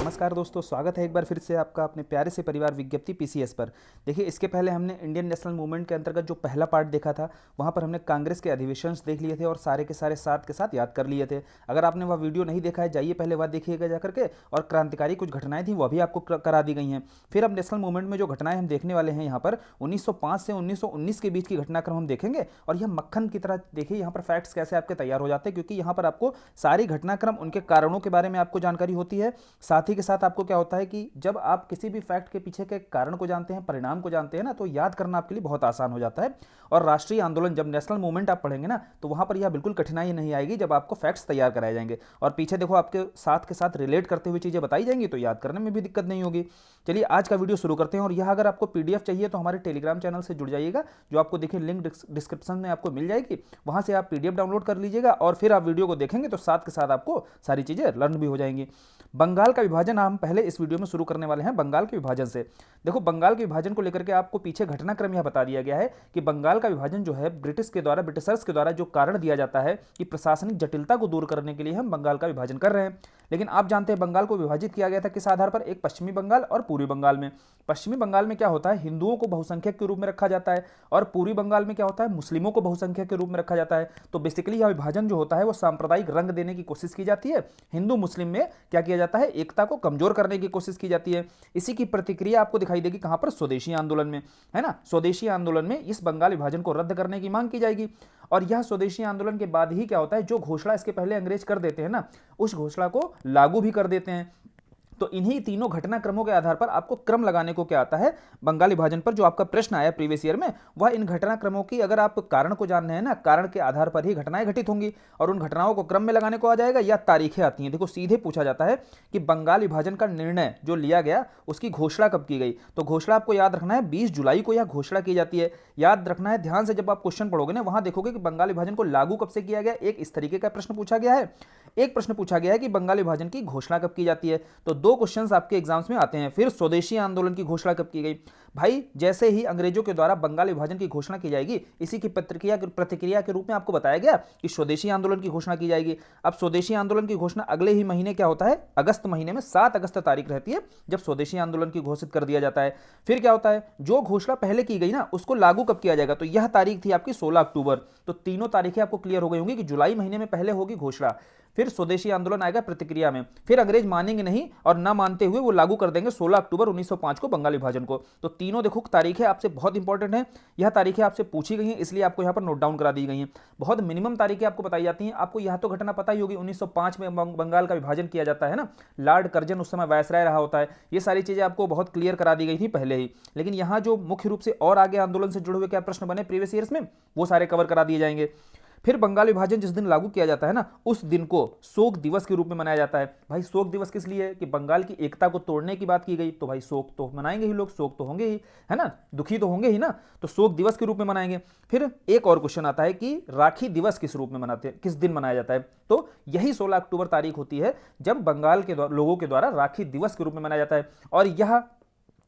नमस्कार दोस्तों, स्वागत है एक बार फिर से आपका अपने प्यारे से परिवार विज्ञप्ति पीसीएस पर। देखिए, इसके पहले हमने इंडियन नेशनल मूवमेंट के अंतर्गत जो पहला पार्ट देखा था, वहाँ पर हमने कांग्रेस के अधिवेशन देख लिए थे और सारे के सारे साथ के साथ याद कर लिए थे। अगर आपने वह वीडियो नहीं देखा है, जाइए पहले वह देखिएगा जा करके। और क्रांतिकारी कुछ घटनाएं थी, वह भी आपको करा दी गई हैं। फिर अब नेशनल मूवमेंट में जो घटनाएं हम देखने वाले हैं, यहाँ पर 1905 से 1919 के बीच की घटनाक्रम हम देखेंगे। और यह मक्खन की तरह देखिए यहाँ पर फैक्ट्स कैसे आपके तैयार हो जाते हैं, क्योंकि यहाँ पर आपको सारी घटनाक्रम, उनके कारणों के बारे में आपको जानकारी होती है। साथ ही के साथ आपको क्या होता है कि जब आप किसी भी फैक्ट के पीछे के कारण को जानते हैं, परिणाम को जानते हैं ना, तो याद करना आपके लिए बहुत आसान हो जाता है। और राष्ट्रीय आंदोलन, जब नेशनल मूवमेंट आप पढ़ेंगे ना, तो वहां पर यह बिल्कुल कठिनाई नहीं आएगी जब आपको फैक्ट्स तैयार कराए जाएंगे और पीछे देखो आपके साथ के साथ रिलेट करते हुए चीजें बताई जाएंगी, तो याद करने में भी दिक्कत नहीं होगी। चलिए आज का वीडियो शुरू करते हैं। और यह अगर आपको पीडीएफ चाहिए तो हमारे टेलीग्राम चैनल से जुड़ जाइएगा, जो आपको देखिए लिंक डिस्क्रिप्शन में आपको मिल जाएगी। वहां से आप पीडीएफ डाउनलोड कर लीजिएगा और फिर आप वीडियो को देखेंगे तो साथ के साथ आपको सारी चीजें लर्न भी हो जाएंगी। बंगाल का विभाजन हम पहले इस वीडियो में शुरू करने वाले हैं बंगाल के विभाजन से। देखो, बंगाल के विभाजन को लेकर के आपको पीछे घटनाक्रम यह बता दिया गया है कि बंगाल का विभाजन जो है ब्रिटिशर्स के द्वारा जो कारण दिया जाता है कि प्रशासनिक जटिलता को दूर करने के लिए हम बंगाल का विभाजन कर रहे हैं। लेकिन आप जानते हैं बंगाल को विभाजित किया गया था किस आधार पर? एक पश्चिमी बंगाल और पूर्वी बंगाल में। पश्चिमी बंगाल में क्या होता है, हिंदुओं को बहुसंख्यक के रूप में रखा जाता है, और पूर्वी बंगाल में क्या होता है, मुस्लिमों को बहुसंख्यक के रूप में रखा जाता है। तो बेसिकली यह विभाजन जो होता है वो सांप्रदायिक रंग देने की कोशिश की जाती है। हिंदू मुस्लिम में क्या किया जाता है, एकता को कमजोर करने की कोशिश की जाती है। इसी की प्रतिक्रिया आपको दिखाई देगी कहां पर? स्वदेशी आंदोलन में, है ना। स्वदेशी आंदोलन में इस बंगाल विभाजन को रद्द करने की मांग की जाएगी। और यह स्वदेशी आंदोलन के बाद ही क्या होता है, जो घोषणा इसके पहले अंग्रेज कर देते हैं ना, उस घोषणा को लागू भी कर देते हैं। तो इन्हीं तीनों घटनाक्रमों के आधार पर आपको क्रम लगाने को क्या आता है, बंगाल विभाजन पर जो आपका प्रश्न आया प्रीवियस ईयर में, वह इन घटनाक्रमों की, अगर आप कारण को जान रहे हैं ना, कारण के आधार पर ही घटनाएं घटित होंगी और उन घटनाओं को क्रम में लगाने को आ जाएगा, या तारीखें आती हैं। देखो, सीधे पूछा जाता है कि बंगाल विभाजन का निर्णय जो लिया गया उसकी घोषणा कब की गई। तो घोषणा आपको याद रखना है, 20 जुलाई को यह घोषणा की जाती है। याद रखना है ध्यान से, जब आप क्वेश्चन पढ़ोगे ना, वहां देखोगे कि बंगाल विभाजन को लागू कब से किया गया। एक इस तरीके का प्रश्न पूछा गया है, एक प्रश्न पूछा गया है कि बंगाल विभाजन की घोषणा कब की जाती है। तो दो क्वेश्चंस आपके एग्जाम्स में आते हैं। फिर स्वदेशी आंदोलन की घोषणा कब की गई? भाई, जैसे ही अंग्रेजों के द्वारा बंगाल विभाजन की घोषणा की जाएगी, इसी की प्रतिक्रिया के रूप में आपको बताया गया कि स्वदेशी आंदोलन की घोषणा की जाएगी। अब स्वदेशी आंदोलन की घोषणा अगले ही महीने क्या होता है, अगस्त महीने में 7 अगस्त तारीख रहती है, जब स्वदेशी आंदोलन की घोषित कर दिया जाता है। फिर क्या होता है, जो घोषणा पहले की गई ना, उसको लागू कब किया जाएगा? तो यह तारीख थी आपकी 16 अक्टूबर। तो तीनों तारीखें आपको क्लियर हो गई होंगी कि जुलाई महीने में पहले होगी घोषणा, फिर स्वदेशी आंदोलन आएगा प्रतिक्रिया में, फिर अंग्रेज मानेंगे नहीं और ना मानते हुए वो लागू कर देंगे 16 अक्टूबर 1905 को बंगाल विभाजन को। तो तीनों देखो तारीखें आपसे बहुत इंपॉर्टेंट है, यह तारीखें आपसे पूछी गई हैं, इसलिए आपको यहां पर नोट डाउन करा दी गई हैं। बहुत मिनिमम तारीखें आपको बताई जाती हैं। आपको यह तो घटना पता ही होगी, 1905 में बंगाल का विभाजन किया जाता है ना, लॉर्ड कर्जन उस समय वायसराय रहा होता है। ये सारी चीजें आपको बहुत क्लियर करा दी गई थी पहले ही। लेकिन यहां जो मुख्य रूप से और आगे आंदोलन से जुड़े हुए क्या प्रश्न बने प्रीवियस ईयर्स में, वो सारे कवर करा दिए जाएंगे। फिर बंगाल विभाजन जिस दिन लागू किया जाता है ना, उस दिन को शोक दिवस के रूप में मनाया जाता है। भाई, शोक दिवस किस लिए है? कि बंगाल की एकता को तोड़ने की बात की गई, तो भाई शोक तो मनाएंगे ही लोग, शोक तो होंगे ही, है ना, दुखी तो होंगे ही ना, तो शोक दिवस के रूप में मनाएंगे। फिर एक और क्वेश्चन आता है कि राखी दिवस किस रूप में मनाते हैं, किस दिन मनाया जाता है? तो यही 16 अक्टूबर तारीख होती है जब बंगाल के लोगों के द्वारा राखी दिवस के रूप में मनाया जाता है। और यह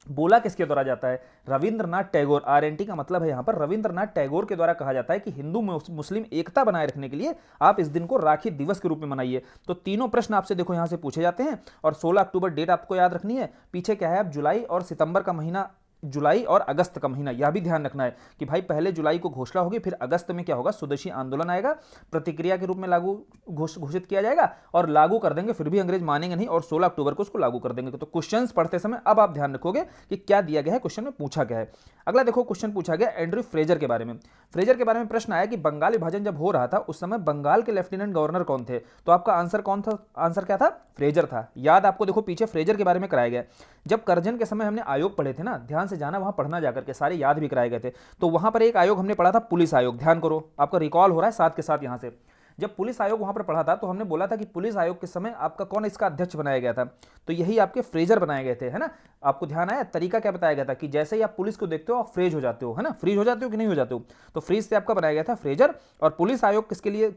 बोला किसके द्वारा जाता है? रविंद्रनाथ टैगोर। आरएनटी का मतलब है यहां पर रविंद्रनाथ टैगोर के द्वारा कहा जाता है कि हिंदू मुस्लिम एकता बनाए रखने के लिए आप इस दिन को राखी दिवस के रूप में मनाइए। तो तीनों प्रश्न आपसे देखो यहां से पूछे जाते हैं। और 16 अक्टूबर डेट आपको याद रखनी है। पीछे क्या है, अब जुलाई और सितंबर का महीना, जुलाई और अगस्त का महीना, यह भी ध्यान रखना है कि भाई पहले जुलाई को घोषणा होगी, फिर अगस्त में क्या होगा, स्वदेशी आंदोलन आएगा, प्रतिक्रिया के रूप में लागू घोषित किया जाएगा और लागू कर देंगे, फिर भी अंग्रेज मानेंगे नहीं और 16 अक्टूबर को उसको लागू कर देंगे। तो क्वेश्चंस पढ़ते समय अब आप ध्यान रखोगे कि क्या दिया गया है, क्वेश्चन में पूछा गया है। अगला देखो, क्वेश्चन पूछा गया एंड्रयू फ्रेजर के बारे में। फ्रेजर के बारे में प्रश्न आया कि बंगाल विभाजन जब हो रहा था उस समय बंगाल के लेफ्टिनेंट गवर्नर कौन थे? तो आपका आंसर कौन था? आंसर क्या था? फ्रेजर था। याद आपको देखो पीछे फ्रेजर के बारे में कराया गया। जब कर्जन के समय हमने आयोग पढ़े थे ना, ध्यान से जाना, वहां पढ़ना जाकर के, सारे याद भी कराए गए थे। तो वहां पर एक आयोग हमने पढ़ा था, पुलिस आयोग। ध्यान करो, आपका रिकॉल हो रहा है साथ के साथ। यहां से जब पुलिस आयोग वहां पर पढ़ा था तो हमने बोला था कि पुलिस आयोग के समय आपका कौन इसका अध्यक्ष बनाया गया था? तो यही आपके फ्रेजर बनाए गए थे, है ना। आपको ध्यान आया, तरीका क्या बताया गया था कि जैसे ही आप पुलिस को देखते हो आप फ्रीज हो जाते हो, है ना, फ्रीज हो जाते हो कि नहीं हो जाते हो। तो फ्रीज से आपका बनाया गया था फ्रेजर। और पुलिस आयोग किसके लिए,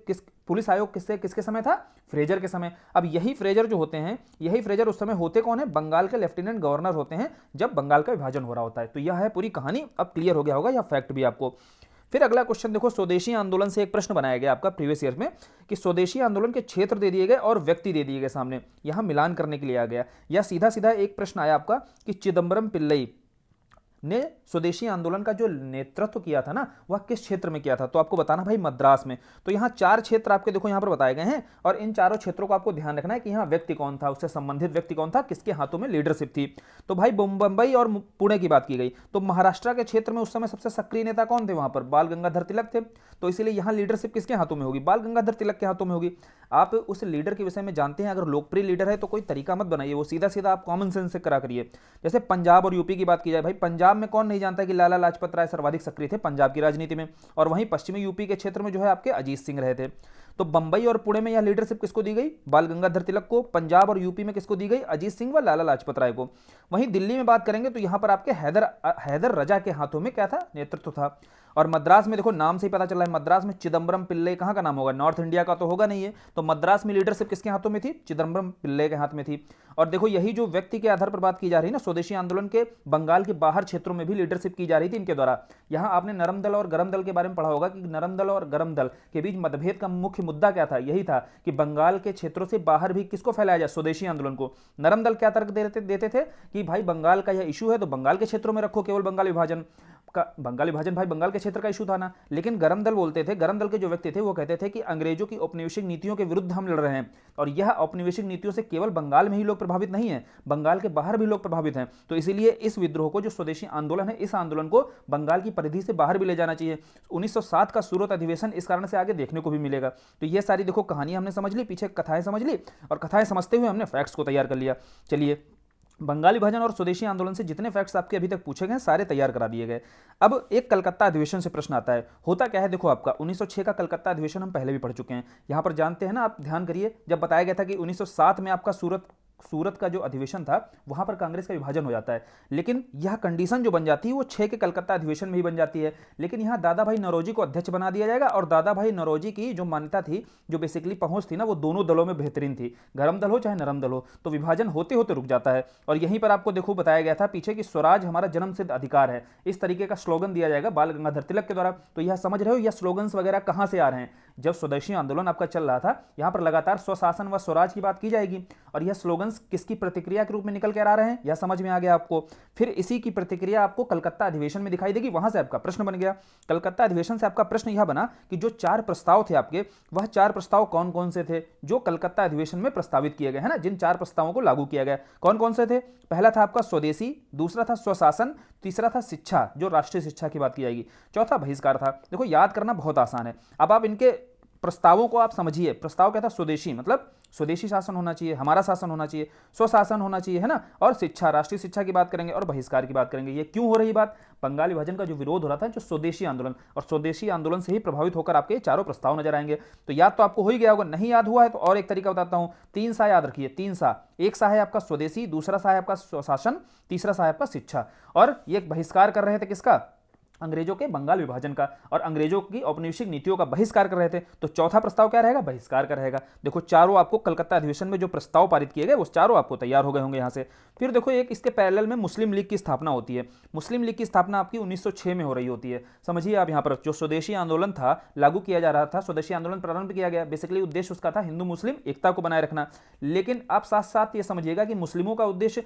पुलिस आयोग किसके समय था? फ्रेजर के समय। अब यही फ्रेजर जो होते हैं, यही फ्रेजर उस समय होते कौन है? बंगाल के लेफ्टिनेंट गवर्नर होते हैं जब बंगाल का विभाजन हो रहा होता है। तो यह है पूरी कहानी। अब क्लियर हो गया होगा, यह फैक्ट भी आपको। फिर अगला क्वेश्चन देखो, स्वदेशी आंदोलन से एक प्रश्न बनाया गया आपका प्रीवियस ईयर में कि स्वदेशी आंदोलन के क्षेत्र दे दिए गए और व्यक्ति दे दिए गए सामने, यहां मिलान करने के लिए आ गया, या सीधा सीधा एक प्रश्न आया आपका कि चिदम्बरम पिल्लई ने स्वदेशी आंदोलन का जो नेतृत्व किया था ना, वह किस क्षेत्र में किया था, तो आपको बताना भाई मद्रास में। तो यहाँ 4 क्षेत्र आपके देखो यहाँ पर बताए गए हैं, और इन चारों क्षेत्रों को आपको ध्यान रखना है कि यहाँ व्यक्ति कौन था, उससे संबंधित व्यक्ति कौन था, किसके हाथों में लीडरशिप थी। तो भाई बंबई और पुणे की बात की गई, तो महाराष्ट्र के क्षेत्र में उस समय सबसे सक्रिय नेता कौन थे, वहां पर बाल गंगाधर तिलक थे। तो इसीलिए यहाँ लीडरशिप किसके हाथों में होगी, बाल गंगाधर तिलक के हाथों में होगी। आप उस लीडर के विषय में जानते हैं, अगर लोकप्रिय लीडर है तो कोई तरीका मत बनाइए, वो सीधा सीधा आप कॉमन सेंस से करा करिए। जैसे पंजाब और यूपी की बात की जाए, भाई पंजाब में कौन नहीं जानता कि लाला लाजपत राय सर्वाधिक सक्रिय थे पंजाब की राजनीति में, और वहीं पश्चिमी यूपी के क्षेत्र में जो है आपके अजीत सिंह रहे थे। तो बंबई और पुणे में यह लीडरशिप किसको दी गई, बाल गंगाधर तिलक को। पंजाब और यूपी में किसको दी गई, अजीत सिंह व लाला लाजपत राय को। वहीं दिल्ली में बात करेंगे तो यहां पर आपके हैदर रजा के हाथों में क्या था, नेतृत्व था। और मद्रास में देखो नाम से ही पता चल रहा है, मद्रास में चिदम्बरम पिल्लई कहां का नाम होगा, नॉर्थ इंडिया का तो होगा नहीं है, तो मद्रास में लीडरशिप किसके हाथों में थी, चिदम्बरम पिल्लई के हाथ में थी। और देखो यही जो व्यक्ति के आधार पर बात की जा रही है ना, स्वदेशी आंदोलन के बंगाल के बाहर क्षेत्रों में भी लीडरशिप की जा रही थी इनके द्वारा। यहां आपने नरम दल और गरम दल के बारे में पढ़ा होगा कि नरम दल और गरम दल के बीच मतभेद का मुख्य मुद्दा क्या था, यही था कि बंगाल के क्षेत्रों से बाहर भी किसको फैलाया जाए, स्वदेशी आंदोलन को। नरम दल क्या तर्क देते थे कि भाई बंगाल का यह इशू है तो बंगाल के क्षेत्रों में रखो, केवल बंगाल विभाजन भाई बंगाल के क्षेत्र का इशू था ना। लेकिन गरम दल बोलते थे, गरम दल के जो व्यक्ति थे वो कहते थे कि अंग्रेजों की औपनिवेशिक नीतियों के विरुद्ध हम लड़ रहे हैं, और यह औपनिवेशिक नीतियों से केवल बंगाल में ही लोग प्रभावित नहीं है, बंगाल के बाहर भी लोग प्रभावित हैं। तो इसीलिए इस विद्रोह को, जो स्वदेशी आंदोलन है, इस आंदोलन को बंगाल की परिधि से बाहर भी ले जाना चाहिए। 1907 का सूरत अधिवेशन इस कारण से आगे देखने को भी मिलेगा। तो ये सारी देखो कहानियां हमने समझ ली, पीछे कथाएं समझ ली, और कथाएं समझते हुए हमने फैक्ट्स को तैयार कर लिया। चलिए, बंगाल विभाजन और स्वदेशी आंदोलन से जितने फैक्ट्स आपके अभी तक पूछे गए सारे तैयार करा दिए गए। अब एक कलकत्ता अधिवेशन से प्रश्न आता है, होता क्या है, देखो आपका 1906 का कलकत्ता अधिवेशन हम पहले भी पढ़ चुके हैं, यहां पर जानते हैं ना आप, ध्यान करिए। जब बताया गया था कि 1907 में आपका सूरत का जो अधिवेशन था वहां पर कांग्रेस का विभाजन हो जाता है, लेकिन यह कंडीशन जो बन जाती है वो 6 के कलकत्ता अधिवेशन में ही बन जाती है। लेकिन यहां दादा भाई नौरोजी को अध्यक्ष बना दिया जाएगा, और दादा भाई नौरोजी की जो मान्यता थी, जो बेसिकली पहुंच थी ना, वो दोनों दलों में बेहतरीन थी, गरम दल हो चाहे नरम दल हो। तो विभाजन होते होते रुक जाता है, और यहीं पर आपको देखो बताया गया था पीछे कि स्वराज हमारा जन्मसिद्ध अधिकार है, इस तरीके का स्लोगन दिया जाएगा बाल गंगाधर तिलक के द्वारा। तो यह समझ रहे हो यह स्लोगन्स वगैरह कहां से आ रहे हैं, जब स्वदेशी आंदोलन आपका चल रहा था, यहां पर लगातार स्वशासन व स्वराज की बात की जाएगी, और यह स्लोगन्स किसकी प्रतिक्रिया के रूप में निकल कर आ रहे हैं, यह समझ में आ गया आपको। फिर इसी की प्रतिक्रिया आपको कलकत्ता अधिवेशन में दिखाई देगी, वहां से आपका प्रश्न बन गया। कलकत्ता अधिवेशन से आपका प्रश्न यह बना कि जो 4 प्रस्ताव थे आपके, वह 4 प्रस्ताव कौन कौन से थे जो कलकत्ता अधिवेशन में प्रस्तावित किए गए हैं ना, जिन 4 प्रस्तावों को लागू किया गया, कौन कौन से थे। पहला था आपका स्वदेशी, दूसरा था स्वशासन, तीसरा था शिक्षा, जो राष्ट्रीय शिक्षा की बात की जाएगी, चौथा बहिष्कार था। देखो याद करना बहुत आसान है, अब आप इनके प्रस्तावों को आप समझिए। प्रस्ताव क्या था, स्वदेशी मतलब स्वदेशी शासन होना चाहिए, हमारा शासन होना चाहिए, स्वशासन होना चाहिए, है ना, और शिक्षा, राष्ट्रीय शिक्षा की बात करेंगे, और बहिष्कार की बात करेंगे। ये क्यों हो रही बात, बंगाल विभाजन का जो विरोध हो रहा था, जो स्वदेशी आंदोलन, और स्वदेशी आंदोलन से ही प्रभावित होकर आपके चारों प्रस्ताव नजर आएंगे। तो याद तो आपको हो ही गया होगा, नहीं याद हुआ है तो और एक तरीका बताता हूं, 3 सा याद रखिए, 3 सा। एक सा है आपका स्वदेशी, दूसरा सा है आपका स्वशासन, तीसरा सा है आपका शिक्षा, और ये बहिष्कार कर रहे थे किसका, अंग्रेजों के बंगाल विभाजन का, और अंग्रेजों की औपनिवेशिक नीतियों का बहिष्कार कर रहे थे। तो चौथा प्रस्ताव क्या रहेगा, बहिष्कार का रहेगा। देखो चारों आपको कलकत्ता अधिवेशन में जो प्रस्ताव पारित किए गए वो चारों आपको तैयार हो गए होंगे यहां से। फिर देखो एक इसके पैरेलल में मुस्लिम लीग की स्थापना होती है। मुस्लिम लीग की स्थापना आपकी 1906 में हो रही होती है। समझिए आप यहां पर जो स्वदेशी आंदोलन था लागू किया जा रहा था, स्वदेशी आंदोलन प्रारंभ किया गया, बेसिकली उद्देश्य उसका था हिंदू मुस्लिम एकता को बनाए रखना। लेकिन आप साथ साथ ये समझिएगा कि मुस्लिमों का उद्देश्य,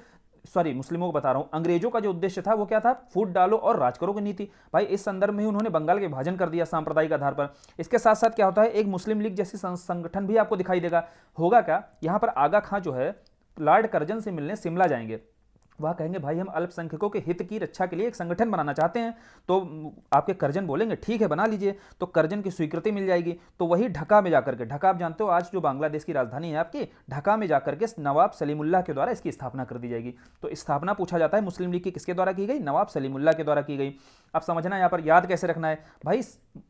मुस्लिमों को बता रहा हूं, अंग्रेजों का जो उद्देश्य था वो क्या था, फूट डालो और राज करो की नीति। भाई इस संदर्भ में उन्होंने बंगाल के विभाजन कर दिया सांप्रदायिक आधार पर। इसके साथ साथ क्या होता है, एक मुस्लिम लीग जैसी संगठन भी आपको दिखाई देगा। होगा क्या, यहां पर आगा खां जो है लॉर्ड कर्जन से मिलने शिमला जाएंगे, वह कहेंगे भाई हम अल्पसंख्यकों के हित की रक्षा के लिए एक संगठन बनाना चाहते हैं। तो आपके कर्जन बोलेंगे ठीक है बना लीजिए, तो कर्जन की स्वीकृति मिल जाएगी। तो वही ढाका में जाकर के, ढाका आप जानते हो आज जो बांग्लादेश की राजधानी है आपकी, ढाका में जाकर के नवाब सलीमुल्लाह के द्वारा इसकी स्थापना कर दी जाएगी। तो स्थापना पूछा जाता है मुस्लिम लीग की किसके द्वारा की गई, नवाब सलीमुल्लाह के द्वारा की गई। अब समझना यहाँ पर याद कैसे रखना है भाई,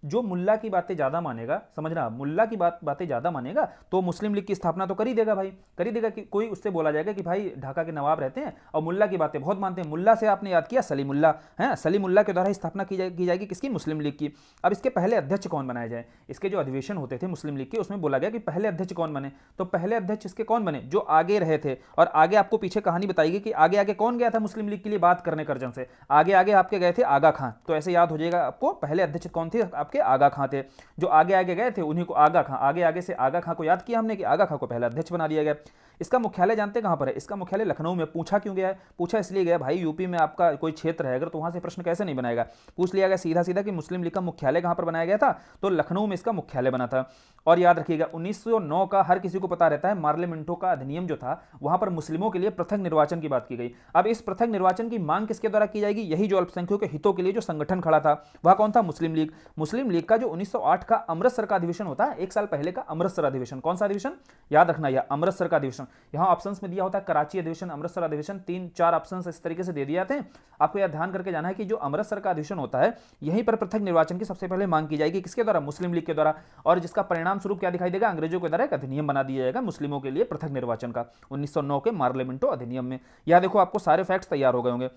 जो मुल्ला की बातें ज़्यादा मानेगा, समझना, मुल्ला की बातें ज़्यादा मानेगा तो मुस्लिम लीग की स्थापना तो कर ही देगा भाई, कर ही देगा। कि कोई उससे बोला जाएगा कि भाई ढाका के नवाब रहते हैं और मुल्ला की बातें बहुत मानते हैं। मुल्ला से आपने याद किया सलीमुल्ला, है, सलीमुल्ला के द्वारा स्थापना की जाएगी किसकी, मुस्लिम लीग की। अब इसके पहले अध्यक्ष कौन बनाया जाए, इसके जो अधिवेशन होते थे मुस्लिम लीग के उसमें बोला गया कि पहले अध्यक्ष कौन बने, तो पहले अध्यक्ष इसके कौन बने, जो आगे रहे थे। और आगे आपको पीछे कहानी बताएगी कि आगे आगे कौन गया था मुस्लिम लीग के लिए बात करने करजन से, आगे आगे आपके गए थे आगा खां। तो ऐसे याद हो जाएगा आपको, पहले अध्यक्ष कौन थे आपके, आगा खां थे। जो आगे आगे गए थे उन्हीं को आगा खां, आगे आगे से आगा खां को याद किया हमने कि आगा खां को पहला अध्यक्ष बना दिया गया। इसका मुख्यालय जानते कहां पर है, इसका मुख्यालय लखनऊ में। पूछा क्यों गया है, पूछा इसलिए गया भाई यूपी में आपका कोई क्षेत्र है अगर तो वहां से प्रश्न कैसे नहीं बनाएगा, पूछ लिया गया सीधा सीधा कि मुस्लिम लीग का मुख्यालय कहां पर बनाया गया था, तो लखनऊ में इसका मुख्यालय बना था। और याद रखिएगा 1909 का हर किसी को पता रहता है मार्लिमेंटो का अधिनियम जो था, वहां पर मुस्लिमों के लिए पृथक निर्वाचन की बात की गई। अब इस पृथक निर्वाचन की मांग किसके द्वारा की जाएगी, यही जो अल्पसंख्यकों के हितों के लिए जो संगठन खड़ा था वह कौन था, मुस्लिम लीग। मुस्लिम लीग का जो 1908 का अमृतसर का अधिवेशन होता है, एक साल पहले का अमृतसर अधिवेशन, कौन सा अधिवेशन याद रखना, यह अमृतसर का अधिवेशन। यहां ऑप्शंस में दिया होता है कराची अधिवेशन, अमृतसर अधिवेशन, 3-4 ऑप्शंस इस तरीके से दे दिए जाते हैं। आपको यह ध्यान करके जाना है कि जो अमृतसर का अधिवेशन होता है यहीं पर पृथक निर्वाचन की सबसे पहले मांग की जाएगी, किसके द्वारा, मुस्लिम लीग के द्वारा। और जिसका परिणाम स्वरूप क्या दिखाई देगा, अंग्रेजों के द्वारा एक अधिनियम बना दिया जाएगा मुस्लिमों के लिए पृथक निर्वाचन का, 1909 के मार्लिमेंटो अधिनियम में। यह देखो आपको सारे फैक्ट्स तैयार हो गए होंगे।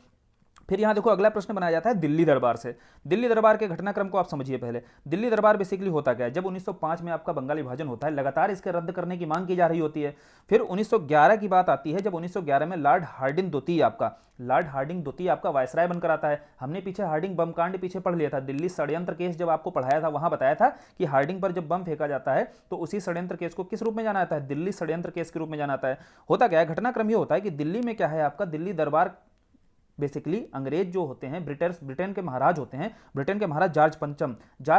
फिर यहां देखो अगला प्रश्न बनाया जाता है दिल्ली दरबार से। दिल्ली दरबार के घटनाक्रम को आप समझिए पहले। दिल्ली दरबार बेसिकली होता क्या है, जब 1905 में आपका बंगाल विभाजन होता है, लगातार इसके रद्द करने की मांग की जा रही होती है। फिर 1911 की बात आती है, जब 1911 में लॉर्ड हार्डिंग द्वितीय आपका वायसराय बनकर आता है। हमने पीछे हार्डिंग बम कांड पीछे पढ़ लिया था, दिल्ली षड्यंत्र केस जब आपको पढ़ाया था वहां बताया था कि हार्डिंग पर जब बम फेंका जाता है तो उसी षड्यंत्र केस को किस रूप में जाना जाता है, दिल्ली षड्यंत्र केस के रूप में जाना जाता है। होता क्या है, घटनाक्रम ये होता है कि दिल्ली में क्या है आपका, दिल्ली दरबार बेसिकली अंग्रेज जो होते हैं, ब्रिटेन के महाराज होते हैं, ब्रिटेन के महाराज जॉर्ज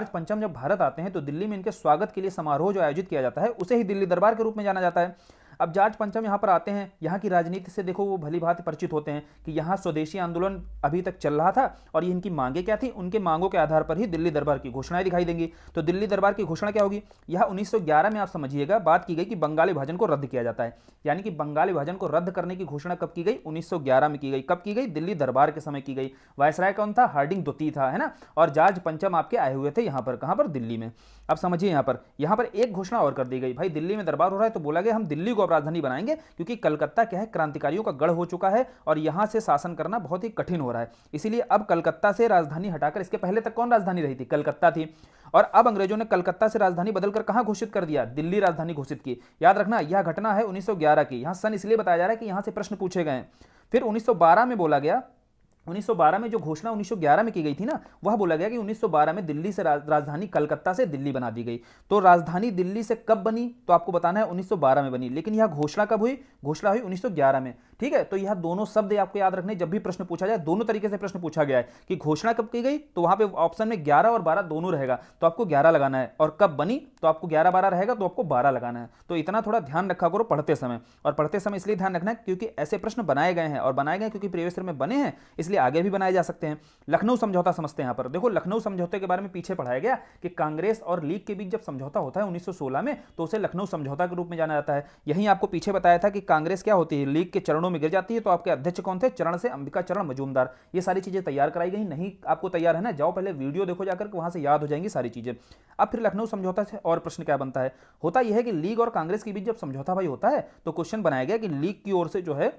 पंचम जब भारत आते हैं तो दिल्ली में इनके स्वागत के लिए समारोह जो आयोजित किया जाता है उसे ही दिल्ली दरबार के रूप में जाना जाता है। अब जॉर्ज पंचम यहाँ पर आते हैं, यहाँ की राजनीति से देखो वो भली भांति परिचित होते हैं कि यहाँ स्वदेशी आंदोलन अभी तक चल रहा था और ये इनकी मांगे क्या थी, उनके मांगों के आधार पर ही दिल्ली दरबार की घोषणाएं दिखाई देंगी। तो दिल्ली दरबार की घोषणा क्या होगी, यह 1911 में आप समझिएगा बात की गई कि बंगाल विभाजन को रद्द किया जाता है। यानी कि बंगाल विभाजन को रद्द करने की घोषणा कब की गई, 1911 में की गई। कब की गई, दिल्ली दरबार के समय की गई। वायसराय कौन था, हार्डिंग द्वितीय था, है ना। और जॉर्ज पंचम आपके आए हुए थे यहाँ पर, कहाँ पर, दिल्ली में। अब समझिए यहाँ पर एक घोषणा और कर दी गई, भाई दिल्ली में दरबार हो रहा है तो बोला गया हम दिल्ली को अब राजधानी बनाएंगे, क्योंकि कलकत्ता क्या है, क्रांतिकारियों का गढ़ हो चुका है और यहां से शासन करना बहुत ही कठिन हो रहा है। इसीलिए अब कलकत्ता से राजधानी हटाकर, इसके पहले तक कौन राजधानी रही थी, कलकत्ता थी, और अब अंग्रेजों ने कलकत्ता से राजधानी बदलकर कहां घोषित कर दिया, दिल्ली राजधानी घोषित की। याद रखना यह घटना है 1911 की। यहां सन इसलिए बताया जा रहा है कि यहां से प्रश्न पूछे गए। फिर 1912 में बोला गया, 1912 में जो घोषणा 1911 में की गई थी ना, वह बोला गया कि 1912 में दिल्ली से राजधानी कलकत्ता से दिल्ली बना दी गई। तो राजधानी दिल्ली से कब बनी, तो आपको बताना है 1912 में बनी। लेकिन यह घोषणा कब हुई, घोषणा हुई 1911 में। ठीक है, तो यह दोनों शब्द आपको याद रखने, जब भी प्रश्न पूछा जाए दोनों तरीके से प्रश्न पूछा गया है कि घोषणा कब की गई, तो वहां पे ऑप्शन में 11 और 12 दोनों रहेगा, तो आपको 11 लगाना है, और कब बनी तो आपको 11-12 रहेगा तो आपको 12 लगाना है। तो इतना थोड़ा ध्यान रखा करो पढ़ते समय, और पढ़ते समय इसलिए ध्यान रखना है क्योंकि ऐसे प्रश्न बनाए गए हैं, और बनाए गए क्योंकि प्रीवियस ईयर में बने हैं इसलिए आगे भी बनाए जा सकते हैं। लखनऊ समझौता समझते हैं। यहाँ पर देखो लखनऊ समझौते के बारे में पीछे पढ़ाया गया कि कांग्रेस और लीग के बीच जब समझौता होता है 1916 में, तो उसे लखनऊ समझौता के रूप में जाना जाता है। यहीं आपको पीछे बताया था कि कांग्रेस क्या होती है, लीग के चरणों में गिर जाती है। तो आपके अध्यक्ष कौन थे, चरण से अंबिका चरण मजूमदार। ये सारी चीजें तैयार कराई गई, नहीं आपको तैयार है ना, जाओ पहले वीडियो देखो जाकर, वहां से याद हो जाएंगी सारी चीजें। अब फिर लखनऊ समझौता से और प्रश्न क्या बनता है, होता यह है कि लीग और कांग्रेस के बीच जब समझौता भाई होता है तो क्वेश्चन बनाया गया कि लीग की ओर से जो है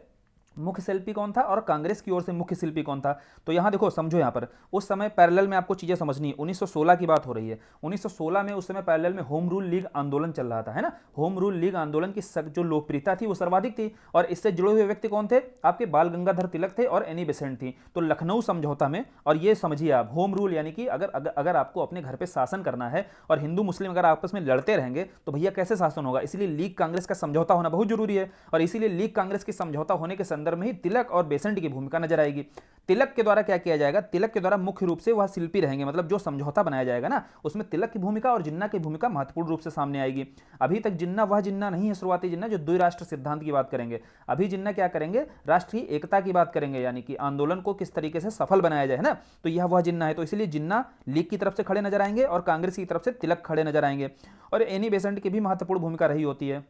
मुख्य शिल्पी कौन था और कांग्रेस की ओर से मुख्य शिल्पी कौन था। तो यहां देखो समझो, यहां पर उस समय पैरेलल में आपको चीजें समझनी है। 1916 की बात हो रही है, 1916 में उस समय पैरेलल में होम रूल लीग आंदोलन चल रहा था, है ना। होम रूल लीग आंदोलन की जो लोकप्रियता थी वो सर्वाधिक थी, और इससे जुड़े हुए व्यक्ति कौन थे, आपके बाल गंगाधर तिलक थे और एनी बेसेंट थी। तो लखनऊ समझौता में, और ये समझिए आप, होम रूल यानी कि अगर आपको अपने घर पे शासन करना है और हिंदू मुस्लिम अगर आपस में लड़ते रहेंगे तो भैया कैसे शासन होगा, इसलिए लीग कांग्रेस का समझौता होना बहुत जरूरी है। और इसीलिए लीग कांग्रेस की समझौता होने के संदर्भ में ही तिलक और बेसेंट की भूमिका नजर आएगी। तिलक के द्वारा क्या किया जाएगा, तिलक के द्वारा मुख्य रूप से वह शिल्पी रहेंगे, मतलब जो समझौता बनाया जाएगा ना उसमें तिलक की भूमिका और जिन्ना की भूमिका महत्वपूर्ण रूप से सामने आएगी। अभी तक जिन्ना वह जिन्ना नहीं है, शुरुआती जिन्ना जो द्विराष्ट्र सिद्धांत की बात करेंगे। अभी जिन्ना क्या करेंगे, राष्ट्रीय एकता की बात करेंगे, यानी कि आंदोलन को किस तरीके से सफल बनाया जाए, है ना। तो यह वह जिन्ना है, तो इसलिए जिन्ना लीग की तरफ से खड़े नजर आएंगे और कांग्रेस की तरफ से तिलक खड़े नजर आएंगे। और एनी बेसेंट की भी महत्वपूर्ण भूमिका रही होती है।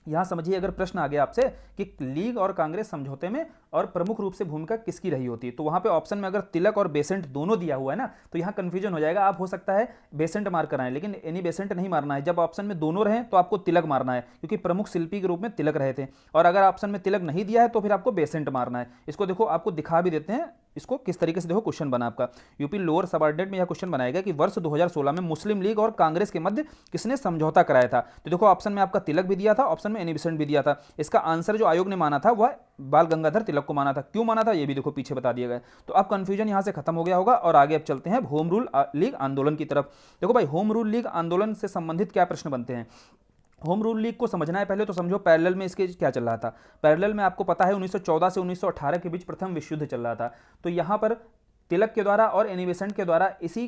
यहाँ समझिए, अगर प्रश्न आ गया आपसे कि लीग और कांग्रेस समझौते में और प्रमुख रूप से भूमिका किसकी रही होती है, तो वहाँ पे ऑप्शन में अगर तिलक और बेसेंट दोनों दिया हुआ है ना, तो यहाँ कंफ्यूजन हो जाएगा। आप हो सकता है बेसेंट मार कर आए, लेकिन एनी बेसेंट नहीं मारना है। जब ऑप्शन में दोनों रहे तो आपको तिलक मारना है, क्योंकि प्रमुख शिल्पी के रूप में तिलक रहे थे। और अगर ऑप्शन में तिलक नहीं दिया है तो फिर आपको बेसेंट मारना है। इसको देखो, आपको दिखा भी देते हैं इसको किस तरीके से। देखो क्वेश्चन बना आपका यूपी लोअर सबऑर्डिनेट में, यह क्वेश्चन बनाएगा कि वर्ष 2016 में मुस्लिम लीग और कांग्रेस के मध्य किसने समझौता कराया था। तो देखो ऑप्शन में आपका तिलक भी दिया था, ऑप्शन में एनी बेसेंट भी दिया था। इसका आंसर जो आयोग ने माना था वह बाल गंगाधर तिलक को माना था। क्यों माना था ये भी देखो पीछे बता दिया गया। तो अब कंफ्यूजन यहां से खत्म हो गया होगा और आगे अब चलते हैं होम रूल लीग आंदोलन की तरफ। देखो भाई, होम रूल लीग आंदोलन से संबंधित क्या प्रश्न बनते हैं। होम रूल लीग को समझना है पहले तो समझो पैरेलल में इसके क्या चल रहा था। पैरेलल में आपको पता है 1914 से 1918 के बीच प्रथम विश्व युद्ध चल रहा था। तो यहाँ पर तिलक के द्वारा और एनी बेसेंट के द्वारा इसी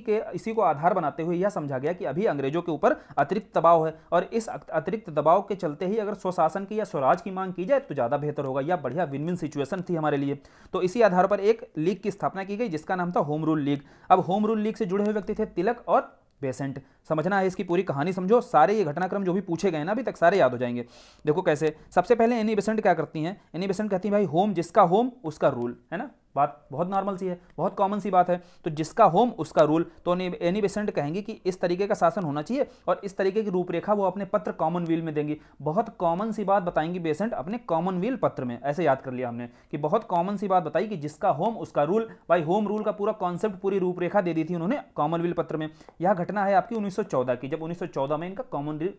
को आधार बनाते हुए यह समझा गया कि अभी अंग्रेजों के ऊपर अतिरिक्त दबाव है, और इस अतिरिक्त दबाव के चलते ही अगर स्वशासन की या स्वराज की मांग की जाए तो ज़्यादा बेहतर होगा, या बढ़िया विन विन सिचुएशन थी हमारे लिए। तो इसी आधार पर एक लीग की स्थापना की गई जिसका नाम था होम रूल लीग। अब होम रूल लीग से जुड़े हुए व्यक्ति थे तिलक और बेसेंट। समझना है, इसकी पूरी कहानी समझो, सारे ये घटनाक्रम जो भी पूछे गए ना अभी तक सारे याद हो जाएंगे। देखो कैसे, सबसे पहले एनी बेसेंट क्या करती हैं। एनी बेसेंट कहती है भाई होम जिसका होम उसका रूल, है ना, बात बहुत नॉर्मल सी है, बहुत कॉमन सी बात है। तो जिसका होम उसका रूल, तो एनी बेसेंट कहेंगी कि इस तरीके का शासन होना चाहिए और इस तरीके की रूपरेखा वो अपने पत्र कॉमनवेल्थ में देंगी। बहुत कॉमन सी बात बताएंगी बेसेंट अपने कॉमनवेल्थ पत्र में। ऐसे याद कर लिया हमने कि बहुत कॉमन सी बात बताई कि जिसका होम उसका रूल। भाई होम रूल का पूरा कॉन्सेप्ट, पूरी रूपरेखा दे दी थी उन्होंने कॉमनवेल्थ पत्र में। यह घटना है आपकी 1914 की, जब 1914 में इनका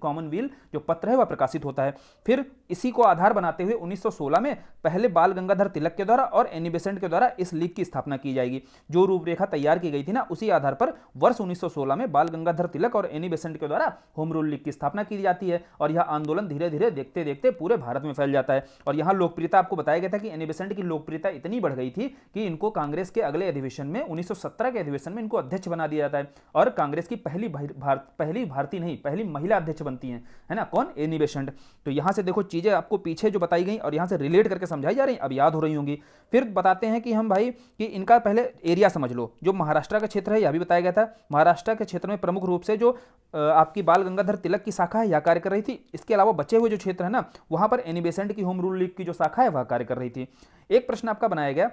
कॉमनवेल्थ जो पत्र है वह प्रकाशित होता है। फिर इसी को आधार बनाते हुए 1916 में पहले बाल गंगाधर तिलक के द्वारा और एनी बेसेंट के द्वारा इस लीग की स्थापना की जाएगी। जो रूपरेखा तैयार की गई थी ना, उसी आधार पर वर्ष 1916 में बाल गंगाधर तिलक और एनी बेसेंट के द्वारा होम रूल लीग की स्थापना की जाती है। और यह आंदोलन धीरे धीरे देखते देखते पूरे भारत में फैल जाता है। और यहां लोकप्रियता आपको बताया गया था कि एनी बेसेंट की लोकप्रियता इतनी बढ़ गई थी कि इनको कांग्रेस के अगले अधिवेशन में 1917 के अधिवेशन में इनको अध्यक्ष बना दिया जाता है। और कांग्रेस की पहली भारतीय नहीं, पहली महिला अध्यक्ष बनती है ना, कौन, एनी बेसेंट। तो यहां से देखो चीजें आपको पीछे जो बताई गई और यहां से रिलेट करके समझाई जा रही, अब याद हो रही होंगी। फिर बताते हैं कि हम भाई कि इनका पहले एरिया समझ लो। जो महाराष्ट्र का क्षेत्र है यह भी बताया गया था। महाराष्ट्र के क्षेत्र में प्रमुख रूप से जो आपकी बाल गंगाधर तिलक की शाखा है यह कार्य कर रही थी। इसके अलावा बचे हुए जो क्षेत्र है ना, वहां पर एनी बेसेंट की होम रूल लीग की जो शाखा है वह कार्य कर रही थी। एक प्रश्न आपका बनाया गया,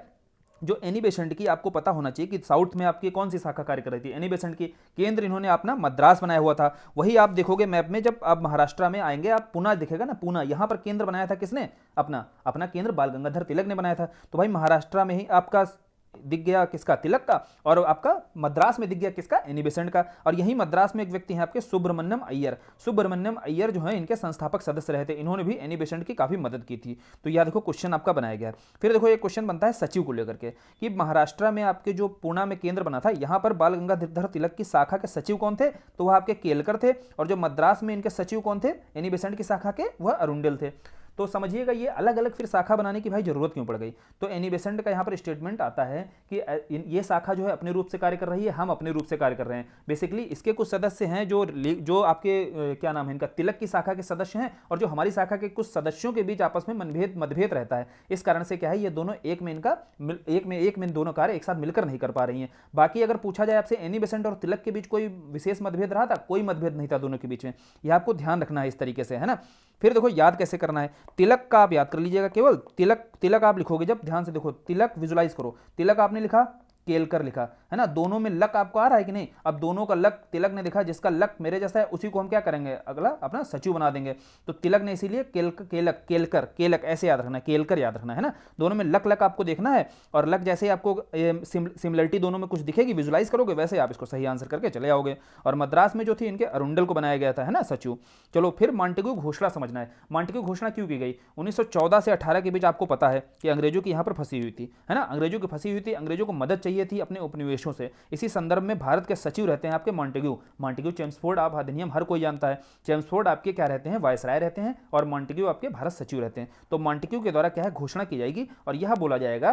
जो एनी बेसेंट की आपको पता होना चाहिए कि साउथ में आपकी कौन सी शाखा कार्य कर रही थी। एनी बेसेंट की केंद्र इन्होंने अपना मद्रास बनाया हुआ था। वही आप देखोगे मैप में, जब आप महाराष्ट्र में आएंगे आप पुणे दिखेगा ना, पुणे, यहां पर केंद्र बनाया था किसने, अपना केंद्र बाल गंगाधर तिलक ने बनाया था। तो भाई महाराष्ट्र में ही आपका दिख गया किसका, तिलक का, और आपका मद्रास में दिख गया किसका, एनी बेसेंट का। और यही मद्रास में एक व्यक्ति हैं आपके सुब्रमण्यम अय्यर। सुब्रमण्यम अय्यर जो है इनके संस्थापक सदस्य रहे थे। इन्होंने भी एनी बेसेंट की काफी मदद की थी। तो यह देखो क्वेश्चन आपका बनाया गया। फिर देखो एक क्वेश्चन बनता है सचिव को लेकर के कि महाराष्ट्र में आपके जो पुणे में केंद्र बना था, यहां पर बाल गंगाधर तिलक की शाखा के सचिव कौन थे, तो वह आपके केलकर थे। और जो मद्रास में इनके सचिव कौन थे, एनी बेसेंट की शाखा के, वह अरुंडेल थे। तो समझिएगा ये अलग अलग फिर शाखा बनाने की भाई जरूरत क्यों पड़ गई। तो एनी बेसेंट का यहाँ पर स्टेटमेंट आता है कि ये शाखा जो है अपने रूप से कार्य कर रही है, हम अपने रूप से कार्य कर रहे हैं। बेसिकली इसके कुछ सदस्य हैं जो आपके क्या नाम है इनका, तिलक की शाखा के सदस्य हैं, और जो हमारी शाखा के कुछ सदस्यों के बीच आपस में मतभेद रहता है। इस कारण से क्या है, ये दोनों एक में दोनों कार्य एक साथ मिलकर नहीं कर पा रही हैं। बाकी अगर पूछा जाए आपसे एनी बेसेंट और तिलक के बीच कोई विशेष मतभेद रहा था, कोई मतभेद नहीं था दोनों के बीच में। यह आपको ध्यान रखना है इस तरीके से, है ना। फिर देखो याद कैसे करना है, तिलक का आप याद कर लीजिएगा, केवल तिलक आप लिखोगे जब, ध्यान से देखो, तिलक विजुलाइज करो। तिलक आपने लिखा, केलकर लिखा, है ना, दोनों में लक आपको आ रहा है कि नहीं। अब दोनों का लक तिलक ने देखा, जिसका लक मेरे जैसा है उसी को हम क्या करेंगे, अगला अपना सचिव बना देंगे। तो तिलक ने इसीलिए केलक ऐसे याद रखना है, केलकर याद रखना है ना। दोनों में लक आपको देखना है, और लक जैसे आपको सिमिलरिटी दोनों में कुछ दिखेगी, विजुलाइज करोगे, वैसे आप इसको सही आंसर करके चले आओगे। और मद्रास में जो थी इनके अरुंडल को बनाया गया था, है ना, सचिव। चलो फिर मॉन्टेग्यू घोषणा समझना है। मॉन्टेग्यू घोषणा क्यों की गई, 1914 से 18 के बीच आपको पता है कि अंग्रेजों की यहाँ पर फंसी हुई थी, है ना, अंग्रेजों की फंसी हुई थी, अंग्रेजों को मदद चाहिए थी अपने उपनिवेशों से। इसी संदर्भ में भारत के सचिव रहते हैं आपके मॉन्टेग्यू चेम्सफोर्ड, आप अधिनियम हर कोई जानता है। चेम्सफोर्ड आपके क्या रहते हैं, वायसराय रहते हैं, और मॉन्टेग्यू आपके भारत सचिव रहते हैं। तो मॉन्टेग्यू के द्वारा क्या है, घोषणा की जाएगी, और यह बोला जाएगा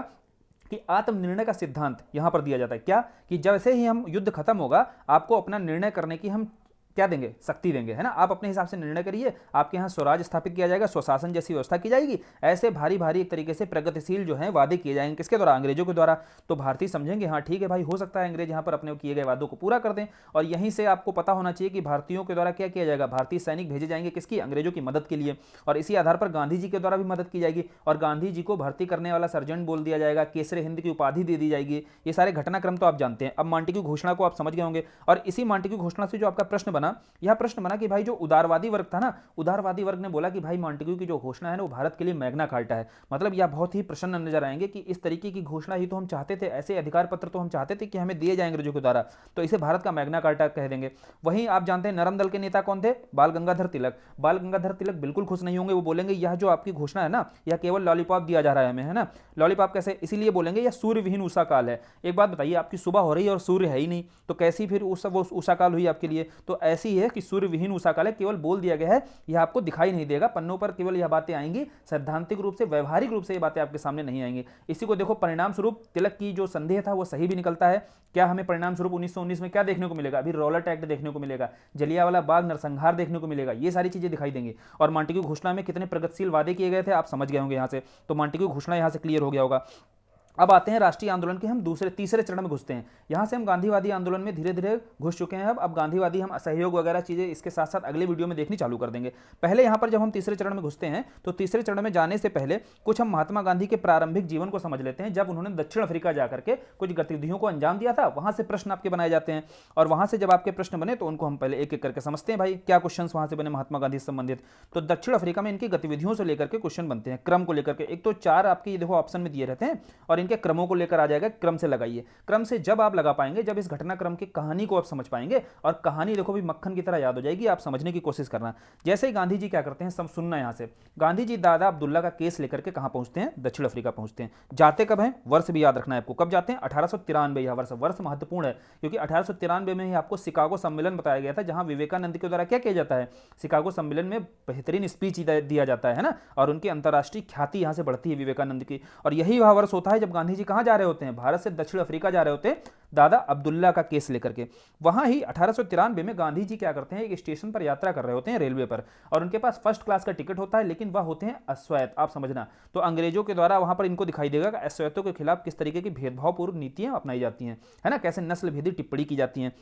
कि आत्मनिर्णय का सिद्धांत यहां पर दिया जाता है। क्या कि जैसे ही हम युद्ध खत्म होगा, आपको अपना निर्णय करने की हम क्या देंगे, शक्ति देंगे, है ना। आप अपने हिसाब से निर्णय करिए, आपके यहाँ स्वराज स्थापित किया जाएगा, स्वशासन जैसी व्यवस्था की जाएगी, ऐसे भारी भारी एक तरीके से प्रगतिशील जो है वादे किए जाएंगे, किसके द्वारा, अंग्रेजों के द्वारा। तो भारतीय समझेंगे हाँ ठीक है भाई, हो सकता है अंग्रेज यहाँ पर अपने किए गए वादों को पूरा कर दें। और यहीं से आपको पता होना चाहिए कि भारतीयों के द्वारा क्या किया जाएगा, भारतीय सैनिक भेजे जाएंगे किसकी, अंग्रेजों की मदद के लिए। और इसी आधार पर गांधी जी के द्वारा भी मदद की जाएगी और गांधी जी को भर्ती करने वाला सर्जेंट बोल दिया जाएगा, केसरे हिंद की उपाधि दे दी जाएगी। ये सारे घटनाक्रम तो आप जानते हैं। अब मांटेग्यू घोषणा को आप समझ गए होंगे, और इसी मांटेग्यू घोषणा से जो आपका प्रश्न बना, यह प्रश्न बना कि भाई जो उदारवादी वर्ग था ना, उदारवादी वर्ग ने बोला कि भाई मांटेग्यू की जो घोषणा है ना वो भारत के लिए मैग्ना कार्टा है। मतलब यह बहुत ही प्रसन्न नजर आएंगे कि इस तरीके की घोषणा ही तो हम चाहते थे, ऐसे अधिकार पत्र तो हम चाहते थे कि हमें दिए जाएंगे अंग्रेजों के द्वारा, तो इसे भारत का मैग्ना कार्टा कह देंगे। वहीं आप जानते हैं नरम दल के नेता कौन थे, बाल गंगाधर तिलक। बाल गंगाधर तिलक बिल्कुल खुश नहीं होंगे, वो बोलेंगे यह जो आपकी घोषणा है ना, यह केवल लॉलीपॉप दिया जा रहा है हमें, है ना। लॉलीपॉप कैसे, इसीलिए बोलेंगे यह सूर्य विहीन उषा काल है। एक बात बताइए, आपकी सुबह हो रही है और सूर्य है ही नहीं, तो कैसी फिर वो उषा काल हुई आपके लिए। तो ऐसी है कि सूर्य विहीन उषा काल है, केवल बोल दिया गया है, यह आपको दिखाई नहीं देगा, पन्नों पर केवल यह बातें आएंगी, सैद्धांतिक रूप से व्यवहारिक रूप से ये बातें आपके सामने नहीं आएंगी। इसी को देखो परिणाम स्वरूप तिलक की जो संदेह था वो सही भी निकलता है। क्या हमें परिणाम स्वरूप 1919 में क्या देखने को मिलेगा, अभी रॉलेट एक्ट देखने को मिलेगा, जलियांवाला बाग नरसंहार देखने को मिलेगा, ये सारी चीजें दिखाई देंगी। और मांटेग्यू घोषणा में कितने प्रगतिशील वादे किए गए थे आप समझ गए होंगे यहाँ से, तो मांटेग्यू घोषणा यहाँ से क्लियर हो गया होगा। अब आते हैं राष्ट्रीय आंदोलन के हम तीसरे चरण में घुसते हैं। यहाँ से हम गांधीवादी आंदोलन में धीरे धीरे घुस चुके हैं। अब गांधीवादी हम असहयोग वगैरह चीजें इसके साथ साथ अगले वीडियो में देखनी चालू कर देंगे। पहले यहाँ पर जब हम तीसरे चरण में घुसते हैं तो तीसरे चरण में जाने से पहले कुछ हम महात्मा गांधी के प्रारंभिक जीवन को समझ लेते हैं, जब उन्होंने दक्षिण अफ्रीका जाकर के कुछ गतिविधियों को अंजाम दिया था। वहां से प्रश्न आपके बनाए जाते हैं, और वहां से जब आपके प्रश्न बने तो उनको हम पहले एक एक करके समझते हैं भाई क्या क्वेश्चन वहां से बने महात्मा गांधी से संबंधित। तो दक्षिण अफ्रीका में इनकी गतिविधियों से लेकर के क्वेश्चन बनते हैं, क्रम को लेकर के। एक तो 4 आपके देखो ऑप्शन में दिए रहते हैं और इनके क्रमों को लेकर आ जाएगा, क्रम से लगाइए। क्रम से जब आप लगा पाएंगे, जब इस घटनाक्रम की कहानी को आप समझ पाएंगे, और कहानी देखो भी मक्खन की तरह याद हो जाएगी, आप समझने की कोशिश करना। जैसे ही गांधी जी क्या करते हैं, सब सुनना यहां से। गांधी जी दादा अब्दुल्ला का केस लेकर के कहां पहुंचते हैं, दक्षिण अफ्रीका पहुंचते हैं। जाते कब हैं, वर्ष भी याद रखना है आपको, कब जाते हैं, 1893। यह वर्ष महत्वपूर्ण है क्योंकि 1893 में ही आपको शिकागो सम्मेलन बताया गया था, जहां विवेकानंद के द्वारा क्या किया जाता है, शिकागो सम्मेलन में बेहतरीन स्पीच दिया जाता है ना, और उनकी अंतर्राष्ट्रीय ख्याति यहां से बढ़ती है विवेकानंद की। और यही वह वर्ष होता है जब गांधी जी कहां जा रहे होते हैं, भारत से दक्षिण अफ्रीका जा रहे होते हैं दादा अब्दुल्ला का केस लेकर के। वहां ही 1893 में गांधी जी क्या करते हैं, एक स्टेशन पर यात्रा कर रहे होते हैं रेलवे पर, और उनके पास फर्स्ट क्लास का टिकट होता है, लेकिन वह होते हैं अश्वेत। आप समझना, तो अंग्रेजों के द्वारा वहां पर इनको दिखाई देगा कि अश्वेतों के खिलाफ किस तरीके की भेदभावपूर्ण नीतियां अपनाई जाती हैं, है ना, कैसे नस्ल भेदी टिप्पणी की जाती हैं।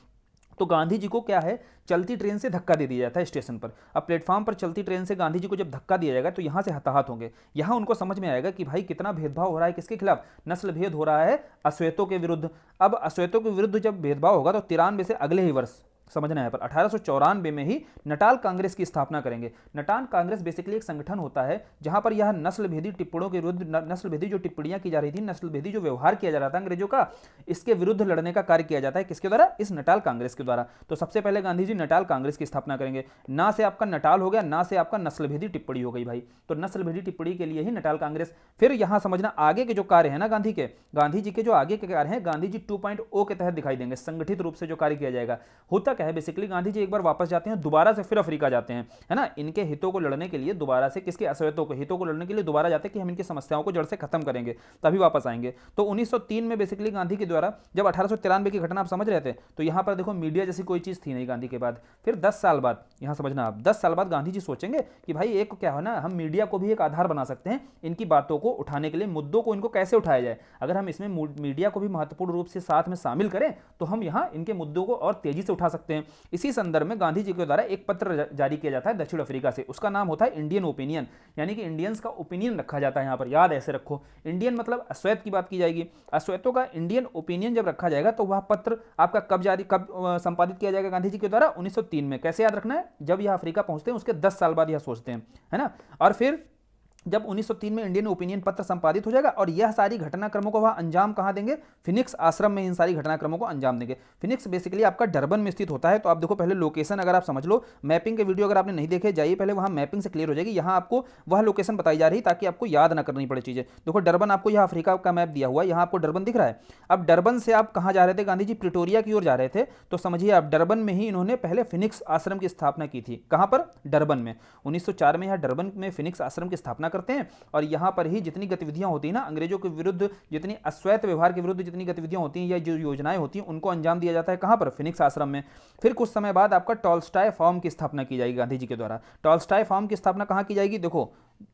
तो गांधी जी को क्या है, चलती ट्रेन से धक्का दे दिया जाता है स्टेशन पर। अब प्लेटफॉर्म पर चलती ट्रेन से गांधी जी को जब धक्का दिया जाएगा तो यहां से हताहत होंगे। यहां उनको समझ में आएगा कि भाई कितना भेदभाव हो रहा है, किसके खिलाफ, नस्ल भेद हो रहा है अश्वेतों के विरुद्ध। अब अश्वेतों के विरुद्ध जब भेदभाव होगा तो 93 से अगले ही वर्ष, समझना है पर 1894 में ही नटाल कांग्रेस की स्थापना करेंगे। नटाल कांग्रेस बेसिकली एक संगठन होता है जहां पर यह नस्ल भेदी टिप्पणियों के विरुद्ध, नस्ल भेदी जो टिप्पणियां की जा रही थी, नस्ल भेदी जो व्यवहार किया जा रहा था अंग्रेजों का, इसके विरुद्ध लड़ने का कार्य किया जाता है। किसके द्वारा, इस नटाल कांग्रेस के द्वारा। तो सबसे पहले गांधी जी नटाल कांग्रेस की स्थापना करेंगे। ना से आपका नटाल हो गया, ना से आपका नस्ल भेदी टिप्पणी हो गई भाई, तो नस्ल भेदी टिप्पणी के लिए ही नटाल कांग्रेस। फिर यहां समझना आगे के जो कार्य है ना गांधी जी के जो आगे के कार्य हैं, गांधी जी 2.0 के तहत दिखाई देंगे, संगठित रूप से जो कार्य किया जाएगा। होता क्या है बेसिकली, गांधी एक बार वापस जाते हैं, दोबारा से फिर अफ्रीका जाते हैं, है ना, इनके हितों को लड़ने के लिए दोबारा से, किसके, अश्वेतों के हितों को लड़ने के लिए दोबारा जाते हैं कि हम इनकी समस्याओं को जड़ से खत्म करेंगे, तभी वापस आएंगे। तो 1903 में बेसिकली गांधी के द्वारा, जब 1893 की घटना आप समझ रहे थे, तो यहां पर देखो मीडिया जैसी कोई चीज थी नहीं गांधी के बाद। फिर 10 साल बाद, यहां समझना आप, 10 साल बाद गांधी जी सोचेंगे कि भाई एक क्या है ना, हम मीडिया को भी एक आधार बना सकते हैं इनकी बातों को उठाने के लिए, मुद्दों को इनको कैसे उठाया जाए। अगर हम इसमें मीडिया को भी महत्वपूर्ण रूप से साथ में शामिल करें तो हम यहां इनके मुद्दों को और तेजी से उठा सकते हैं। इसी संदर्भ में गांधी जी के द्वारा एक पत्र जारी किया जाता है दक्षिण अफ्रीका से, उसका नाम होता है इंडियन ओपिनियन, यानी कि इंडियंस का ओपिनियन रखा जाता है। यहां पर याद ऐसे रखो, इंडियन मतलब अश्वेत की बात की जाएगी, अश्वेतों का इंडियन ओपिनियन जब रखा जाएगा तो वह पत्र आपका कब संपादित किया जाएगा गांधी जी के द्वारा, 1903 में। कैसे याद रखना है, जब यह अफ्रीका पहुंचते हैं उसके 10 साल बाद यह सोचते हैं, है ना। और फिर जब 1903 में इंडियन ओपिनियन पत्र संपादित हो जाएगा, और यह सारी घटनाक्रमों को वह अंजाम कहां देंगे, फिनिक्स आश्रम में इन सारी घटनाक्रमों को अंजाम देंगे। फिनिक्स बेसिकली आपका डरबन में स्थित होता है। तो आप देखो पहले लोकेशन अगर आप समझ लो, मैपिंग के वीडियो अगर आपने नहीं देखे जाइए पहले, वहां मैपिंग से क्लियर हो जाएगी। यहां आपको वह लोकेशन बताई जा रही ताकि आपको याद ना करनी पड़े चीजें। देखो डरबन आपको यह अफ्रीका का मैप दिया हुआ है, यहां आपको डरबन दिख रहा है। अब डरबन से आप कहां जा रहे थे, गांधी जी प्रिटोरिया की ओर जा रहे थे। तो समझिए आप, डरबन में ही इन्होंने पहले फिनिक्स आश्रम की स्थापना की थी। कहां पर, डरबन में। 1904 में यह डरबन में फिनिक्स आश्रम की स्थापना स्थापना करते हैं और यहाँ पर ही जितनी गतिविधियां होती हैं ना अंग्रेजों के विरुद्ध, जितनी अश्वैत व्यवहार के विरुद्ध जितनी गतिविधियां होती हैं या जो योजनाएं होती हैं उनको अंजाम दिया जाता है। कहां पर? फिनिक्स आश्रम में। फिर कुछ समय बाद आपका टॉलस्टॉय फॉर्म की स्थापना की जाएगी गांधी जी के द्वारा। टॉलस्टॉय फॉर्म की स्थापना कहां की जाएगी? देखो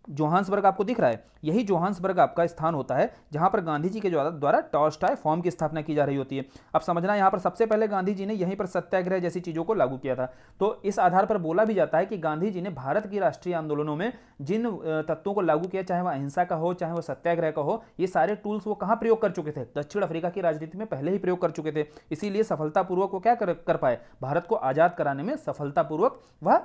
जोहान्सबर्ग आपको दिख रहा है, यही जोहान्सबर्ग आपका स्थान होता है जहां पर गांधी जी के द्वारा टॉलस्टॉय फॉर्म की स्थापना की जा रही होती है। अब समझना यहां पर सबसे पहले गांधी जी ने यहीं पर सत्याग्रह जैसी चीजों को लागू किया था। तो इस आधार पर बोला भी जाता है कि गांधी जी ने भारत की राष्ट्रीय आंदोलनों में जिन तत्वों को लागू किया, चाहे वह अहिंसा का हो चाहे वह सत्याग्रह का हो, ये सारे टूल्स वो कहां प्रयोग कर चुके थे? दक्षिण अफ्रीका की राजनीति में पहले ही प्रयोग कर चुके थे। इसीलिए सफलतापूर्वक वो क्या कर पाए? भारत को आजाद कराने में सफलतापूर्वक वह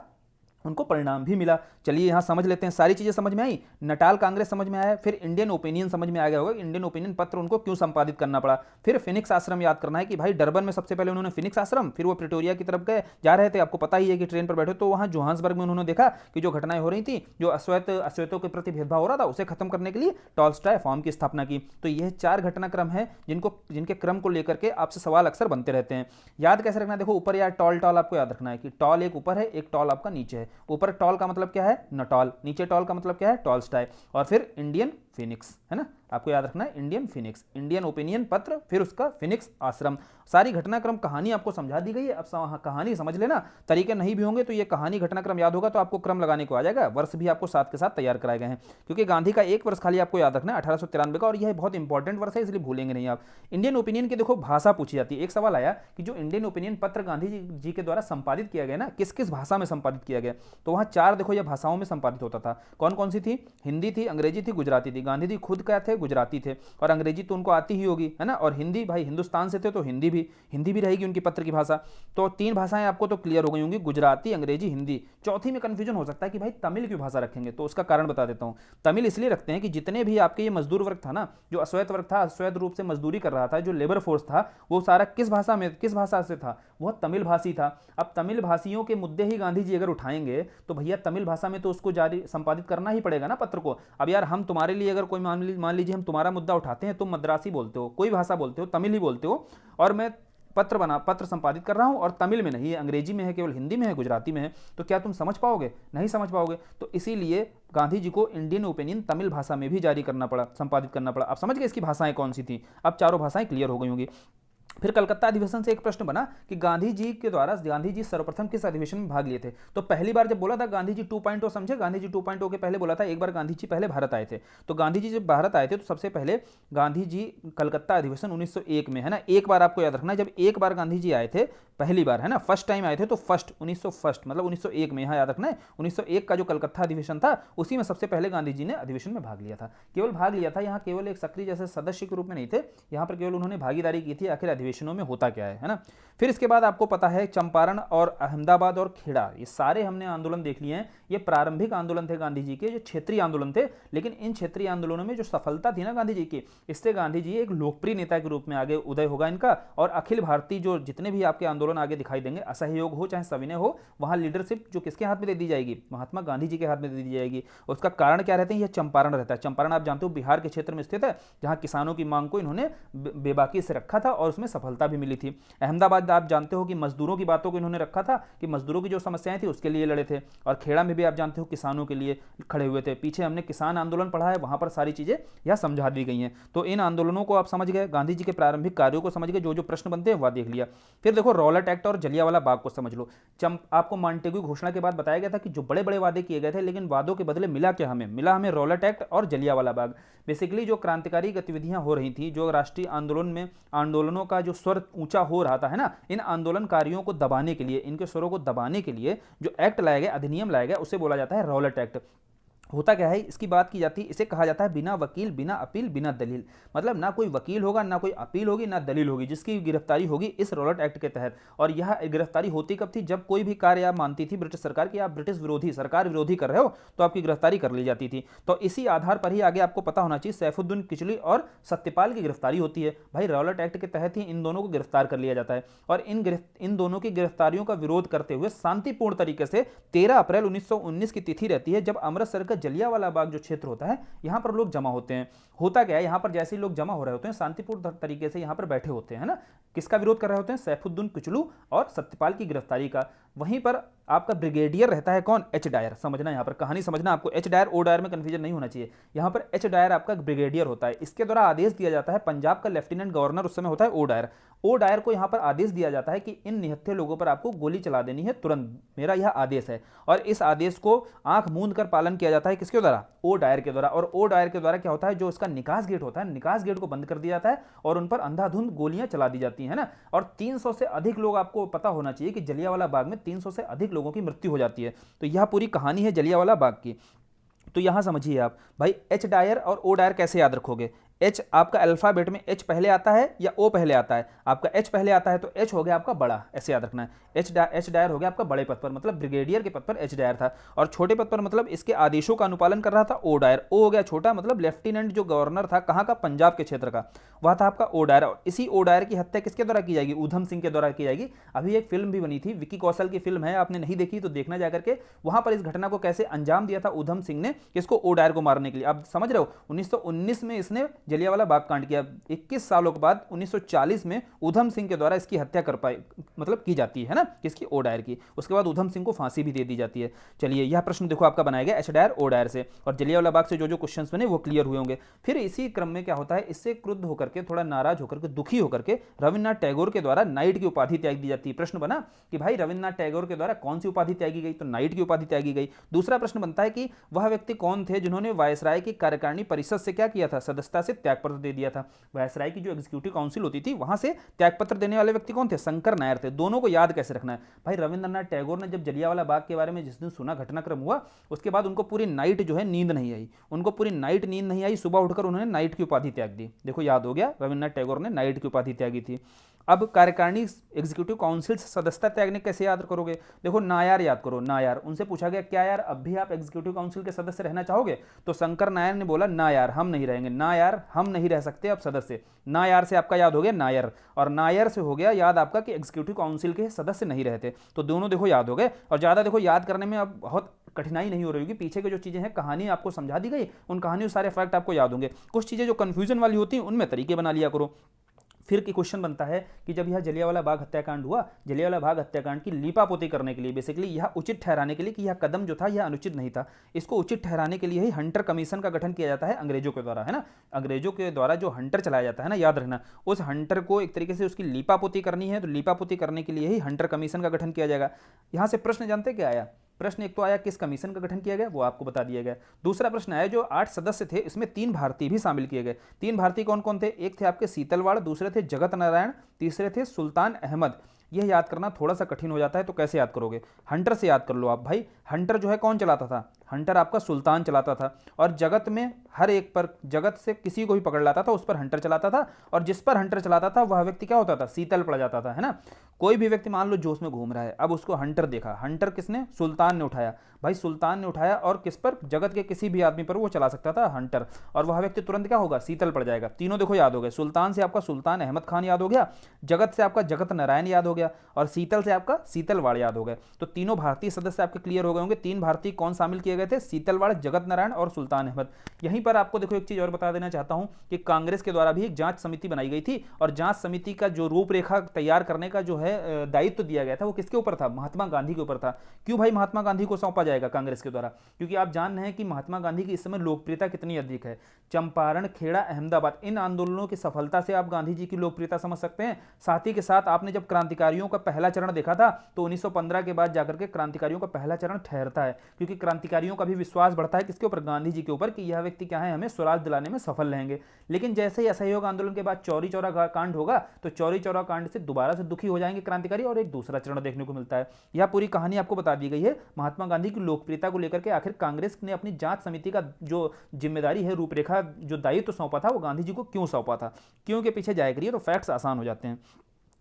उनको परिणाम भी मिला। चलिए यहां समझ लेते हैं, सारी चीजें समझ में आई। नटाल कांग्रेस समझ में आया, फिर इंडियन ओपिनियन समझ में आ गया होगा, इंडियन ओपिनियन पत्र उनको क्यों संपादित करना पड़ा। फिर फिनिक्स आश्रम याद करना है कि भाई डरबन में सबसे पहले उन्होंने फिनिक्स आश्रम, फिर वो प्रिटोरिया की तरफ गए, जा रहे थे, आपको पता ही है कि ट्रेन पर बैठे तो वहां जोहान्सबर्ग में उन्होंने देखा कि जो घटनाएं हो रही थी, जो अश्वेतों के प्रति भेदभाव हो रहा था, उसे खत्म करने के लिए टॉलस्टॉय फॉर्म की स्थापना की। तो यह 4 घटनाक्रम है जिनके क्रम को लेकर के आपसे सवाल अक्सर बनते रहते हैं। याद कैसे रखना है? देखो ऊपर यार टॉल आपको याद रखना है कि टॉल एक ऊपर है, एक टॉल आपका नीचे है। ऊपर टॉल का मतलब क्या है? नटाल। नीचे टॉल का मतलब क्या है? टॉलस्टॉय। और फिर इंडियन फिनिक्स, है ना, आपको याद रखना है इंडियन फिनिक्स, इंडियन ओपिनियन पत्र, फिर उसका फिनिक्स आश्रम। सारी घटनाक्रम कहानी आपको समझा दी गई है। अब कहानी समझ लेना, तरीके नहीं भी होंगे तो ये कहानी घटनाक्रम याद होगा तो आपको क्रम लगाने को आ जाएगा। वर्ष भी आपको साथ के साथ तैयार कराए गए हैं, क्योंकि गांधी का एक वर्ष खाली आपको याद रखना है 1893 का, और यह बहुत इंपॉर्टेंट वर्ष है, इसलिए भूलेंगे नहीं आप। इंडियन ओपिनियन की देखो भाषा पूछी जाती है। एक सवाल आया कि जो इंडियन ओपिनियन पत्र गांधी जी के द्वारा संपादित किया गया ना, किस किस भाषा में संपादित किया गया? तो वहां 4 देखो यह भाषाओं में संपादित होता था। कौन कौन सी थी? हिंदी थी, अंग्रेजी थी, गुजराती थी। गांधी जी खुद क्या थे? गुजराती थे, और अंग्रेजी तो उनको आती ही होगी, है ना, और हिंदी, भाई हिंदुस्तान से थे तो हिंदी भी रहेगी उनकी पत्र की भाषा। तो 3 भाषाएं आपको तो क्लियर हो गई होंगी, गुजराती, अंग्रेजी, हिंदी। चौथी में कंफ्यूजन हो सकता है कि भाई तमिल क्यों भाषा रखेंगे, तो उसका कारण बता देता हूं। तमिल इसलिए रखते हैं कि जितने भी आपके ये मजदूर वर्ग था ना, जो अश्वैत वर्ग था, अश्वैत रूप से मजदूरी कर रहा था, जो लेबर फोर्स था, वो सारा किस भाषा से था? वह तमिल भाषी था। अब तमिल भाषियों के मुद्दे ही गांधी जी अगर उठाएंगे तो भैया तमिल भाषा में तो उसको जारी संपादित करना ही पड़ेगा ना पत्र को। अब यार हम तुम्हारे लिए अगर कोई मान लीजिए हम तुम्हारा मुद्दा उठाते हैं, तुम मद्रासी बोलते हो, कोई भाषा बोलते हो, तमिल ही बोलते हो, और मैं पत्र संपादित कर रहा हूं और तमिल में नहीं है, अंग्रेजी में है, केवल हिंदी में है, गुजराती में है, तो क्या तुम समझ पाओगे? नहीं समझ पाओगे। तो इसीलिए गांधी जी को इंडियन ओपिनियन तमिल भाषा में भी जारी करना पड़ा, संपादित करना पड़ा। अब समझ गए इसकी भाषाएं कौन सी थी? अब चारों भाषाएं क्लियर हो गई होंगी। फिर कलकत्ता अधिवेशन से एक प्रश्न बना कि गांधी जी सर्वप्रथम किस अधिवेशन में भाग लिए थे? तो पहली बार जब बोला था गांधी जी 2.0, समझे, गांधी जी 2.0 के पहले बोला था, एक बार गांधी जी पहले भारत आए थे। तो गांधी जी जब भारत आए थे तो सबसे पहले गांधी जी कलकत्ता अधिवेशन 1901 में, है ना, एक बार आपको याद रखना, जब एक बार गांधी जी आए थे, पहली बार, है ना, फर्स्ट टाइम आए थे, तो 1901 मतलब 1901 में, यहां याद रखना है 1901 का जो कलकत्ता अधिवेशन था उसी में सबसे पहले गांधी जी ने अधिवेशन में भाग लिया था। केवल भाग लिया था, यहाँ केवल एक सक्रिय जैसे सदस्य के रूप में नहीं थे, यहाँ पर केवल उन्होंने भागीदारी की थी। आखिर अधिवेशनों में होता क्या है ना। फिर इसके बाद आपको पता है चंपारण और अहमदाबाद और खेड़ा, ये सारे हमने आंदोलन देख लिए हैं। ये प्रारंभिक आंदोलन थे गांधी जी के, जो क्षेत्रीय आंदोलन थे, लेकिन इन क्षेत्रीय आंदोलनों में जो सफलता थी ना गांधी जी की, इससे गांधी जी एक लोकप्रिय नेता के रूप में आगे उदय होगा इनका। और अखिल भारतीय जो जितने भी आपके आंदोलन आगे दिखाई देंगे, असहयोग हो चाहे सविनय हो, वहां लीडरशिप जो किसके हाथ में दे दी जाएगी? महात्मा गांधी जी के हाथ में दे दी जाएगी। उसका कारण क्या रहते हैं? यह चंपारण रहता है। चंपारण आप जानते हो बिहार के क्षेत्र में स्थित है, जहां किसानों की मांग को इन्होंने बेबाकी से रखा था और उसमें सफलता भी मिली थी। अहमदाबाद आप जानते हो कि मजदूरों की बातों को इन्होंने रखा था, कि मजदूरों की जो समस्याएं थी उसके लिए लड़े थे। और खेड़ा में भी आप जानते हो किसानों के लिए खड़े हुए थे। पीछे हमने किसान आंदोलन पढ़ा है, वहां पर सारी चीजें यह समझा दी गई हैं। तो इन आंदोलनों को आप समझ गए, गांधी जी के प्रारंभिक कार्यों को समझ गए, जो जो प्रश्न बनते हैं वह देख लिया। फिर देखो रॉलेट एक्ट और जलियांवाला बाग को समझ लो। आपको मॉन्टेग्यू घोषणा के बाद बताया गया था कि जो बड़े बड़े वादे किए गए थे, लेकिन वादों के बदले मिला क्या? हमें रॉलेट एक्ट और जलियांवाला बाग। बेसिकली जो क्रांतिकारी गतिविधियां हो रही थी, जो राष्ट्रीय आंदोलनों का जो स्वर ऊंचा हो रहा था, है ना, इन आंदोलनकारियों को दबाने के लिए, इनके स्वरों को दबाने के लिए जो एक्ट लाया गया, अधिनियम लाया गया, उसे बोला जाता है रॉलेट एक्ट। होता क्या है, इसकी बात की जाती है, इसे कहा जाता है बिना वकील, बिना अपील, बिना दलील। मतलब ना कोई वकील होगा, ना कोई अपील होगी, ना दलील होगी, जिसकी गिरफ्तारी होगी इस रॉलेट एक्ट के तहत। और यह गिरफ्तारी होती कब थी? जब कोई भी कार्य आप मानती थी ब्रिटिश सरकार की, आप ब्रिटिश विरोधी, सरकार विरोधी कर रहे हो, तो आपकी गिरफ्तारी कर ली जाती थी। तो इसी आधार पर ही आगे आपको पता होना चाहिए सैफुद्दीन किचली और सत्यपाल की गिरफ्तारी होती है। भाई रॉलेट एक्ट के तहत ही इन दोनों को गिरफ्तार कर लिया जाता है। और इन दोनों की गिरफ्तारियों का विरोध करते हुए शांतिपूर्ण तरीके से 13 अप्रैल 1919 की तिथि रहती है, जब अमृतसर का जलियांवाला बाग क्षेत्र होता है, यहां पर लोग जमा होते हैं। होता क्या है, यहां पर जैसे ही लोग जमा हो रहे होते हैं, शांतिपूर्ण तरीके से यहां पर बैठे होते हैं, है ना, किसका विरोध कर रहे होते हैं? सैफुद्दीन किचलू और सत्यपाल की गिरफ्तारी का। वहीं पर आपका ब्रिगेडियर रहता है कौन, एच डायर। समझना यहाँ पर कहानी समझना, आपको एच डायर ओ डायर में कंफ्यूजन नहीं होना चाहिए। यहाँ पर एच डायर आपका ब्रिगेडियर होता है, इसके द्वारा आदेश दिया जाता है, पंजाब का लेफ्टिनेंट गवर्नर उस समय होता है ओ डायर। ओ डायर को यहाँ पर आदेश दिया जाता है कि इन निहत्थे लोगों पर आपको गोली चला देनी है तुरंत, मेरा यह आदेश है। और इस आदेश को आंख मूंद कर पालन किया जाता है, किसके द्वारा, ओ डायर के द्वारा। और ओ डायर के द्वारा क्या होता है, जो इसका निकास गेट होता है, निकास गेट को बंद कर दिया जाता है और उन पर अंधाधुंध गोलियां चला दी जाती है ना। और 300 से अधिक लोग, आपको पता होना चाहिए कि जलियांवाला बाग में 300 से अधिक लोगों की मृत्यु हो जाती है। तो यह पूरी कहानी है जलियांवाला बाग की। तो यहां समझिए आप भाई, एच डायर और ओ डायर कैसे याद रखोगे। एच आपका अल्फाबेट में एच पहले आता है या ओ पहले आता है, आपका एच पहले आता है तो एच हो गया आपका बड़ा, ऐसे याद रखना है। एच डायर हो गया आपका बड़े पद पर, मतलब ब्रिगेडियर के पद पर एच डायर था। और छोटे पद पर मतलब इसके आदेशों का अनुपालन कर रहा था ओ डायर। ओ हो गया छोटा, मतलब लेफ्टिनेंट जो गवर्नर था, कहाँ का, पंजाब के क्षेत्र का, वह था आपका ओ डायर। और इसी ओ डायर की हत्या किसके द्वारा की जाएगी, ऊधम सिंह के द्वारा की जाएगी। अभी एक फिल्म भी बनी थी, विकी कौशल की फिल्म है, आपने नहीं देखी तो देखना जाकर के, वहां पर इस घटना को कैसे अंजाम दिया था ऊधम सिंह ने, किसको, ओ डायर को मारने के लिए। आप समझ रहे हो, 1919 में इसने जलियांवाला बाग कांड किया। 21 सालों के बाद 1940 में ऊधम सिंह के द्वारा इसकी हत्या कर पाई, मतलब की जाती है ना, किसकी, ओ डायर की। उसके बाद ऊधम सिंह को फांसी भी दे दी जाती है। चलिए, यह प्रश्न देखो आपका बनाया गया एच डायर ओ डायर से, और जलियांवाला बाग से जो जो क्वेश्चंस बने वो क्लियर हुए होंगे। फिर इसी क्रम में क्या होता है, इससे क्रुद्ध होकर के, थोड़ा नाराज होकर के, दुखी होकर के रविन्द्रनाथ टैगोर के द्वारा नाइट की उपाधि त्याग दी जाती है। प्रश्न बना कि भाई रविन्द्रनाथ टैगोर के द्वारा कौन सी उपाधि त्यागी गई, तो नाइट की उपाधि त्यागी गई। दूसरा प्रश्न बनता है कि वह व्यक्ति कौन थे जिन्होंने वायसराय की कार्यकारिणी परिषद से क्या किया था, सदस्यता से त्यागपत्र दे दिया था। वायसराय की जो एग्जीक्यूटिव काउंसिल होती थी, वहां से त्यागपत्र देने वाले व्यक्ति कौन थे, शंकर नायर थे। दोनों को याद कैसे रखना है भाई, रविन्द्रनाथ टैगोर ने जब जलियांवाला बाग के बारे में जिस दिन सुना, घटनाक्रम हुआ, उसके बाद उनको पूरी नाइट जो है नींद नहीं आई, उनको पूरी नाइट नींद नहीं आई। सुबह उठकर उन्होंने नाइट की उपाधि त्याग दी। देखो याद हो गया, रविन्द्रनाथ टैगोर ने नाइट की उपाधि त्यागी थी। अब कार्यकारिणी एग्जीक्यूटिव काउंसिल से सदस्यता त्यागने कैसे याद करोगे, देखो नायर याद करो, नायर। उनसे पूछा गया क्या यार अब भी आप एग्जीक्यूटिव काउंसिल के सदस्य रहना चाहोगे, तो शंकर नायर ने बोला ना यार हम नहीं रहेंगे, ना यार हम नहीं रह सकते अब सदस्य। ना यार से आपका याद हो गया नायर, और नायर से हो गया याद आपका कि एग्जीक्यूटिव काउंसिल के सदस्य नहीं रहते। तो दोनों देखो याद हो गए। और ज़्यादा देखो याद करने में अब बहुत कठिनाई नहीं हो रही होगी, पीछे के जो चीज़ें हैं, कहानी आपको समझा दी गई, उन कहानियों सारे फैक्ट आपको याद होंगे। कुछ चीज़ें जो कन्फ्यूजन वाली होती हैं उनमें तरीके बना लिया करो। फिर की क्वेश्चन बनता है कि जब यह जलियांवाला बाग हत्याकांड हुआ, जलियांवाला बाग हत्याकांड की लीपापोती करने के लिए, बेसिकली यह उचित ठहराने के लिए कि यह कदम जो था यह अनुचित नहीं था, इसको उचित ठहराने के लिए ही हंटर कमीशन का गठन किया जाता है अंग्रेजों के द्वारा, है ना। अंग्रेजों के द्वारा जो हंटर चलाया जाता है ना, याद रखना, उस हंटर को एक तरीके से उसकी लीपापोती करनी है, तो लीपापोती करने के लिए ही हंटर कमीशन का गठन किया जाएगा। यहाँ से प्रश्न जानते क्या आया, प्रश्न एक तो आया किस कमीशन का गठन किया गया, वो आपको बता दिया गया। दूसरा प्रश्न आया जो 8 सदस्य थे इसमें 3 भारतीय भी शामिल किए गए। 3 भारतीय कौन कौन थे, एक थे आपके सीतलवाड़, दूसरे थे जगत नारायण, तीसरे थे सुल्तान अहमद। यह याद करना थोड़ा सा कठिन हो जाता है, तो कैसे याद करोगे, हंटर से याद कर लो आप भाई। हंटर जो है कौन चलाता था, हंटर आपका सुल्तान चलाता था। और जगत में हर एक पर, जगत से किसी को भी पकड़ लाता था उस पर हंटर चलाता था, और जिस पर हंटर चलाता था वह व्यक्ति क्या होता था, शीतल पड़ जाता था, है ना। कोई भी व्यक्ति मान लो जोश में घूम रहा है, अब उसको हंटर देखा, हंटर किसने, सुल्तान ने उठाया भाई, सुल्तान ने उठाया, और किस पर, जगत के किसी भी आदमी पर वो चला सकता था हंटर, और वह व्यक्ति तुरंत क्या होगा, शीतल पड़ जाएगा। तीनों देखो याद हो गए, सुल्तान से आपका सुल्तान अहमद खान याद हो गया, जगत से आपका जगत नारायण याद हो गया, और शीतल से आपका शीतलवाड़ याद हो गए। तो तीनों भारतीय सदस्य आपके क्लियर हो गए होंगे। 3 भारतीय कौन शामिल किए गए थे, शीतलवाड़, जगत नारायण और सुल्तान अहमद। यहीं पर आपको देखो एक चीज और बता देना चाहता हूं कि कांग्रेस के द्वारा भी एक जांच समिति बनाई गई थी, और जांच समिति का जो रूपरेखा तैयार करने का जो है दायित्व दिया गया था, वो किसके ऊपर था, महात्मा गांधी के ऊपर था। क्यों भाई महात्मा गांधी को सौंपा जाएगा कांग्रेस के द्वारा, क्योंकि आप जान रहे हैं कि महात्मा गांधी की इस समय लोकप्रियता कितनी अधिक है। चंपारण, खेड़ा, अहमदाबाद, इन आंदोलनों की सफलता से आप गांधी जी की लोकप्रियता समझ सकते हैं। साथ ही के साथ आपने जब क्रांतिकारियों का पहला चरण देखा था, तो 1915 के बाद जाकर के क्रांतिकारियों का पहला चरण ठहरता है, क्योंकि क्रांतिकारियों का भी विश्वास बढ़ता है किसके ऊपर, गांधी जी के ऊपर, कि यह व्यक्ति क्या है, हमें स्वराज दिलाने में सफल रहेंगे। लेकिन जैसे ही असहयोग आंदोलन के बाद चौरी चौरा कांड होगा, तो चौरी चौरा कांड से दोबारा से दुखी हो जाएंगे क्रांतिकारी, और एक दूसरा चरण देखने को मिलता है। यह पूरी कहानी आपको बता दी गई है महात्मा गांधी की लोकप्रियता को लेकर के। आखिर कांग्रेस ने अपनी जांच समिति का जो जिम्मेदारी है, रूपरेखा जो दायित्व सौंपा था, वो गांधी जी को क्यों सौंपा था, क्यों के पीछे जाया करिए तो फैक्ट्स आसान हो जाते हैं,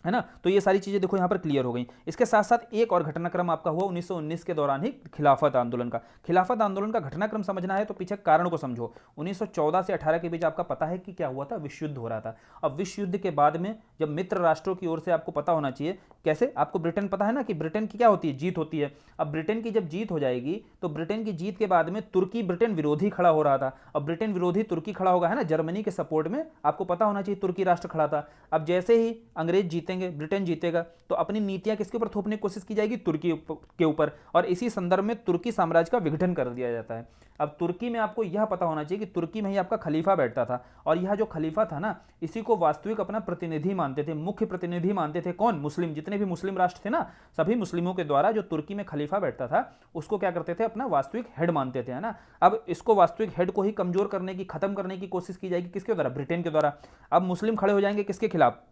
है ना। तो ये सारी चीजें देखो यहाँ पर क्लियर हो गई। इसके साथ साथ एक और घटनाक्रम आपका हुआ 1919 के दौरान ही, खिलाफत आंदोलन का। खिलाफत आंदोलन का घटनाक्रम समझना है तो पीछे कारण को समझो। 1914 से 18 के बीच आपका पता है कि क्या हुआ था, विश्व युद्ध हो रहा था। अब विश्व युद्ध के बाद में जब मित्र राष्ट्रों की ओर से, आपको पता होना चाहिए कैसे, आपको ब्रिटेन पता है ना कि ब्रिटेन की क्या होती है, जीत होती है। अब ब्रिटेन की जब जीत हो जाएगी, तो ब्रिटेन की जीत के बाद में तुर्की ब्रिटेन विरोधी खड़ा हो रहा था। अब ब्रिटेन विरोधी तुर्की खड़ा होगा, है ना, जर्मनी के सपोर्ट में, आपको पता होना चाहिए तुर्की राष्ट्र खड़ा था। अब जैसे ही अंग्रेज जीते जीतेंगे, ब्रिटेन जीतेगा, तो अपनी नीतियां किसके ऊपर थोपने की कोशिश की जाएगी? तुर्की के ऊपर, और इसी संदर्भ में तुर्की साम्राज्य का विघटन कर दिया जाता है। अब तुर्की में आपको यह पता होना चाहिए कि तुर्की में ही आपका खलीफा बैठता था, और यह जो खलीफा था ना, इसी को वास्तविक अपना प्रतिनिधि मानते थे, मुख्य प्रतिनिधि मानते थे। कौन? मुस्लिम। जितने भी मुस्लिम राष्ट्र थे ना, सभी मुस्लिमों के द्वारा जो तुर्की में खलीफा बैठता था उसको क्या करते थे? अपना वास्तविक हेड मानते थे, है ना। अब इसको वास्तविक हेड को ही कमजोर करने की, खत्म करने की कोशिश की जाएगी, किसके द्वारा? ब्रिटेन के द्वारा। अब मुस्लिम खड़े हो जाएंगे किसके खिलाफ?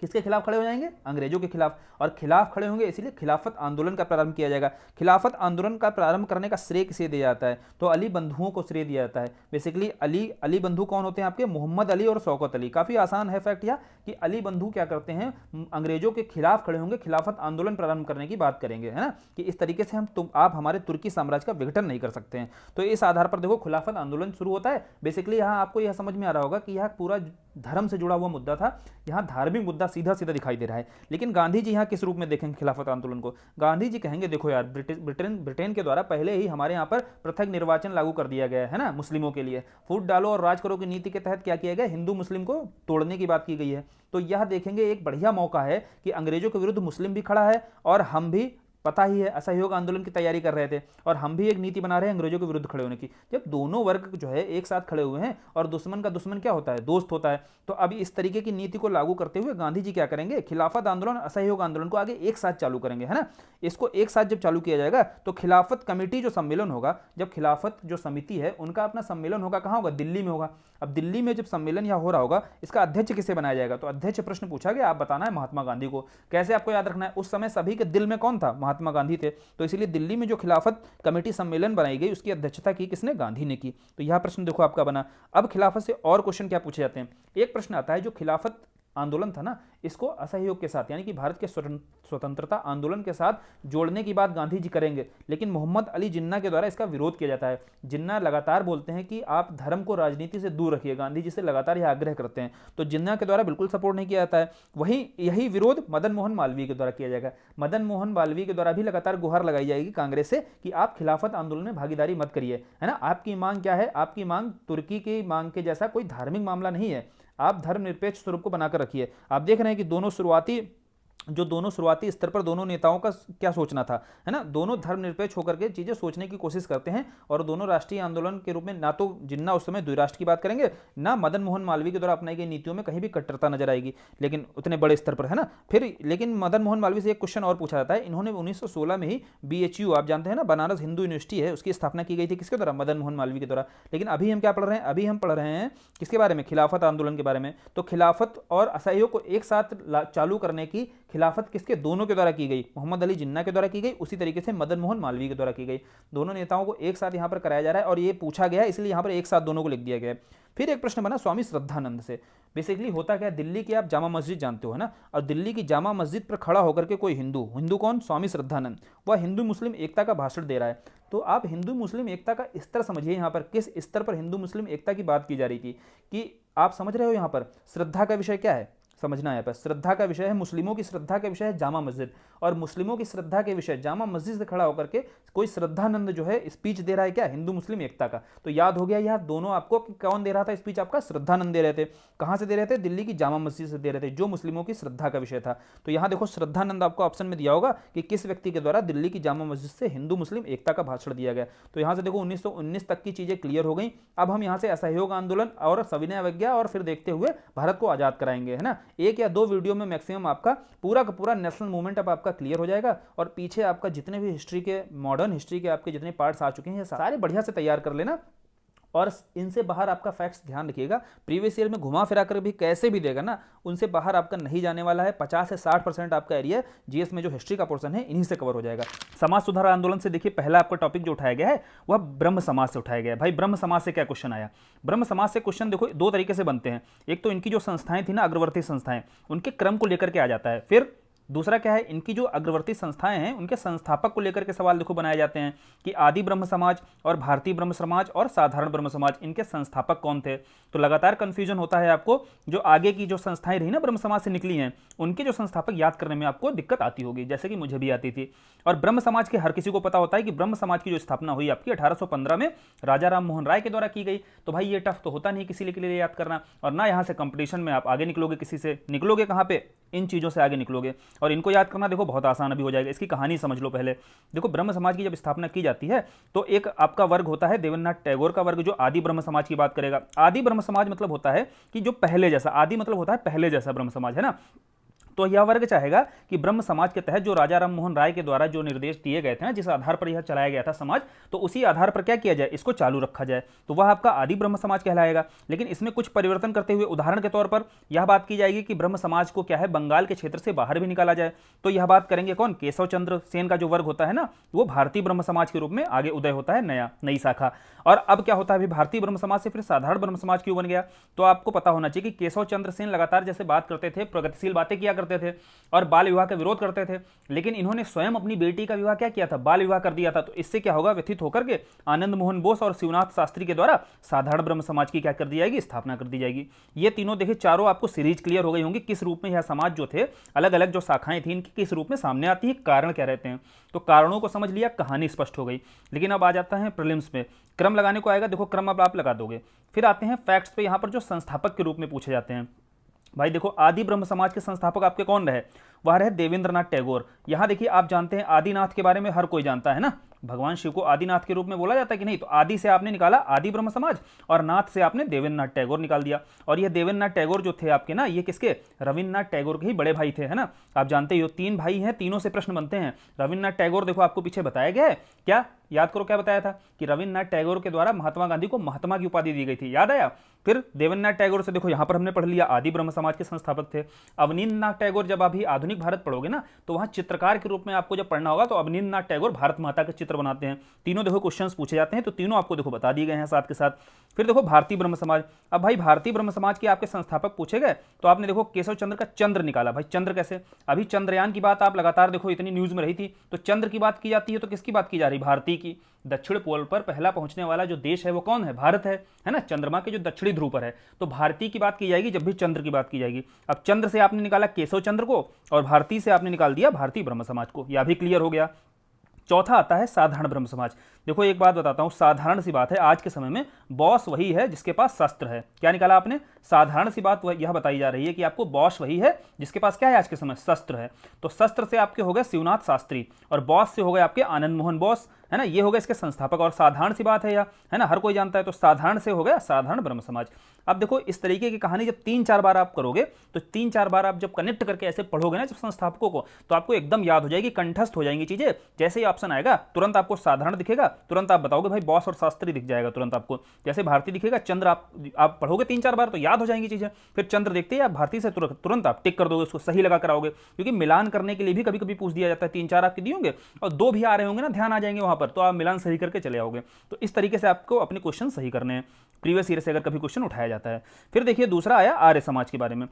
किसके खिलाफ खड़े हो जाएंगे? अंग्रेजों के खिलाफ। और खिलाफ खड़े होंगे इसीलिए खिलाफत आंदोलन का प्रारंभ किया जाएगा। खिलाफत आंदोलन का प्रारंभ करने का श्रेय किसे दिया जाता है? तो अली बंधुओं को श्रेय दिया जाता है। बेसिकली अली बंधु कौन होते हैं आपके? मोहम्मद अली और शौकत अली। काफी आसान है फैक्ट यह कि अली बंधु क्या करते हैं? अंग्रेजों के खिलाफ खड़े होंगे, खिलाफत आंदोलन प्रारंभ करने की बात करेंगे, है ना, कि इस तरीके से आप हमारे तुर्की साम्राज्य का विघटन नहीं कर सकते हैं। तो इस आधार पर देखो खिलाफत आंदोलन शुरू होता है। बेसिकली यहाँ आपको यह समझ में आ रहा होगा कि यह पूरा धर्म से जुड़ा हुआ मुद्दा था, यहाँ धार्मिक मुद्दा सीधा सीधा दिखाई दे रहा है। लेकिन गांधी जी यहाँ किस रूप में देखेंगे खिलाफत आंदोलन को? गांधी जी कहेंगे देखो यार, ब्रिटेन के द्वारा पहले ही हमारे यहाँ पर पृथक निर्वाचन लागू कर दिया गया है ना मुस्लिमों के लिए। फूट डालो और राज करो की नीति के तहत क्या किया गया? हिंदू मुस्लिम को तोड़ने की बात की गई है। तो यह देखेंगे एक बढ़िया मौका है कि अंग्रेजों के विरुद्ध मुस्लिम भी खड़ा है, और हम भी, पता ही है, असहयोग आंदोलन की तैयारी कर रहे थे, और हम भी एक नीति बना रहे हैं अंग्रेजों के विरुद्ध खड़े होने की। जब दोनों वर्ग जो है एक साथ खड़े हुए हैं, और दुश्मन का दुश्मन क्या होता है? दोस्त होता है। तो अब इस तरीके की नीति को लागू करते हुए गांधी जी क्या करेंगे? खिलाफत आंदोलन, असहयोग आंदोलन को आगे एक साथ चालू करेंगे, है ना। इसको एक साथ जब चालू किया जाएगा तो खिलाफत कमेटी जो सम्मेलन होगा, जब खिलाफत जो समिति है उनका अपना सम्मेलन होगा, कहाँ होगा? दिल्ली में होगा। अब दिल्ली में जब सम्मेलन यहाँ हो रहा होगा, इसका अध्यक्ष किसे बनाया जाएगा? तो अध्यक्ष प्रश्न पूछा गया, आप बताना है महात्मा गांधी को। कैसे आपको याद रखना है? उस समय सभी के दिल में कौन था? महात्मा गांधी थे। तो इसीलिए दिल्ली में जो खिलाफत कमेटी सम्मेलन बनाई गई उसकी अध्यक्षता की किसने? गांधी ने की। तो यह प्रश्न देखो आपका बना। अब खिलाफत से और क्वेश्चन क्या पूछे जाते हैं? एक प्रश्न आता है, जो खिलाफत आंदोलन था ना, इसको असहयोग के साथ, यानी कि भारत के स्वतंत्रता आंदोलन के साथ जोड़ने की बात गांधी जी करेंगे, लेकिन मोहम्मद अली जिन्ना के द्वारा इसका विरोध किया जाता है। जिन्ना लगातार बोलते हैं कि आप धर्म को राजनीति से दूर रखिए, गांधी जी से लगातार यह आग्रह करते हैं, तो जिन्ना के द्वारा बिल्कुल सपोर्ट नहीं किया जाता है। वहीं यही विरोध मदन मोहन मालवीय के द्वारा किया जाएगा। मदन मोहन मालवीय के द्वारा भी लगातार गुहार लगाई जाएगी कांग्रेस से कि आप खिलाफत आंदोलन में भागीदारी मत करिए, है ना। आपकी मांग क्या है? आपकी मांग तुर्की की मांग के जैसा कोई धार्मिक मामला नहीं है, आप धर्मनिरपेक्ष स्वरूप को बनाकर रखिए। आप देख रहे हैं कि दोनों शुरुआती स्तर पर दोनों नेताओं का क्या सोचना था, है ना। दोनों धर्मनिरपेक्ष होकर के चीजें सोचने की कोशिश करते हैं, और दोनों राष्ट्रीय आंदोलन के रूप में ना तो जिन्ना उस समय द्विराष्ट्र की बात करेंगे, ना मदन मोहन मालवीय के द्वारा अपनाई गई नीतियों में कहीं भी कट्टरता नजर आएगी, लेकिन उतने बड़े स्तर पर, है ना। फिर लेकिन मदन मोहन मालवीय से एक क्वेश्चन और पूछा जाता है। इन्होंने 1916 में ही BHU, आप जानते हैं ना, बनारस हिंदू यूनिवर्सिटी है, उसकी स्थापना की गई थी किसके द्वारा? मदन मोहन मालवीय के द्वारा। लेकिन अभी हम क्या पढ़ रहे हैं? अभी हम पढ़ रहे हैं किसके बारे में? खिलाफत आंदोलन के बारे में। तो खिलाफत और असहयोग को एक साथ चालू करने की खिलाफत किसके? दोनों के द्वारा की गई। मोहम्मद अली जिन्ना के द्वारा की गई, उसी तरीके से मदन मोहन मालवीय के द्वारा की गई। दोनों नेताओं को एक साथ यहां पर कराया जा रहा है, और ये पूछा गया है इसलिए यहां पर एक साथ दोनों को लिख दिया गया है। फिर एक प्रश्न बना स्वामी श्रद्धानंद से। बेसिकली होता क्या है, दिल्ली की आप जामा मस्जिद जानते हो, है ना, और दिल्ली की जामा मस्जिद पर खड़ा होकर के कोई हिंदू कौन? स्वामी श्रद्धानंद, वह हिंदू मुस्लिम एकता का भाषण दे रहा है। तो आप हिंदू मुस्लिम एकता का स्तर समझिए, यहाँ पर किस स्तर पर हिंदू मुस्लिम एकता की बात की जा रही थी, कि आप समझ रहे हो यहाँ पर श्रद्धा का विषय क्या है? समझना है। यहाँ पर श्रद्धा का विषय है, मुस्लिमों की श्रद्धा का विषय है जामा मस्जिद, और मुस्लिमों की श्रद्धा के विषय जामा मस्जिद से खड़ा होकर के कोई श्रद्धानंद जो है स्पीच दे रहा है, क्या? हिंदू मुस्लिम एकता का। तो याद हो गया यह दोनों आपको, कौन दे रहा था स्पीच? आपका श्रद्धानंद दे रहे थे। कहां से दे रहे थे? दिल्ली की जामा मस्जिद से दे रहे थे, जो मुस्लिमों की श्रद्धा का विषय था। तो यहां देखो श्रद्धानंद आपको ऑप्शन में दिया होगा कि किस व्यक्ति के द्वारा दिल्ली की जामा मस्जिद से हिंदू मुस्लिम एकता का भाषण दिया गया। तो यहां से देखो 1919 तक की चीजें क्लियर हो गई। अब हम यहां से असहयोग आंदोलन और सविनय अवज्ञा और फिर देखते हुए भारत को आजाद कराएंगे, है ना। एक या दो वीडियो में मैक्सिमम आपका पूरा का पूरा नेशनल मूवमेंट अब आपका क्लियर हो जाएगा, और पीछे आपका जितने भी हिस्ट्री के, मॉडर्न हिस्ट्री के आपके जितने पार्ट्स आ चुके हैं सारे बढ़िया से तैयार कर लेना, और इनसे बाहर आपका फैक्ट्स ध्यान रखिएगा। प्रीवियस ईयर में घुमा फिरा कर भी कैसे भी देगा ना, उनसे बाहर आपका नहीं जाने वाला है। 50 से 60% आपका एरिया जीएस में जो हिस्ट्री का पोर्शन है इन्हीं से कवर हो जाएगा। समाज सुधार आंदोलन से देखिए पहला आपका टॉपिक जो उठाया गया है वह ब्रह्म समाज से उठाया गया है। भाई ब्रह्म समाज से क्या क्वेश्चन आया? ब्रह्म समाज से क्वेश्चन देखो दो तरीके से बनते हैं। एक तो इनकी जो संस्थाएं थी ना, अग्रवर्ती संस्थाएं, उनके क्रम को लेकर के आ जाता है। फिर दूसरा क्या है, इनकी जो अग्रवर्ती संस्थाएं हैं उनके संस्थापक को लेकर के सवाल देखो बनाए जाते हैं कि आदि ब्रह्म समाज और भारतीय ब्रह्म समाज और साधारण ब्रह्म समाज, इनके संस्थापक कौन थे। तो लगातार कंफ्यूजन होता है आपको, जो आगे की जो संस्थाएं रही ना ब्रह्म समाज से निकली हैं उनके जो संस्थापक याद करने में आपको दिक्कत आती होगी, जैसे कि मुझे भी आती थी। और ब्रह्म समाज के हर किसी को पता होता है कि ब्रह्म समाज की जो स्थापना हुई आपकी 1815 में राजा राम मोहन राय के द्वारा की गई। तो भाई ये टफ तो होता नहीं किसी के लिए याद करना, और ना यहाँ से कंपटीशन में आप आगे निकलोगे, किसी से निकलोगे कहाँ पे, इन चीज़ों से आगे निकलोगे। और इनको याद करना देखो बहुत आसान अभी हो जाएगा। इसकी कहानी समझ लो पहले। देखो ब्रह्म समाज की जब स्थापना की जाती है तो एक आपका वर्ग होता है देवेंद्रनाथ टैगोर का वर्ग, जो आदि ब्रह्म समाज की बात करेगा। आदि ब्रह्म समाज मतलब होता है कि जो पहले जैसा, आदि मतलब होता है पहले जैसा ब्रह्म समाज, है ना। तो यह वर्ग चाहेगा कि ब्रह्म समाज के तहत जो राजा राम मोहन राय के द्वारा जो निर्देश दिए गए थे ना, जिस आधार पर यह चलाया गया था समाज, तो उसी आधार पर क्या किया जाए, इसको चालू रखा जाए। तो वह आपका आदि ब्रह्म समाज कहलाएगा। लेकिन इसमें कुछ परिवर्तन करते हुए, उदाहरण के तौर पर यह बात की जाएगी कि ब्रह्म समाज को क्या है, बंगाल के क्षेत्र से बाहर भी निकाला जाए। तो यह बात करेंगे कौन, केशव चंद्र सेन का जो वर्ग होता है ना, वो भारतीय ब्रह्म समाज के रूप में आगे उदय होता है, नई शाखा। और अब क्या होता है, अभी भारतीय ब्रह्म समाज से फिर साधारण ब्रह्म समाज क्यों बन गया। तो आपको पता होना चाहिए कि केशव चंद्र सेन लगातार जैसे बात करते थे, प्रगतिशील बातें किया करते थे और बाल विवाह का विरोध करते थे, लेकिन इन्होंने स्वयं अपनी बेटी का विवाह क्या किया था, बाल विवाह कर दिया था। तो इससे क्या होगा, व्यथित होकर के आनंद मोहन बोस और शिवनाथ शास्त्री के द्वारा साधारण ब्रह्म समाज की क्या कर दी जाएगी, स्थापना कर दी जाएगी। ये तीनों देखिए, चारों आपको सीरीज क्लियर हो गई होंगी, किस रूप में यह समाज जो थे, अलग अलग जो शाखाएं थी, इनकी किस रूप में सामने आती है, कारण क्या रहते हैं। तो कारणों को समझ लिया, कहानी स्पष्ट हो गई। लेकिन अब आ जाता है प्रीलिम्स में, क्रम लगाने को आएगा। देखो क्रम अब आप लगा दोगे। फिर आते हैं फैक्ट्स पे, यहां पर जो संस्थापक के रूप में पूछे जाते हैं। भाई देखो, आदि ब्रह्म समाज के संस्थापक आपके कौन रहे, वह रहे देवेंद्रनाथ टैगोर। यहां देखिए, आप जानते हैं आदिनाथ के बारे में हर कोई जानता है ना, भगवान शिव को आदिनाथ के रूप में बोला जाता है कि नहीं। तो आदि से आपने निकाला आदि ब्रह्म समाज, और नाथ से आपने देवेंद्रनाथ टैगोर निकाल दिया। और ये देवेंद्रनाथ टैगोर जो थे आपके ना, ये किसके, रविन्द्रनाथ टैगोर के ही बड़े भाई थे, है ना। आप जानते ही हो, तीन भाई हैं, तीनों से प्रश्न बनते हैं। रविन्द्रनाथ टैगोर देखो आपको पीछे बताया गया है, क्या याद करो क्या बताया था कि रविन्द्रनाथ टैगोर के द्वारा महात्मा गांधी को महात्मा की उपाधि दी गई थी, याद आया। फिर देवेंद्रनाथ टैगोर से देखो यहां पर हमने पढ़ लिया, आदि ब्रह्म समाज के संस्थापक थे। अवनींद्रनाथ टैगोर जब अभी आधुनिक भारत पढ़ोगे ना, तो वहां चित्रकार के रूप में आपको जब पढ़ना होगा, तो अवनींद्रनाथ टैगोर भारत माता के चित्र बनाते हैं। तीनों देखो क्वेश्चंस पूछे जाते हैं, तो तीनों आपको देखो बता दिए गए हैं साथ के साथ। फिर देखो भारतीय ब्रह्म समाज। अब भाई भारतीय ब्रह्म समाज के आपके संस्थापक पूछे गए, तो आपने देखो केशव चंद्र का चंद्र निकाला। भाई चंद्र कैसे, अभी चंद्रयान की बात आप लगातार देखो इतनी न्यूज में रही थी, तो चंद्र की बात की जाती है, तो किसकी बात की जा रही, भारतीय की। दक्षिण पोल पर पहला पहुंचने वाला जो देश है वो कौन है, भारत है ना, चंद्रमा के जो दक्षिणी ध्रुव पर है। तो भारतीय की बात की जाएगी जब भी चंद्र की बात की जाएगी। अब चंद्र से आपने निकाला केशव चंद्र को, और भारतीय से आपने निकाल दिया भारतीय ब्रह्म समाज को, यह भी क्लियर हो गया। चौथा आता है साधारण ब्रह्म समाज। देखो एक बात बताता हूं, साधारण सी बात है, आज के समय में बॉस वही है जिसके पास शस्त्र है। क्या निकाला आपने, साधारण सी बात यह बताई जा रही है कि आपको बॉस वही है जिसके पास क्या है आज के समय, शस्त्र है। तो शस्त्र से आपके हो गए शिवनाथ शास्त्री, और बॉस से हो गए आपके आनंद मोहन बोस, है ना, ये हो गए इसके संस्थापक। और साधारण सी बात है यह, है ना, हर कोई जानता है। तो साधारण से हो गया साधारण ब्रह्म समाज। अब देखो इस तरीके की कहानी जब 3-4 बार आप करोगे, तो 3-4 बार आप जब कनेक्ट करके ऐसे पढ़ोगे ना जब संस्थापकों को, तो आपको एकदम याद हो जाएगी, कंठस्थ हो जाएंगी चीजें। जैसे ही ऑप्शन आएगा तुरंत आपको साधारण दिखेगा, तुरंत आप बताओगे भाई बॉस और शास्त्री दिख जाएगा तुरंत आपको। जैसे भारतीय दिखेगा, चंद्र आप पढ़ोगे 3-4 बार तो याद हो जाएंगी चीजें। फिर चंद्र देखते ही आप भारतीय से तुरंत आप टिक कर दोगे, उसको सही लगा कराओगे। क्योंकि मिलान करने के लिए भी कभी कभी पूछ दिया जाता है, 3-4 आपके दिए होंगे और 2 भी आ रहे होंगे ना, ध्यान आ जाएंगे वहां पर, तो आप मिलान सही करके चले आओगे। तो इस तरीके से आपको अपने क्वेश्चन सही करने हैं, प्रीवियस ईयर से अगर कभी क्वेश्चन उठाया जाता है। फिर देखिए दूसरा आया आर्य समाज के बारे में।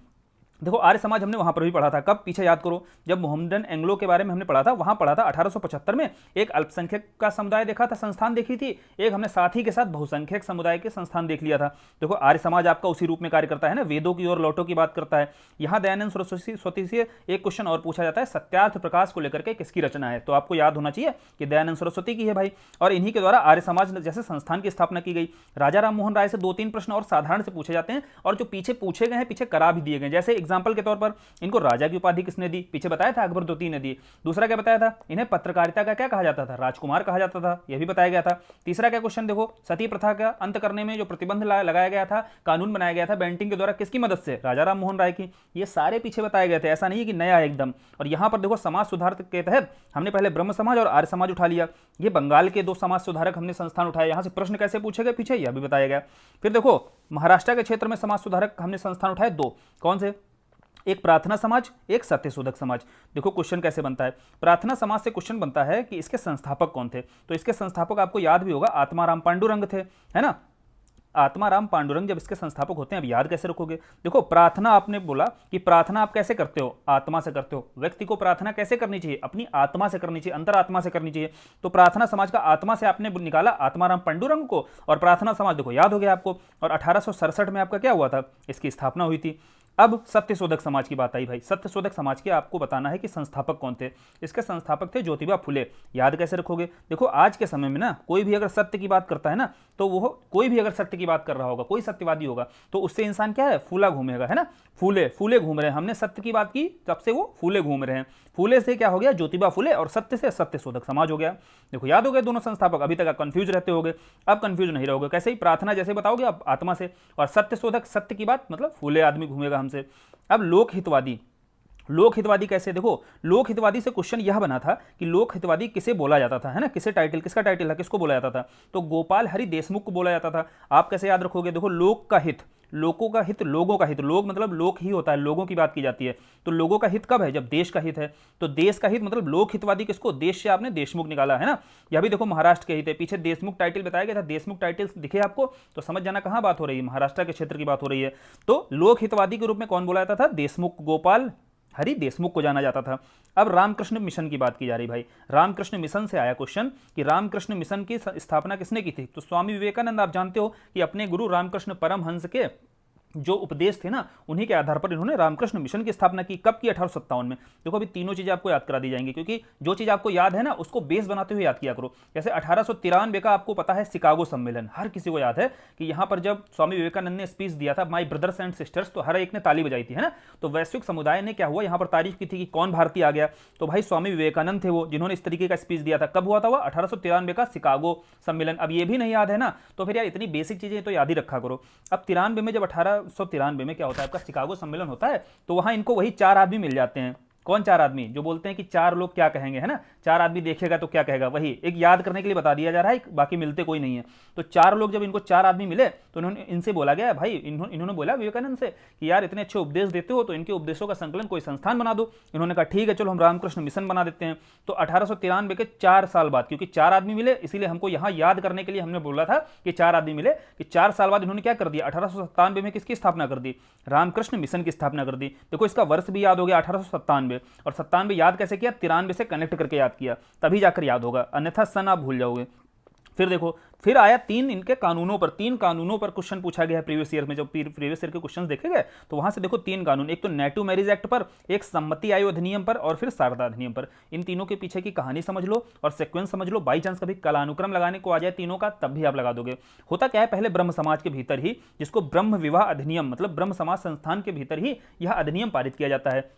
देखो आर्य समाज हमने वहां पर भी पढ़ा था, कब, पीछे याद करो, जब मोहम्मदन एंग्लो के बारे में हमने पढ़ा था, वहां पढ़ा था 1875 में। एक अल्पसंख्यक का समुदाय देखा था, संस्थान देखी थी, एक हमने साथ ही के साथ बहुसंख्यक समुदाय के संस्थान देख लिया था। देखो आर्य समाज आपका उसी रूप में कार्य करता है ना, वेदों की ओर लौटो की बात करता है। यहां दयानंद सरस्वती से एक क्वेश्चन और पूछा जाता है, सत्यार्थ प्रकाश को लेकर के किसकी रचना है। तो आपको याद होना चाहिए कि दयानंद सरस्वती की है भाई, और इन्हीं के द्वारा आर्य समाज जैसे संस्थान की स्थापना की गई। राजा राम मोहन राय से 2-3 प्रश्न और साधारण से पूछे जाते हैं, और जो पीछे पूछे गए हैं पीछे करा भी दिए गए। जैसे एग्जाम्पल के तौर पर इनको राजा की उपाधि किसने दी, पीछे बताया था अकबर द्वितीय ने दी। दूसरा क्या बताया था, इन्हें पत्रकारिता का क्या कहा जाता था, राजकुमार कहा जाता था, यह भी बताया गया था। तीसरा क्या क्वेश्चन देखो, सती प्रथा का अंत करने में जो प्रतिबंध लगाया गया था, कानून बनाया गया था बेंटिंग के द्वारा, किसकी मदद से, राजा राम मोहन राय की। ये सारे पीछे बताए गए थे, ऐसा नहीं है कि नया है एकदम। और यहां पर देखो समाज सुधार के तहत हमने पहले ब्रह्म समाज और आर्य समाज उठा लिया। ये बंगाल के 2 समाज सुधारक हमने संस्थान उठाए, यहां से प्रश्न कैसे पूछे गए पीछे यह भी बताया गया। फिर देखो महाराष्ट्र के क्षेत्र में समाज सुधारक हमने संस्थान उठाए 2, कौन से, एक प्रार्थना समाज, एक सत्यशोधक समाज। देखो क्वेश्चन कैसे बनता है, प्रार्थना समाज से क्वेश्चन बनता है कि इसके संस्थापक कौन थे। तो इसके संस्थापक आपको याद भी होगा, आत्माराम पांडुरंग थे, है ना। आत्माराम पांडुरंग जब इसके संस्थापक होते हैं, अब याद कैसे रखोगे? देखो प्रार्थना आपने बोला कि प्रार्थना आप कैसे करते हो? आत्मा से करते हो। व्यक्ति को प्रार्थना कैसे करनी चाहिए? अपनी आत्मा से करनी चाहिए, अंतरात्मा से करनी चाहिए। तो प्रार्थना समाज का आत्मा से आपने निकाला आत्माराम पांडुरंग को, और प्रार्थना समाज देखो याद हो गया आपको। और 1867 में आपका क्या हुआ था? इसकी स्थापना हुई थी। अब सत्यशोधक समाज की बात आई भाई। सत्यशोधक समाज के आपको बताना है कि संस्थापक कौन थे। इसके संस्थापक थे ज्योतिबा फुले। याद कैसे रखोगे? देखो आज के समय में ना कोई भी अगर सत्य की बात करता है ना, तो वो कोई भी अगर सत्य की बात कर रहा होगा, कोई सत्यवादी होगा, तो उससे इंसान क्या है? फूला घूमेगा, है ना। फूले फूले घूम रहे हैं। हमने सत्य की बात की तब से वो फूले घूम रहे हैं। फूले से क्या हो गया? ज्योतिबा फुले, और सत्य से सत्यशोधक समाज हो गया। देखो याद हो गए दोनों संस्थापक। अभी तक आप कंफ्यूज रहते होगे, अब कंफ्यूज नहीं रहोगे। कैसे ही प्रार्थना जैसे बताओगे आप आत्मा से, और सत्यशोधक सत्य की बात मतलब फूले आदमी घूमेगा हमसे। अब लोकहितवादी, लोकहितवादी कैसे? देखो लोकहितवादी से क्वेश्चन यह बना था कि लोकहितवादी किसे बोला जाता था, है ना। किसे टाइटल, किसका टाइटल था, किसको बोला जाता था? तो गोपाल हरि देशमुख को बोला जाता था। आप कैसे याद रखोगे? देखो लोक का हित, लोगों का हित, लोगों का हित, लोग मतलब लोक ही होता है, लोगों की बात की जाती है। तो लोगों का हित कब है? जब देश का हित है। तो देश का हित मतलब लोक हितवादी किसको? देश से आपने देशमुख निकाला, है ना। यह भी देखो महाराष्ट्र के हित है। पीछे देशमुख टाइटल बताया गया था, देशमुख टाइटल दिखे आपको तो समझ जाना कहां बात हो रही है, महाराष्ट्र के क्षेत्र की बात हो रही है। तो लोक हितवादी के रूप में कौन बोला जाता था? देशमुख, गोपाल हरि देशमुख को जाना जाता था। अब रामकृष्ण मिशन की बात की जा रही भाई। रामकृष्ण मिशन से आया क्वेश्चन कि रामकृष्ण मिशन की स्थापना किसने की थी? तो स्वामी विवेकानंद, आप जानते हो कि अपने गुरु रामकृष्ण परमहंस के जो उपदेश थे ना, उन्हीं के आधार पर इन्होंने रामकृष्ण मिशन की स्थापना की। कब की? 1857 में। देखो अभी तीनों चीजें आपको याद करा दी जाएंगी, क्योंकि जो चीज आपको याद है ना उसको बेस बनाते हुए याद किया करो। जैसे 1893 का आपको पता है शिकागो सम्मेलन, हर किसी को याद है कि यहां पर जब स्वामी विवेकानंद ने स्पीच दिया था, माई ब्रदर्स एंड सिस्टर्स, तो हर एक ने ताली बजाई थी, है ना। तो वैश्विक समुदाय ने क्या हुआ, यहां पर तारीफ की थी कि कौन भारतीय आ गया। तो भाई स्वामी विवेकानंद थे वो, जिन्होंने इस तरीके का स्पीच दिया था। कब हुआ था? 1893 का शिकागो सम्मेलन। अब ये भी नहीं याद है ना, तो फिर यार इतनी बेसिक चीजें तो याद ही रखा करो। अब 93 में, जब 1893 में क्या होता है आपका शिकागो सम्मेलन होता है, तो वहां इनको वही 4 आदमी मिल जाते हैं। कौन 4 आदमी? जो बोलते हैं कि 4 लोग क्या कहेंगे, है ना। 4 आदमी देखेगा तो क्या कहेगा, वही एक याद करने के लिए बता दिया जा रहा है, बाकी मिलते कोई नहीं है। तो 4 लोग, जब इनको 4 आदमी मिले तो इन्होंने, इनसे बोला गया भाई, इन्होंने बोला विवेकानंद से कि यार इतने अच्छे उपदेश देते हो तो इनके उपदेशों का संकलन कोई संस्थान बना दो। इन्होंने कहा ठीक है चलो हम रामकृष्ण मिशन बना देते हैं। तो 1893 के 4 साल बाद, क्योंकि 4 आदमी मिले इसीलिए हमको यहां याद करने के लिए हमने बोला था कि 4 आदमी मिले, कि 4 साल बाद इन्होंने क्या कर दिया? 1897 में किसकी स्थापना कर दी? रामकृष्ण मिशन की स्थापना कर दी। देखो इसका वर्ष भी याद हो गया 1897, और 97 याद कैसे किया? 93 से कनेक्ट करके याद किया, तभी जाकर याद होगा, अन्यथा सन आप भूल जाओगे। फिर देखो, फिर आया 3 इनके कानूनों पर, 3 कानूनों पर क्वेश्चन पूछा गया है प्रीवियस ईयर में। जब प्रीवियस ईयर के क्वेश्चन देखे गए तो वहां से देखो 3 कानून, एक तो नेटिव मैरिज एक्ट पर, एक सम्मति आयोग अधिनियम पर, और फिर शारदा अधिनियम पर। इन तीनों के पीछे की कहानी समझ लो और सीक्वेंस समझ लो। बाई चांस कभी कालानुक्रम लगाने को आ जाए तीनों का, तब भी आप लगा दोगे। होता क्या है, पहले ब्रह्म समाज के भीतर ही, जिसको ब्रह्म विवाह अधिनियम मतलब ब्रह्म समाज संस्थान के भीतर ही यह अधिनियम पारित किया जाता है।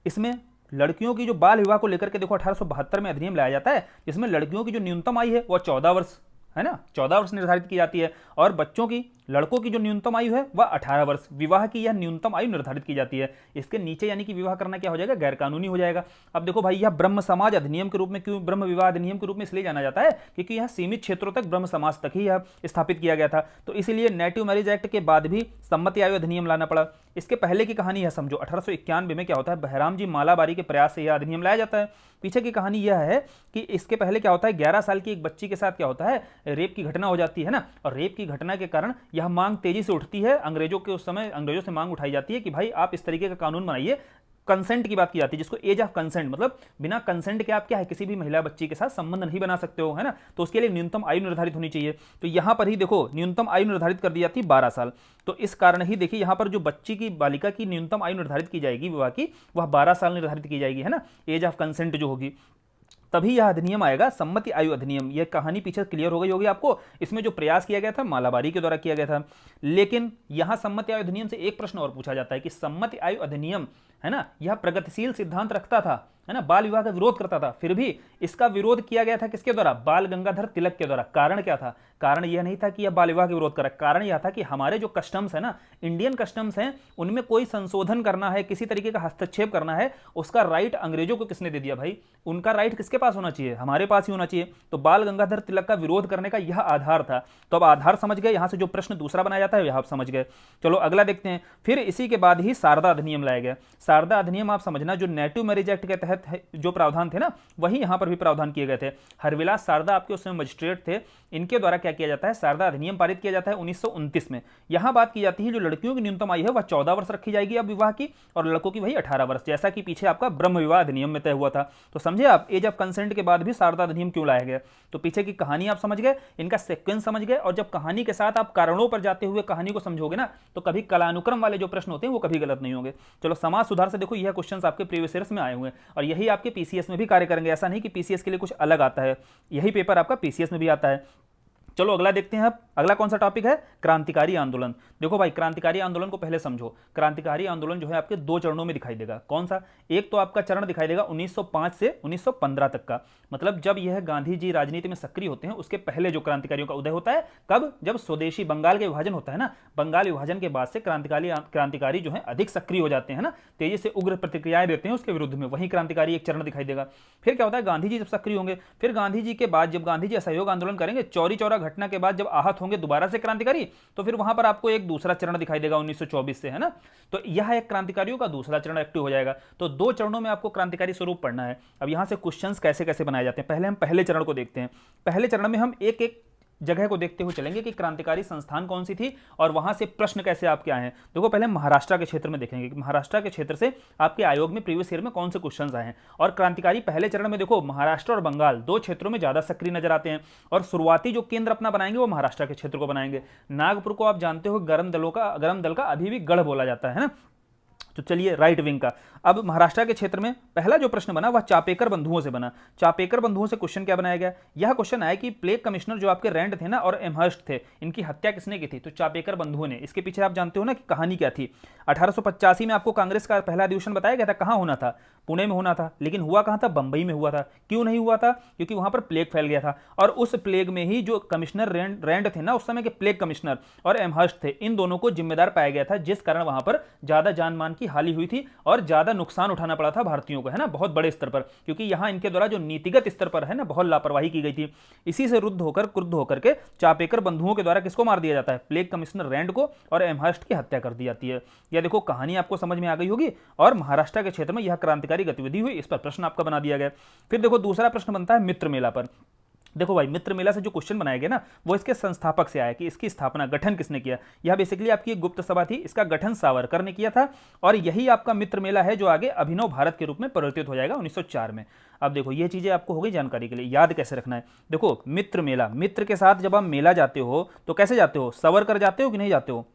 इसमें लड़कियों की जो बाल विवाह को लेकर के देखो 1872 में अधिनियम लाया जाता है, जिसमें लड़कियों की जो न्यूनतम आयु है वह 14 वर्ष, है ना, 14 वर्ष निर्धारित की जाती है, और बच्चों की, लड़कों की जो न्यूनतम आयु है वह 18 वर्ष। विवाह की यह न्यूनतम आयु निर्धारित की जाती है। इसके नीचे यानी कि विवाह करना क्या हो जाएगा? गैर कानूनी हो जाएगा। अब देखो भाई, यह ब्रह्म समाज अधिनियम के रूप में, क्यों ब्रह्म विवाह अधिनियम के रूप में इसलिए जाना जाता है क्योंकि यह सीमित क्षेत्रों तक ब्रह्म समाज तक ही यह स्थापित किया गया था। तो इसीलिए नेटिव मैरिज एक्ट के बाद भी सम्मति आयोग अधिनियम लाना पड़ा। इसके पहले की कहानी है समझो, 1891 में क्या होता है, बहराम जी मालाबारी के प्रयास से यह अधिनियम लाया जाता है। पीछे की कहानी यह है कि इसके पहले क्या होता है, 11 साल की एक बच्ची के साथ क्या होता है, रेप की घटना हो जाती है ना, और रेप की घटना के कारण यह मांग तेजी से उठती है। अंग्रेजों के उस समय अंग्रेजों से मांग उठाई जाती है कि भाई आप इस तरीके का कानून बनाइए। कंसेंट की बात की जाती है, जिसको एज ऑफ कंसेंट, मतलब बिना कंसेंट के आप क्या है, किसी भी महिला बच्ची के साथ संबंध नहीं बना सकते हो, है ना। तो उसके लिए न्यूनतम आयु निर्धारित होनी चाहिए। तो यहां पर ही देखो न्यूनतम आयु निर्धारित कर दी जाती है 12 साल। तो इस कारण ही देखिए यहां पर जो बच्ची की, बालिका की न्यूनतम आयु निर्धारित की जाएगी विवाह की, वह 12 साल निर्धारित की जाएगी, है ना, एज ऑफ कंसेंट जो होगी। तभी यह अधिनियम आएगा, सम्मति आयु अधिनियम। यह कहानी पीछे क्लियर हो गई होगी आपको। इसमें जो प्रयास किया गया था मालाबारी के द्वारा किया गया था। लेकिन यहां सम्मति आयु अधिनियम से एक प्रश्न और पूछा जाता है कि सम्मति आयु अधिनियम, है ना, यह प्रगतिशील सिद्धांत रखता था, है ना, बाल विवाह का विरोध करता था, फिर भी इसका विरोध किया गया था किसके द्वारा? बाल गंगाधर तिलक के द्वारा। कारण क्या था? कारण यह नहीं था कि यह बाल विवाह का विरोध करा, कारण यह था कि हमारे जो कस्टम्स है ना, इंडियन कस्टम्स हैं, उनमें कोई संशोधन करना है, किसी तरीके का हस्तक्षेप करना है, उसका राइट अंग्रेजों को किसने दे दिया भाई? उनका राइट किसके पास होना चाहिए? हमारे पास ही होना चाहिए। तो बाल गंगाधर तिलक का विरोध करने का यह आधार था। तो अब आधार समझ गए, यहां से जो प्रश्न दूसरा बनाया जाता है यह आप समझ गए। चलो अगला देखते हैं। फिर इसी के बाद ही शारदा अधिनियम लाया गया। शारदा अधिनियम आप समझना, जो नेटिव मैरिज एक्ट के तहत तहत जो प्रावधान थे ना वही यहां पर भी प्रावधान किए गए थे। हरविलास शारदा आपके उस समय मजिस्ट्रेट थे, इनके द्वारा क्या किया जाता है, शारदा अधिनियम पारित किया जाता है 1929 में। यहां बात की जाती है जो लड़कियों की न्यूनतम आयु है वह 14 वर्ष रखी जाएगी अब विवाह की, और लड़कों की वही 18 वर्ष, जैसा कि पीछे आपका ब्रह्म विवाह अधिनियम में तय हुआ था। तो समझे आप एज ऑफ कंसेंट के बाद भी शारदा अधिनियम क्यों लाया गया, तो पीछे की कहानी आप समझ गए, इनका सीक्वेंस समझ गए, और जब कहानी के साथ आप कारणों पर जाते हुए कहानी को समझोगे ना तो कभी कालानुक्रम वाले जो प्रश्न होते हैं वो कभी गलत नहीं होंगे। चलो समाज सुधार से देखो यह क्वेश्चंस आपके प्रीवियस ईयर्स में आए हुए हैं और यही आपके पीसीएस में भी कार्य करेंगे, ऐसा नहीं कि पीसीएस के लिए कुछ अलग आता है, यही पेपर आपका पीसीएस में भी आता है। चलो अगला देखते हैं। अब अगला कौन सा टॉपिक है, क्रांतिकारी आंदोलन। देखो भाई क्रांतिकारी आंदोलन को पहले समझो। क्रांतिकारी आंदोलन जो है आपके दो चरणों में दिखाई देगा। कौन सा, एक तो आपका चरण दिखाई देगा 1905 से 1915 तक का, मतलब जब यह गांधी जी राजनीति में सक्रिय होते हैं उसके पहले जो क्रांतिकारियों का उदय होता है। कब, जब स्वदेशी बंगाल के विभाजन होता है ना, बंगाल विभाजन के बाद से क्रांतिकारी जो है अधिक सक्रिय हो जाते हैं ना, तेजी से उग्र प्रतिक्रियाएं देते हैं उसके विरुद्ध में, वही क्रांतिकारी एक चरण दिखाई देगा। फिर क्या होता है, गांधी जी जब सक्रिय होंगे, फिर गांधी जी के बाद जब गांधी जी असहयोग आंदोलन करेंगे, चौरी चौरा घटना के बाद जब आहत होंगे दोबारा से क्रांतिकारी, तो फिर वहां पर आपको एक दूसरा चरण दिखाई देगा 1924 से, है ना। तो यह एक क्रांतिकारियों का दूसरा चरण एक्टिव हो जाएगा। तो दो चरणों में आपको क्रांतिकारी स्वरूप पढ़ना है। अब यहां से क्वेश्चंस कैसे कैसे बनाए जाते हैं, पहले हम पहले चरण को देखते हैं। पहले चरण में हम एक एक जगह को देखते हुए चलेंगे कि क्रांतिकारी संस्थान कौन सी थी और वहां से प्रश्न कैसे आपके आए हैं। देखो पहले महाराष्ट्र के क्षेत्र में देखेंगे कि महाराष्ट्र के क्षेत्र से आपके आयोग में प्रीवियस ईयर में कौन से क्वेश्चंस आए हैं। और क्रांतिकारी पहले चरण में देखो महाराष्ट्र और बंगाल दो क्षेत्रों में ज्यादा सक्रिय नजर आते हैं, और शुरुआती जो केंद्र अपना बनाएंगे वो महाराष्ट्र के क्षेत्र को बनाएंगे। नागपुर को आप जानते हो गरम दल का अभी भी गढ़ बोला जाता है ना। तो चलिए राइट विंग का, अब महाराष्ट्र के क्षेत्र में पहला जो प्रश्न बना वह चापेकर बंधुओं से बना। चापेकर बंधुओं से क्वेश्चन क्या बनाया गया, यह क्वेश्चन आया कि प्लेग कमिश्नर जो आपके रैंड थे ना और एमहर्स्ट थे, इनकी हत्या किसने की थी, तो चापेकर बंधुओं ने। इसके पीछे आप जानते हो ना कि कहानी क्या थी। 1885 में आपको कांग्रेस का पहला अधिवेशन बताया गया था, कहां होना था, पुणे में होना था, लेकिन हुआ कहां था, बंबई में हुआ था। क्यों नहीं हुआ था, क्योंकि वहां पर प्लेग फैल गया था, और उस प्लेग में ही जो कमिश्नर रैंड थे ना उस समय के प्लेग कमिश्नर और एमहर्स्ट थे, इन दोनों को जिम्मेदार पाया गया था, जिस कारण वहां पर ज्यादा जान मान की हानि हुई थी और ज्यादा नुकसान उठाना पड़ा था भारतीयों को, है ना, बहुत बड़े स्तर पर, क्योंकि यहां इनके द्वारा जो नीतिगत स्तर पर है ना बहुत लापरवाही की गई थी। इसी से क्रुद्ध होकर के चापेकर बंधुओं के द्वारा किसको मार दिया जाता है, प्लेग कमिश्नर रैंड को, और एमहर्स्ट की हत्या कर दी जाती है। यह देखो कहानी आपको समझ में आ गई होगी, और महाराष्ट्र के क्षेत्र में यह क्रांतिकारी गतिविधि हुई, इस पर प्रश्न आपका बना दिया गया। फिर देखो दूसरा प्रश्न बनता है मित्र मेला पर। देखो भाई मित्र मेला से जो क्वेश्चन बनाया गया ना वो इसके संस्थापक से आया कि इसकी स्थापना गठन किसने किया। यह बेसिकली आपकी एक गुप्त सभा थी, इसका गठन सावरकर ने किया था, और यही आपका मित्र मेला है जो आगे अभिनव भारत के रूप में परिवर्तित हो जाएगा 1904 में। अब देखो ये चीजें आपको हो गई जानकारी के लिए, याद कैसे रखना है। देखो मित्र मेला, मित्र के साथ जब आप मेला जाते हो तो कैसे जाते हो, सवर कर जाते हो कि नहीं जाते हो,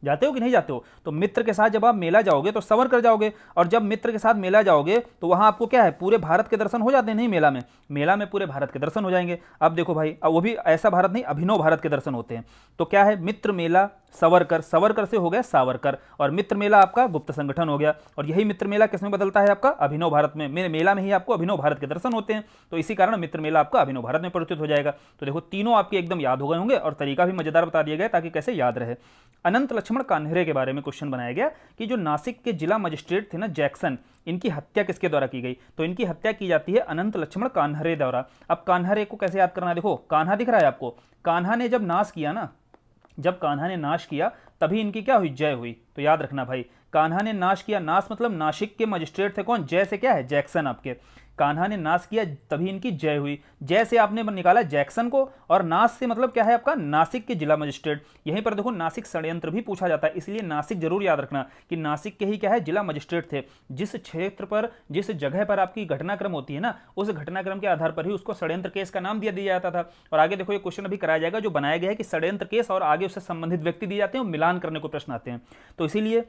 जाते हो कि नहीं जाते हो। तो मित्र के साथ जब आप मेला जाओगे तो सवर कर जाओगे, और जब मित्र के साथ मेला जाओगे तो वहां आपको क्या है, पूरे भारत के दर्शन हो जाते हैं। नहीं, मेला में पूरे भारत के दर्शन हो जाएंगे। अब देखो भाई, अब वो भी ऐसा भारत नहीं, अभिनव भारत के दर्शन होते हैं। तो क्या है, मित्र मेला सवरकर, सवरकर से हो गया सावरकर, और मित्र मेला आपका गुप्त संगठन हो गया। और यही मित्र मेला किसमें बदलता है, आपका अभिनव भारत में। मेला में ही आपको अभिनव भारत के दर्शन होते हैं, तो इसी कारण मित्र मेला आपका अभिनव भारत में परिवर्तित हो जाएगा। तो देखो तीनों आपके एकदम याद हो गए होंगे, और तरीका भी मजेदार बता दिया गया ताकि कैसे याद रहे। अनंत लक्ष्मण कान्हरे के बारे में क्वेश्चन बनाया गया कि जो नासिक के जिला मजिस्ट्रेट थे ना जैक्सन, इनकी हत्या किसके द्वारा की गई, तो इनकी हत्या की जाती है अनंत लक्ष्मण कान्हरे द्वारा। अब कान्हरे को कैसे याद करना है, देखो कान्हा दिख रहा है आपको, कान्हा ने जब नाश किया ना, जब कान्हा ने नाश किया तभी इनकी क्या हुई, जय हुई। तो याद रखना भाई, कान्हा ने नाश किया, नाश मतलब नासिक के मजिस्ट्रेट थे कौन, जय से क्या है, जैक्सन। आपके कान्हा ने नाश किया तभी इनकी जय हुई। जय से आपने निकाला जैक्सन को, और नाश से मतलब क्या है आपका, नासिक के जिला मजिस्ट्रेट। यहीं पर देखो नासिक षड्यंत्र भी पूछा जाता है, इसलिए नासिक जरूर याद रखना कि नासिक के ही क्या है, जिला मजिस्ट्रेट थे। जिस क्षेत्र पर, जिस जगह पर आपकी घटनाक्रम होती है ना, उस घटनाक्रम के आधार पर ही उसको षड्यंत्र केस का नाम दिया जाता था। और आगे देखो ये क्वेश्चन अभी कराया जाएगा जो बनाया गया है कि षड्यंत्र केस और आगे उससे संबंधित व्यक्ति दिए जाते हैं और मिलान करने को प्रश्न आते हैं। तो इसीलिए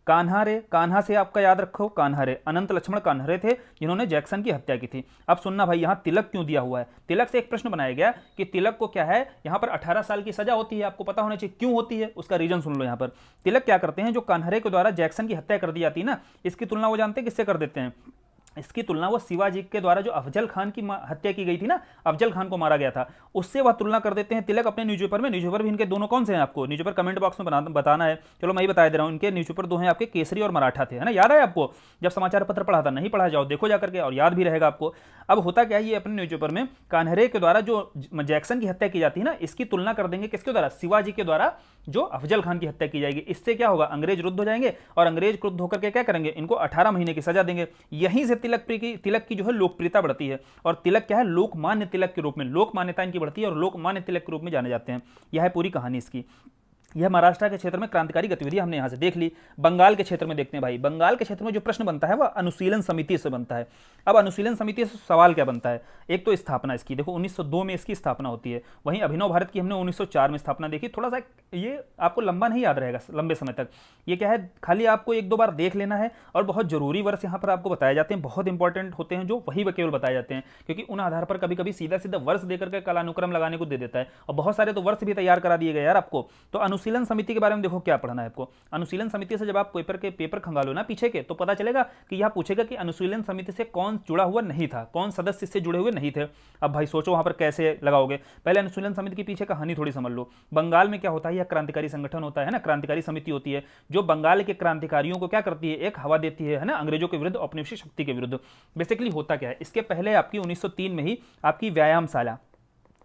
कान्हारे, कान्हा से आपका याद रखो कान्हारे, अनंत लक्ष्मण कान्हरे थे जिन्होंने जैक्सन की हत्या की थी। अब सुनना भाई, यहां तिलक क्यों दिया हुआ है, तिलक से एक प्रश्न बनाया गया कि तिलक को क्या है, यहां पर 18 साल की सजा होती है, आपको पता होना चाहिए क्यों होती है, उसका रीजन सुन लो। यहां पर तिलक क्या करते हैं, जो कान्हरे के द्वारा जैक्सन की हत्या कर दी जाती है ना, इसकी तुलना वो जानते हैं किससे कर देते हैं, इसकी तुलना वो शिवाजी के द्वारा जो अफजल खान की हत्या की गई थी ना, अफजल खान को मारा गया था, उससे वह तुलना कर देते हैं तिलक अपने न्यूज़पेपर में। न्यूज़पेपर भी इनके दोनों कौन से हैं, आपको न्यूज़पेपर कमेंट बॉक्स में बताना है। चलो मैं ही बता दे रहा हूं, इनके न्यूज़पेपर दो हैं आपके, केसरी और मराठा थे, है ना, याद है आपको, जब समाचार पत्र पढ़ा था, नहीं पढ़ा जाओ देखो जाकर के, और याद भी रहेगा आपको। अब होता क्या है, ये अपने न्यूज़पेपर में कान्हरे के द्वारा जो जैक्सन की हत्या की जाती है ना, इसकी तुलना कर देंगे किसके द्वारा, शिवाजी के द्वारा जो अफजल खान की हत्या की जाएगी। इससे क्या होगा, अंग्रेज रुद्ध हो जाएंगे और अंग्रेज क्रुद्ध होकर के क्या करेंगे, इनको 18 महीने की सजा देंगे। यहीं से तिलक की जो है लोकप्रियता बढ़ती है, और तिलक क्या है, लोकमान्य तिलक के रूप में, लोकमान्यता इनकी बढ़ती है और लोकमान्य तिलक के रूप में जाने जाते हैं। यह है पूरी कहानी इसकी। यह महाराष्ट्र के क्षेत्र में क्रांतिकारी गतिविधि हमने यहां से देख ली। बंगाल के क्षेत्र में देखते हैं भाई, बंगाल के क्षेत्र में जो प्रश्न बनता है वह अनुशीलन समिति से बनता है। अब अनुशीलन समिति से सवाल क्या बनता है, एक तो स्थापना इसकी, देखो 1902 में इसकी स्थापना होती है। वहीं अभिनव भारत की हमने 1904 में स्थापना देखी। थोड़ा सा ये आपको लंबा नहीं याद रहेगा लंबे समय तक, ये क्या है, खाली आपको एक दो बार देख लेना है। और बहुत जरूरी वर्ष यहाँ पर आपको बताए जाते हैं, बहुत इंपॉर्टेंट होते हैं जो वही केवल बताए जाते हैं, क्योंकि उन आधार पर कभी कभी सीधा सीधा वर्ष देकर के कालानुक्रम लगाने को दे देता है, और बहुत सारे तो वर्ष भी तैयार करा दिए गए यार आपको। तो अनुशीलन समिति के बारे में देखो क्या पढ़ना है आपको। अनुशीलन समिति से जब आप पेपर खंगालो ना पीछे के, तो पता चलेगा कि यह पूछेगा कि अनुशीलन समिति से कौन जुड़ा हुआ नहीं था, कौन सदस्य इससे जुड़े हुए नहीं थे। अब भाई सोचो वहां पर कैसे लगाओगे। पहले अनुशीलन समिति के पीछे कहानी थोड़ी समझ लो। बंगाल में क्या होता है, यह क्रांतिकारी संगठन होता है ना, क्रांतिकारी समिति होती है जो बंगाल के क्रांतिकारियों को क्या करती है, एक हवा देती है ना, अंग्रेजों के विरुद्ध, औपनिवेशिक शक्ति के विरुद्ध। बेसिकली होता क्या है, इसके पहले आपकी 1903 में ही आपकी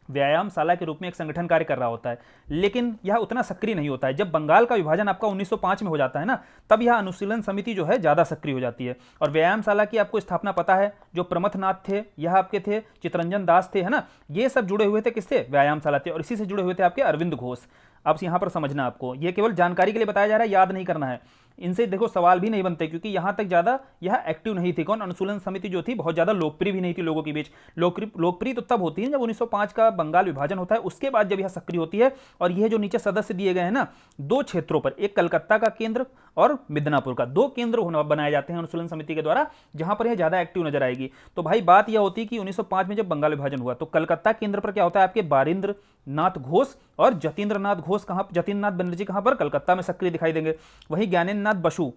व्यायामशाला के रूप में एक संगठन कार्य कर रहा होता है, लेकिन यह उतना सक्रिय नहीं होता है। जब बंगाल का विभाजन आपका 1905 में हो जाता है ना, तब यह अनुशीलन समिति जो है ज्यादा सक्रिय हो जाती है। और व्यायामशाला की आपको स्थापना पता है, जो प्रमथनाथ थे यह आपके थे, चितरंजन दास थे, है ना, ये सब जुड़े हुए थे किससे, व्यायामशाला थे। और इसी से जुड़े हुए थे आपके अरविंद घोष। अब यहां पर समझना आपको, ये केवल जानकारी के लिए बताया जा रहा है, याद नहीं करना है। इनसे देखो सवाल भी नहीं बनते, क्योंकि यहां तक ज्यादा यह एक्टिव नहीं थी। कौन, अनुशीलन समिति जो थी बहुत ज्यादा लोकप्रिय भी नहीं थी लोगों के बीच। लोकप्रिय तो तब होती है जब 1905 का बंगाल विभाजन होता है, उसके बाद जब यह सक्रिय होती है। और यह जो नीचे सदस्य दिए गए हैं ना, दो क्षेत्रों पर, एक कलकत्ता का केंद्र और मिदनापुर का, दो केंद्र बनाए जाते हैं अनुशीलन समिति के द्वारा, जहां पर यह ज्यादा एक्टिव नजर आएगी। तो भाई बात यह होती है कि 1905 में जब बंगाल विभाजन हुआ, तो कलकत्ता केंद्र पर क्या होता है, आपके बारिंद्र नाथ घोष और जतीन्द्र नाथ घोष, जतीन्द्र नाथ बनर्जी कहां पर, कलकत्ता में सक्रिय दिखाई देंगे। वहीं ज्ञानेन्द्र नाथ बसु,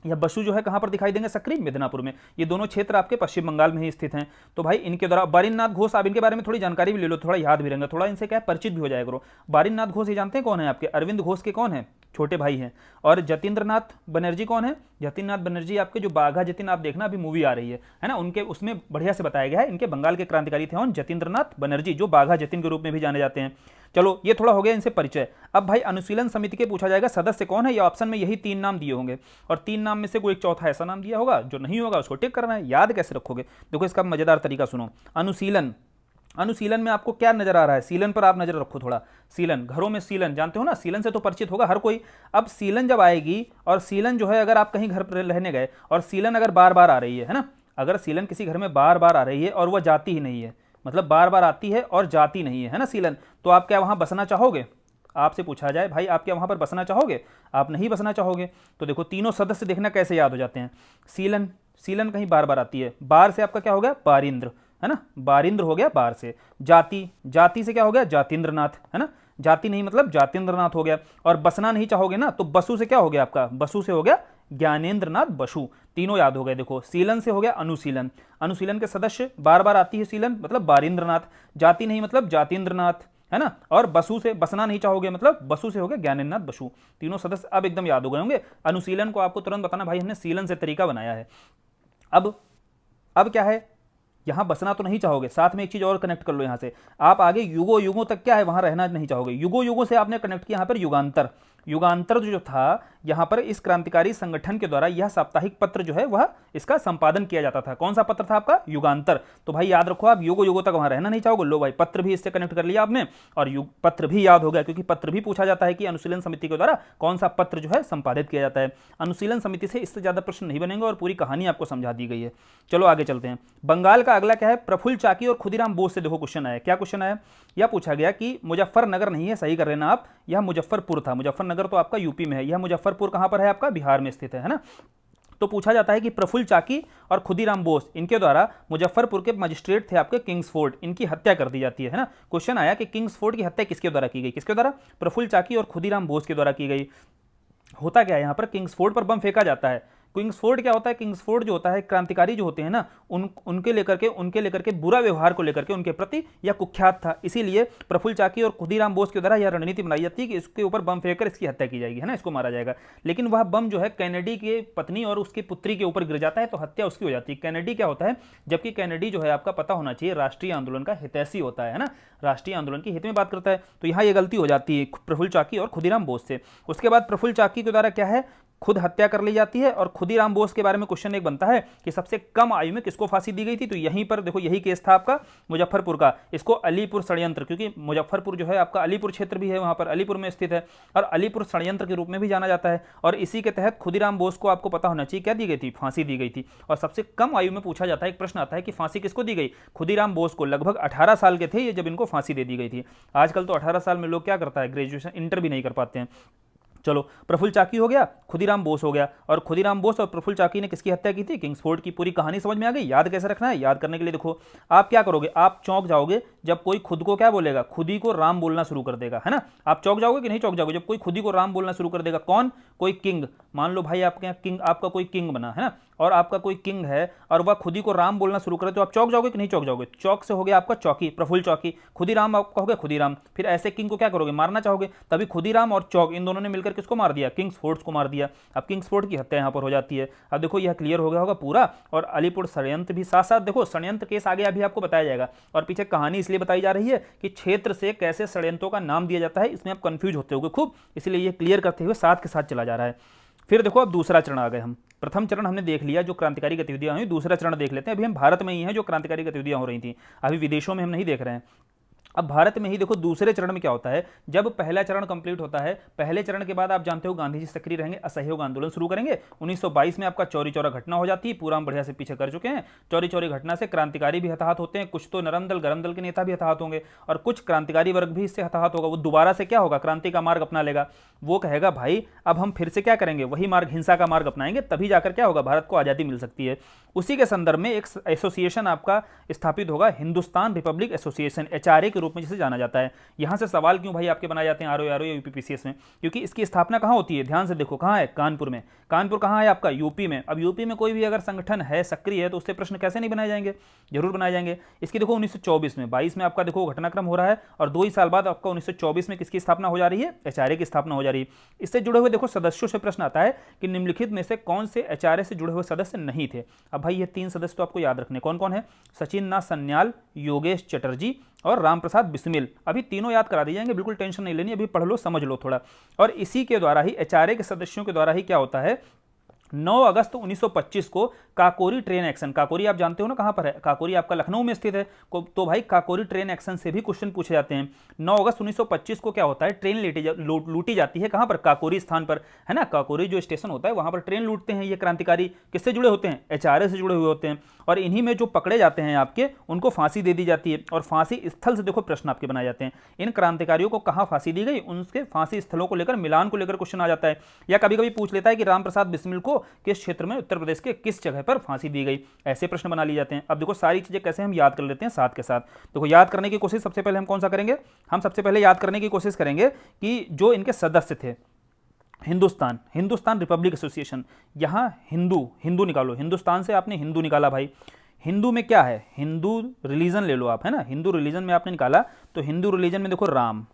यह बसु जो है कहां पर दिखाई देंगे, सक्रिय मिदनापुर में। ये दोनों क्षेत्र आपके पश्चिम बंगाल में ही स्थित हैं। तो भाई इनके द्वारा बारिंद्र नाथ घोष, आप इनके बारे में थोड़ी जानकारी भी ले लो, थोड़ा याद भी रहेगा, थोड़ा इनसे क्या परिचित भी हो जाएगा करो। बारिंद्र नाथ घोष ये जानते हैं कौन है आपके, अरविंद घोष के कौन है, छोटे भाई हैं। और जतीन्द्र नाथ बनर्जी कौन है, जतीन्द्र नाथ बनर्जी आपके जो बाघा जतीन, आप देखना अभी मूवी आ रही है ना, उनके उसमें बढ़िया से बताया गया है, इनके बंगाल के क्रांतिकारी थे जतीन्द्र नाथ बनर्जी, जो बाघा जतीन के रूप में भी जाने जाते हैं। चलो ये थोड़ा हो गया इनसे परिचय। अब भाई अनुशीलन समिति के पूछा जाएगा सदस्य कौन है, या ऑप्शन में यही 3 नाम दिए होंगे, और 3 नाम में से कोई एक चौथा ऐसा नाम दिया होगा, जो नहीं होगा उसको टिक करना है। याद कैसे रखोगे, देखो इसका मजेदार तरीका सुनो। अनुशीलन में आपको क्या नजर आ रहा है, सीलन पर आप नजर रखो थोड़ा। सीलन, घरों में सीलन जानते हो ना, सीलन से तो परिचित होगा हर कोई। अब सीलन जब आएगी, और सीलन जो है अगर आप कहीं घर पर रहने गए और सीलन अगर बार बार आ रही है ना, अगर सीलन किसी घर में बार बार आ रही है और वह जाती ही नहीं है, मतलब बार बार आती है और जाती नहीं है ना सीलन, तो आप क्या वहां बसना चाहोगे? आपसे पूछा जाए भाई आप क्या वहां पर बसना चाहोगे? आप नहीं बसना चाहोगे। तो देखो तीनों सदस्य देखना कैसे याद हो जाते हैं। सीलन कहीं बार बार आती है, बार से आपका क्या हो गया, बारिंद्र, है ना, बारिंद्र हो गया बार से। जाति से क्या हो गया, जातीन्द्र नाथ, है ना, जाति नहीं मतलब जातीन्द्र नाथ हो गया। और बसना नहीं चाहोगे ना, तो बसु से क्या हो गया आपका, बसु से हो गया ज्ञानेन्द्र नाथ बसु। तीनों याद हो गए। देखो सीलन से हो गया अनुशीलन के सदस्य बार बार आती है सीलन मतलब बारिंद्र नाथ, जाति नहीं मतलब जातीन्द्र नाथ, है ना, और बसु से बसना नहीं चाहोगे मतलब बसु से हो गया ज्ञानेन्द्र नाथ बसु। तीनों सदस्य अब एकदम याद हो गए होंगे। अनुशीलन को आपको तुरंत बताना भाई हमने सीलन से तरीका बनाया है। अब क्या है, यहां बसना तो नहीं चाहोगे, साथ में एक चीज और कनेक्ट कर लो, यहां से आप आगे युगों तक क्या है वहां रहना नहीं चाहोगे। युगों से आपने कनेक्ट किया यहां पर युगांतर जो था, यहां पर इस क्रांतिकारी संगठन के द्वारा यह साप्ताहिक पत्र जो है वह इसका संपादन किया जाता था। कौन सा पत्र था आपका, युगांतर। तो भाई याद रखो आप युगों तक वहां रहना नहीं चाहोगे। लो भाई पत्र भी इससे कनेक्ट कर लिया आपने, और पत्र भी याद हो गया, क्योंकि पत्र भी पूछा जाता है कि अनुशीलन समिति के द्वारा कौन सा पत्र जो है संपादित किया जाता है। अनुशीलन समिति से इससे ज्यादा प्रश्न नहीं बनेंगे और पूरी कहानी आपको समझा दी गई है। चलो आगे चलते हैं। बंगाल का अगला क्या है, प्रफुल्ल चाकी और खुदीराम बोस से देखो क्वेश्चन आया। क्या क्वेश्चन आया, यह पूछा गया कि मुजफ्फरनगर नहीं है, सही कर लेना आप, यह मुजफ्फरपुर था। मुजफ्फरनगर तो आपका यूपी में है, यह मुजफ्फरपुर कहां पर है आपका, बिहार में स्थित है ना। तो पूछा जाता है कि प्रफुल्ल चाकी और खुदीराम बोस इनके द्वारा मुजफ्फरपुर के मजिस्ट्रेट थे आपके किंग्सफोर्ड, इनकी हत्या कर दी जाती है ना। क्वेश्चन आया कि किंग्सफोर्ड की हत्या किसके द्वारा की गई, किसके द्वारा, प्रफुल्ल चाकी और खुदीराम बोस के द्वारा की गई। होता क्या है यहां पर, किंग्सफोर्ड पर बम फेंका जाता है, किंग्सफोर्ड क्या होता है, किंग्सफोर्ड जो होता है क्रांतिकारी जो होते हैं ना, उनके लेकर के बुरा व्यवहार को लेकर के उनके प्रति यह कुख्यात था। इसीलिए प्रफुल्ल चाकी और खुदीराम बोस के द्वारा यह रणनीति बनाई जाती है कि इसके ऊपर बम फेंककर इसकी हत्या की जाएगी, है ना, इसको मारा जाएगा। लेकिन वह बम जो है कैनेडी के पत्नी और उसकी पुत्री के ऊपर गिर जाता है, तो हत्या उसकी हो जाती है। कैनेडी क्या होता है, जबकि कैनेडी जो है आपका पता होना चाहिए राष्ट्रीय आंदोलन का हितैषी होता है ना, राष्ट्रीय आंदोलन की हित में बात करता है। तो यहाँ ये गलती हो जाती है प्रफुल्ल चाकी और खुदीराम बोस से। उसके बाद प्रफुल्ल चाकी के द्वारा क्या है, खुद हत्या कर ली जाती है। और खुदीराम बोस के बारे में क्वेश्चन एक बनता है कि सबसे कम आयु में किसको फांसी दी गई थी, तो यहीं पर देखो यही केस था आपका मुजफ्फरपुर का, इसको अलीपुर षड्यंत्र, क्योंकि मुजफ्फरपुर जो है आपका अलीपुर क्षेत्र भी है, वहां पर अलीपुर में स्थित है, और अलीपुर षड्यंत्र के रूप में भी जाना जाता है। और इसी के तहत खुदीराम बोस को आपको पता होना चाहिए क्या दी गई थी, फांसी दी गई थी। और सबसे कम आयु में पूछा जाता है, एक प्रश्न आता है कि फांसी किसको दी गई, खुदीराम बोस को। लगभग 18 साल के थे ये जब इनको फांसी दे दी गई थी। आजकल तो 18 साल में लोग क्या करता है, ग्रेजुएशन इंटर भी नहीं कर पाते हैं। चलो, प्रफुल्ल चाकी हो गया, खुदीराम बोस हो गया। और खुदीराम बोस और प्रफुल्ल चाकी ने किसकी हत्या की थी, किंग्सफोर्ड की। पूरी कहानी समझ में आ गई। याद कैसे रखना है, याद करने के लिए देखो आप क्या करोगे, आप चौंक जाओगे जब कोई खुद को क्या बोलेगा, खुद ही को राम बोलना शुरू कर देगा, है ना। आप चौंक जाओगे कि नहीं चौंक जाओगे जब कोई खुद ही को राम बोलना शुरू कर देगा। कौन, कोई किंग, मान लो भाई आपके यहाँ किंग, आपका कोई किंग बना है ना, और आपका कोई किंग है और वह खुद ही को राम बोलना शुरू करे, तो आप चौंक जाओगे कि नहीं चौंक जाओगे। चौक से हो गया आपका चौकी, प्रफुल्ल चौकी। खुदीराम आपका हो गया खुदीराम। फिर ऐसे किंग को क्या करोगे, मारना चाहोगे, तभी खुदीराम और चौक इन दोनों ने मिलकर किसको मार दिया, किंग्सफोर्ड को मार दिया। अब किंग्सफोर्ड की हत्या यहाँ पर हो जाती है। अब देखो यह क्लियर हो गया होगा पूरा। और अलीपुर षड्यंत्र भी साथ साथ देखो, षड्यंत्र केस आगे अभी आपको बताया जाएगा। और पीछे कहानी इसलिए बताई जा रही है कि क्षेत्र से कैसे षड्यंत्रों का नाम दिया जाता है, इसमें आप कंफ्यूज होते होगे खूब, इसलिए ये क्लियर करते हुए साथ के साथ चला जा रहा है। फिर देखो अब दूसरा चरण आ गए हम। प्रथम चरण हमने देख लिया जो क्रांतिकारी गतिविधियां हुई, दूसरा चरण देख लेते हैं। अभी हम भारत में ही हैं जो क्रांतिकारी गतिविधियां हो रही थी, अभी विदेशों में हम नहीं देख रहे हैं। अब भारत में ही देखो दूसरे चरण में क्या होता है, जब पहला चरण कंप्लीट होता है, पहले चरण के बाद आप जानते हो गांधी जी सक्रिय रहेंगे, असहयोग आंदोलन शुरू करेंगे। 1922 में आपका चौरी चौरा घटना हो जाती है, पूरा हम बढ़िया से पीछे कर चुके हैं। चौरी चौरी घटना से क्रांतिकारी भी हताहत होते हैं, कुछ तो नरम दल गरम दल के नेता भी हताहत होंगे, और कुछ क्रांतिकारी वर्ग भी इससे हताहत होगा। वो दोबारा से क्या होगा, क्रांति का मार्ग अपना लेगा। वो कहेगा भाई अब हम फिर से क्या करेंगे, वही मार्ग, हिंसा का मार्ग अपनाएंगे, तभी जाकर क्या होगा, भारत को आज़ादी मिल सकती है। उसी के संदर्भ में एक एसोसिएशन आपका स्थापित होगा, हिंदुस्तान रिपब्लिक एसोसिएशन, एचआरए के रूप में जिसे जाना जाता है। यहां से सवाल क्यों भाई आपके बनाए जाते हैं आरओ या यूपीपीसीएस में, क्योंकि इसकी स्थापना कहां होती है, ध्यान से देखो कहां है, कानपुर में। कानपुर कहां है आपका, यूपी में। अब यूपी में कोई भी अगर संगठन है सक्रिय है तो उससे प्रश्न कैसे नहीं बनाए जाएंगे, जरूर बनाए जाएंगे। इसकी देखो 1924 में, 22 में आपका देखो घटनाक्रम हो रहा है, और 2 ही साल बाद आपका 1924 में किसकी स्थापना हो जा रही है, एचआरए की स्थापना हो जा रही है। इससे जुड़े हुए देखो सदस्यों से प्रश्न आता है कि निम्नलिखित में से कौन से एचआरए से जुड़े हुए सदस्य नहीं थे। अब भाई ये 3 सदस्य तो आपको याद रखने, कौन कौन है, सचिन नाथ सन्याल, योगेश चटर्जी और रामप्रसाद बिस्मिल। अभी तीनों याद करा दी जाएंगे, बिल्कुल टेंशन नहीं लेनी, अभी पढ़ लो समझ लो थोड़ा। और इसी के द्वारा ही, एचआरए के सदस्यों के द्वारा ही क्या होता है, 9 अगस्त 1925 को काकोरी ट्रेन एक्शन, काकोरी आप जानते हो ना कहां पर है, काकोरी आपका लखनऊ में स्थित है। तो भाई काकोरी ट्रेन एक्शन से भी क्वेश्चन पूछे जाते हैं। 9 अगस्त 1925 को क्या होता है, ट्रेन लूटी जाती है, कहां पर, काकोरी स्थान पर, है ना। काकोरी जो स्टेशन होता है वहां पर ट्रेन लूटते हैं ये क्रांतिकारी। किससे जुड़े होते हैं, एचआरए से जुड़े हुए होते हैं। और इन्हीं में जो पकड़े जाते हैं आपके, उनको फांसी दे दी जाती है। और फांसी स्थल से देखो प्रश्न आपके बनाए जाते हैं, इन क्रांतिकारियों को कहां फांसी दी गई, उनके फांसी स्थलों को लेकर, मिलान को लेकर क्वेश्चन आ जाता है। या कभी कभी पूछ लेता है कि रामप्रसाद बिस्मिल को किस क्षेत्र में, उत्तर प्रदेश के किस जगह पर फांसी दी गई, ऐसे प्रश्न बना लिए जाते हैं। अब देखो सारी चीजें कैसे हम याद कर लेते हैं साथ के साथ। देखो याद करने की कोशिश सबसे पहले हम कौन सा करेंगे, हम सबसे पहले याद करने की कोशिश करेंगे कि जो इनके सदस्य थे, हिंदुस्तान रिपब्लिक एसोसिएशन, यहां हिंदू निकालो, हिंदुस्तान से आपने हिंदू निकाला भाई। हिंदू में क्या है, हिंदू रिलीजन ले लो आप, है ना। हिंदू रिलीजन में आपने निकाला, तो हिंदू रिलीजन में देखो राम,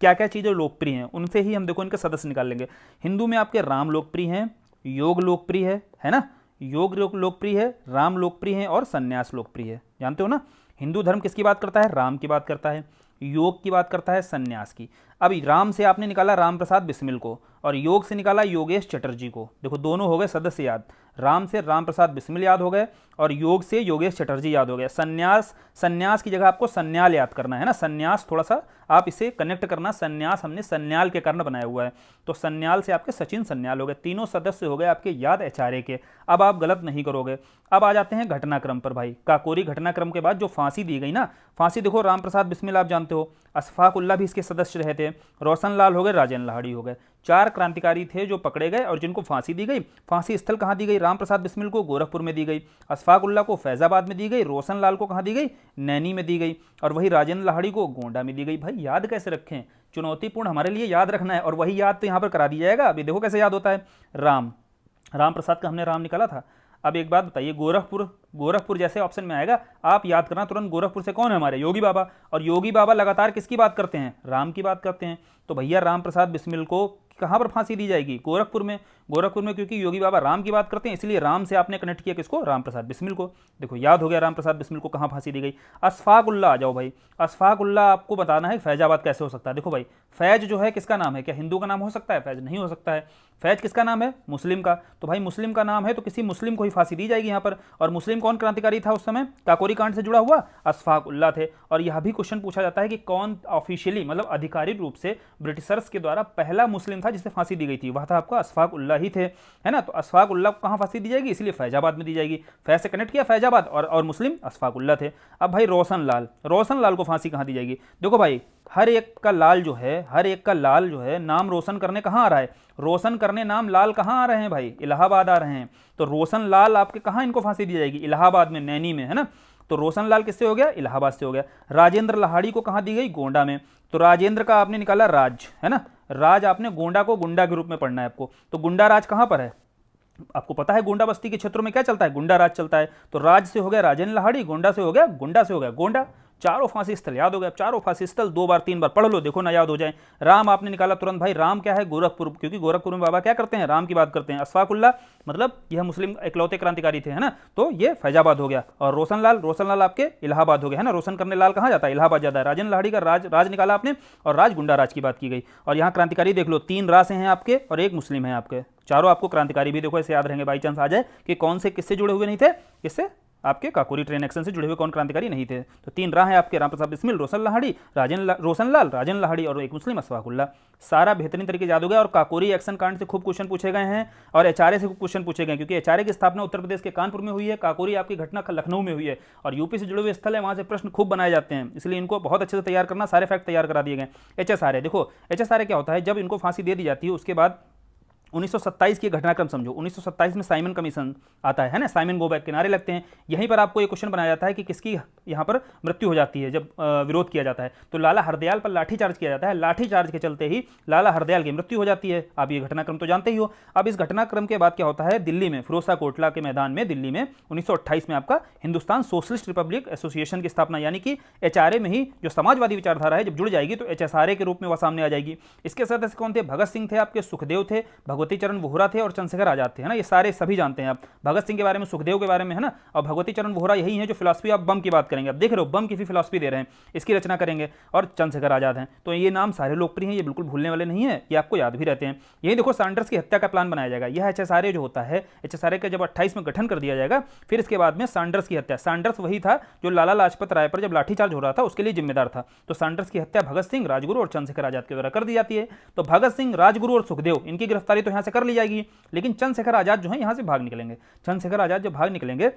क्या क्या चीजें लोकप्रिय हैं, उनसे ही हम देखो इनके सदस्य निकाल लेंगे। हिंदू में आपके राम लोकप्रिय हैं, योग लोकप्रिय है ना, योग लोकप्रिय है, राम लोकप्रिय है, और संन्यास लोकप्रिय है, जानते हो ना। हिंदू धर्म किसकी बात करता है, राम की बात करता है, योग की बात करता है, संन्यास की। अभी राम से आपने निकाला रामप्रसाद बिस्मिल को, और योग से निकाला योगेश चटर्जी को। देखो दोनों हो गए सदस्य याद, राम से रामप्रसाद बिस्मिल याद हो गए, और योग से योगेश चटर्जी याद हो गए। संन्यास की जगह आपको सन्याल याद करना है ना, संन्यास थोड़ा सा आप इसे कनेक्ट करना, संन्यास हमने सन्याल के कारण बनाया हुआ है, तो सन्याल से आपके सचिन सन्याल हो गए। तीनों सदस्य हो गए आपके याद एचआरए के। अब आप गलत नहीं करोगे। अब आ जाते हैं घटनाक्रम पर भाई। काकोरी घटनाक्रम के बाद जो फांसी दी गई ना, फांसी देखो रामप्रसाद बिस्मिल आप जानते हो, अशफाक उल्लाह भी इसके सदस्य रहे थे, रोशन लाल हो गए, राजेंद्र लाहिड़ी हो गए। 4 क्रांतिकारी थे जो पकड़े गए और जिनको फांसी दी गई। फांसी स्थल कहां दी गई, रामप्रसाद बिस्मिल को गोरखपुर में दी गई, अशफाक उल्लाह को फैजाबाद में दी गई, रोशन लाल को कहां दी गई, नैनी में दी गई, और वही राजेंद्र लाहिड़ी को गोंडा में दी गई। भाई याद कैसे रखें, चुनौतीपूर्ण हमारे लिए याद रखना है, और वही याद तो यहां पर करा दिया जाएगा। अभी देखो कैसे याद होता है, राम राम प्रसाद का हमने राम निकाला था। अब एक बात बताइए, गोरखपुर, गोरखपुर जैसे ऑप्शन में आएगा आप याद करना तुरंत, गोरखपुर से कौन है हमारे, योगी बाबा। और योगी बाबा लगातार किसकी बात करते हैं, राम की बात करते हैं। तो भैया राम प्रसाद बिस्मिल को कहाँ पर फांसी दी जाएगी, गोरखपुर में। गोरखपुर में, क्योंकि योगी बाबा राम की बात करते हैं, इसलिए राम से आपने कनेक्ट किया किसको, राम प्रसाद बिस्मिल को। देखो याद हो गया राम प्रसाद बिस्मिल को कहाँ फांसी दी गई। अशफाक उल्लाह, आ जाओ भाई। अशफाक उल्लाह आपको बताना है फैजाबाद कैसे हो सकता है। देखो भाई, फैज जो है किसका नाम है, क्या हिंदू का नाम हो सकता है, फैज नहीं हो सकता है। फैज किसका नाम है, मुस्लिम का। तो भाई मुस्लिम का नाम है तो किसी मुस्लिम को ही फांसी दी जाएगी यहाँ पर। और मुस्लिम कौन क्रांतिकारी था उस समय, काकोरी कांड से जुड़ा हुआ, अशफाक उल्लाह थे। और यह भी क्वेश्चन पूछा जाता है कि कौन ऑफिशियली मतलब आधिकारिक रूप से ब्रिटिशर्स के द्वारा पहला मुस्लिम था जिसे फांसी दी गई थी, वह था आपका अशफाक उल्लाह ही थे, है ना। तो अशफाक उल्लाह को कहाँ फांसी दी जाएगी, इसलिए फैजाबाद में दी जाएगी। फैज से कनेक्ट किया फैजाबाद, और मुस्लिम अशफाक उल्लाह थे। अब भाई रोशन लाल, रोशन लाल को फांसी कहाँ दी जाएगी। देखो भाई हर एक का लाल जो है, हर एक का लाल जो है नाम रोशन करने कहाँ आ रहा है, रोशन करने नाम लाल कहाँ आ रहे हैं भाई, इलाहाबाद आ रहे हैं। तो रोशन लाल आपके कहाँ इनको फांसी दी जाएगी, इलाहाबाद में, नैनी में, है ना। तो रोशन लाल किससे हो गया, इलाहाबाद से हो गया। राजेंद्र लाहाड़ी को कहाँ दी गई, गोंडा में। तो राजेंद्र का आपने निकाला राज, है ना, राज आपने गोंडा को गुंडा के रूप में पढ़ना है आपको। तो गुंडा राज कहाँ पर है, आपको पता है गोंडा बस्ती के क्षेत्रों में क्या चलता है, गुंडा राज चलता है। तो राज से हो गया राजेंद्र लाहाड़ी, गोंडा से हो गया, गुंडा से हो गया गोंडा। चारों फांसी स्थल याद हो गया, चारों फांसी स्थल 2 बार 3 बार पढ़ लो, देखो ना याद हो जाए। राम आपने निकाला तुरंत भाई, राम क्या है, गोरखपुर, क्योंकि गोरखपुर में बाबा क्या करते हैं, राम की बात करते हैं। अशफाक उल्लाह मतलब यह मुस्लिम इकलौते क्रांतिकारी थे, है ना। तो ये फैजाबाद हो गया। और रोशन लाल, रोशन लाल आपके इलाहाबाद हो गया, है ना। रोशन करने लाल कहाँ जाता है, इलाहाबाद जाता है। राजेंद्र लाहाड़ी का राज, राज निकाला आपने, और राज गुंडा राज की बात की गई। और यहाँ क्रांतिकारी देख लो, 3 राज हैं आपके और 1 मुस्लिम है आपके। चारों आपको क्रांतिकारी भी देखो ऐसे याद रहेंगे, बाई चांस आ जाए कि कौन से किससे जुड़े हुए नहीं थे, किससे, आपके काकोरी ट्रेन एक्शन से जुड़े हुए कौन क्रांतिकारी नहीं थे। तो 3 राह हैं आपके, राम प्रसाद बिस्मिल, रोशन लाहाड़ी, रोशन लाल, राजेंद्र लाहाड़ी और 1 मुस्लिम अशफाक उल्लाह। सारा बेहतरीन तरीके से याद हो गया। और काकोरी एक्शन कांड से खूब क्वेश्चन पूछे गए हैं, और एचआरए से खूब क्वेश्चन पूछे गए, क्योंकि एचआरए की स्थापना उत्तर प्रदेश के कानपुर में हुई है, काकोरी आपकी घटना लखनऊ में हुई है, और यूपी से जुड़े हुए स्थल है, वहां से प्रश्न खूब बनाए जाते हैं, इसलिए इनको बहुत अच्छे से तैयार करना, सारे फैक्ट तैयार करा दिए गए। एचएसआरए देखो, एचएसआरए क्या होता है, जब इनको फांसी दे दी जाती है उसके बाद 1927 की घटनाक्रम समझो। 1927 में साइमन कमीशन आता है ना, साइमन गो बैक के नारे लगते हैं। यहीं पर आपको ये क्वेश्चन बनाया जाता है कि किसकी यहाँ पर मृत्यु हो जाती है जब विरोध किया जाता है। तो लाला हरदयाल पर लाठीचार्ज किया जाता है, लाठीचार्ज के चलते ही लाला हरदयाल की मृत्यु हो जाती है। आप ये घटनाक्रम तो जानते ही हो। अब इस घटनाक्रम के बाद क्या होता है, दिल्ली में फिरोजा कोटला के मैदान में, दिल्ली में 1928 में आपका हिंदुस्तान सोशलिस्ट रिपब्लिक एसोसिएशन की स्थापना, यानी कि एचआरए में ही जो समाजवादी विचारधारा है जब जुड़ जाएगी तो एचएसआरए के रूप में वह सामने आ जाएगी। इसके सदस्य कौन थे, भगत सिंह थे आपके, सुखदेव थे, भगवती चरण वोहरा थे, और चंद्रशेखर आजाद थे, है ना। ये सारे सभी जानते हैं आप, भगत सिंह के बारे में, सुखदेव के बारे में, है ना। और भगवती चरण वोहरा यही है जो फिलॉसफी ऑफ बम की बात करेंगे, आप देख रहे हो बम की भी फिलॉसफी दे रहे हैं, इसकी रचना करेंगे। और चंद्रशेखर आजाद हैं। तो ये नाम सारे लोकप्रिय हैं, ये बिल्कुल भूलने वाले नहीं है, ये आपको याद भी रहते हैं। यही देखो सैंडर्स की हत्या का प्लान बनाया जाएगा। यह एचएसआरए जो होता है, एचएसआरए का जब 28 में गठन कर दिया जाएगा, फिर इसके बाद में सैंडर्स की हत्या, सैंडर्स वही था जो लाला लाजपत राय पर जब लाठीचार्ज हो रहा था उसके लिए जिम्मेदार था। तो सैंडर्स की हत्या भगत सिंह, राजगुरु और चंद्रशेखर आजाद के द्वारा कर दी जाती है। तो भगत सिंह, राजगुरु और सुखदेव, इनकी गिरफ्तारी तो यहां से कर ली जाएगी, लेकिन चंद्रशेखर आजाद जो है यहां से भाग निकलेंगे। चंद्रशेखर आजाद जब भाग निकलेंगे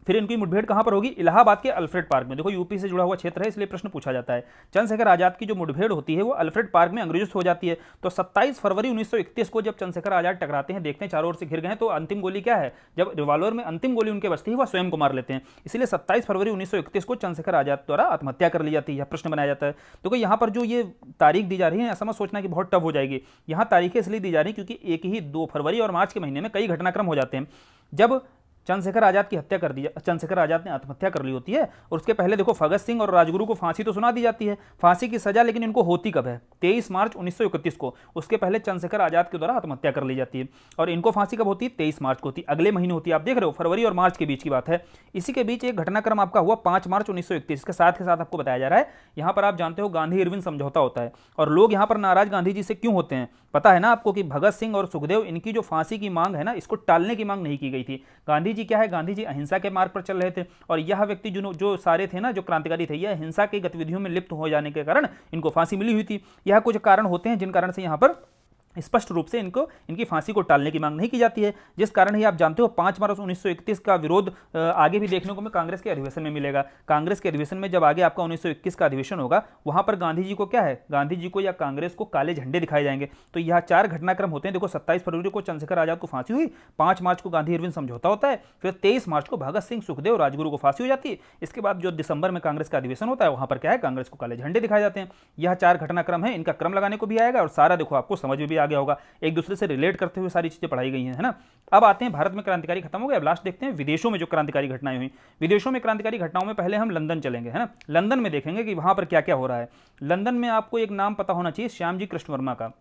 फिर इनकी मुठभेड़ कहां पर होगी, इलाहाबाद के अल्फ्रेड पार्क में। देखो यूपी से जुड़ा हुआ क्षेत्र है इसलिए प्रश्न पूछा जाता है। चंद्रशेखर आजाद की जो मुठभेड़ होती है वो अल्फ्रेड पार्क में अंग्रेजों से हो जाती है। तो 27 फरवरी 1931 को जब चंद्रशेखर आजाद टकराते हैं, देखते हैं चारों ओर से घिर गए, तो अंतिम गोली क्या है, जब रिवॉल्वर में अंतिम गोली उनके बचती है वह स्वयं को मार लेते हैं। इसलिए 27 फरवरी 1931 को चंद्रशेखर आजाद द्वारा आत्महत्या कर ली जाती है। यह प्रश्न बनाया जाता है। तो यहाँ पर जो ये तारीख दी जा रही है ऐसा मत सोचना कि बहुत टफ हो जाएगी। यहाँ तारीखें इसलिए दी जा रही क्योंकि एक ही 2 फरवरी और मार्च के महीने में कई घटनाक्रम हो जाते हैं। जब चंद्रशेखर आजाद की हत्या कर दी, चंद्रशेखर आजाद ने आत्महत्या कर ली होती है, और उसके पहले देखो भगत सिंह और राजगुरु को फांसी तो सुना दी जाती है, फांसी की सजा, लेकिन इनको होती कब है, 23 मार्च 1931 को। उसके पहले चंद्रशेखर आजाद के द्वारा आत्महत्या कर ली जाती है, और इनको फांसी कब होती है, 23 मार्च को होती है, अगले महीने होती है। आप देख रहे हो फरवरी और मार्च के बीच की बात है। इसी के बीच एक घटनाक्रम आपका हुआ 5 मार्च 1931 के साथ आपको बताया जा रहा है। यहाँ पर आप जानते हो गांधी इरविन समझौता होता है, और लोग यहाँ पर नाराज गांधी जी से क्यों होते हैं, पता है ना आपको, कि भगत सिंह और सुखदेव इनकी जो फांसी की मांग है ना, इसको टालने की मांग नहीं की गई थी। गांधी जी क्या है, गांधी जी अहिंसा के मार्ग पर चल रहे थे, और यह व्यक्ति जो सारे थे ना, जो क्रांतिकारी थे, यह हिंसा की गतिविधियों में लिप्त हो जाने के कारण इनको फांसी मिली हुई थी। यह कुछ कारण होते हैं जिन कारण से यहाँ पर स्पष्ट रूप से इनकी फांसी को टालने की मांग नहीं की जाती है, जिस कारण ही आप जानते हो 5 मार्च 1931 का विरोध आगे भी देखने को हमें कांग्रेस के अधिवेशन में मिलेगा। कांग्रेस के अधिवेशन में जब आगे आपका 1921 का अधिवेशन होगा, वहां पर गांधी जी को क्या है, गांधी जी को या कांग्रेस को काले झंडे दिखाए जाएंगे। तो यह 4 घटनाक्रम होते हैं। देखो 27 फरवरी को चंद्रशेखर आजाद को फांसी हुई, 5 मार्च को गांधी इरविन समझौता होता है, फिर 23 मार्च को भगत सिंह, सुखदेव, राजगुरु को फांसी हो जाती है। इसके बाद जो दिसंबर में कांग्रेस का अधिवेशन होता है, वहां पर क्या है, कांग्रेस को काले झंडे दिखाए जाते हैं। यह 4 घटनाक्रम है, इनका क्रम लगाने को भी आएगा और सारा देखो आपको समझ में भी आ गया होगा, एक दूसरे से रिलेट करते हुए सारी चीज़ें पढ़ाई गई हैं, है ना। अब आते हैं भारत में क्रांतिकारी खत्म हो गया, अब लास्ट देखते हैं विदेशों में जो क्रांतिकारी घटनाएं हुई। विदेशों में क्रांतिकारी घटनाओं में पहले हम लंदन चलेंगे, है ना। लंदन में देखेंगे कि वहां पर क्या क्या हो रहा है। लंदन में आपको एक नाम पता होना चाहिए, श्यामजी कृष्ण वर्मा का।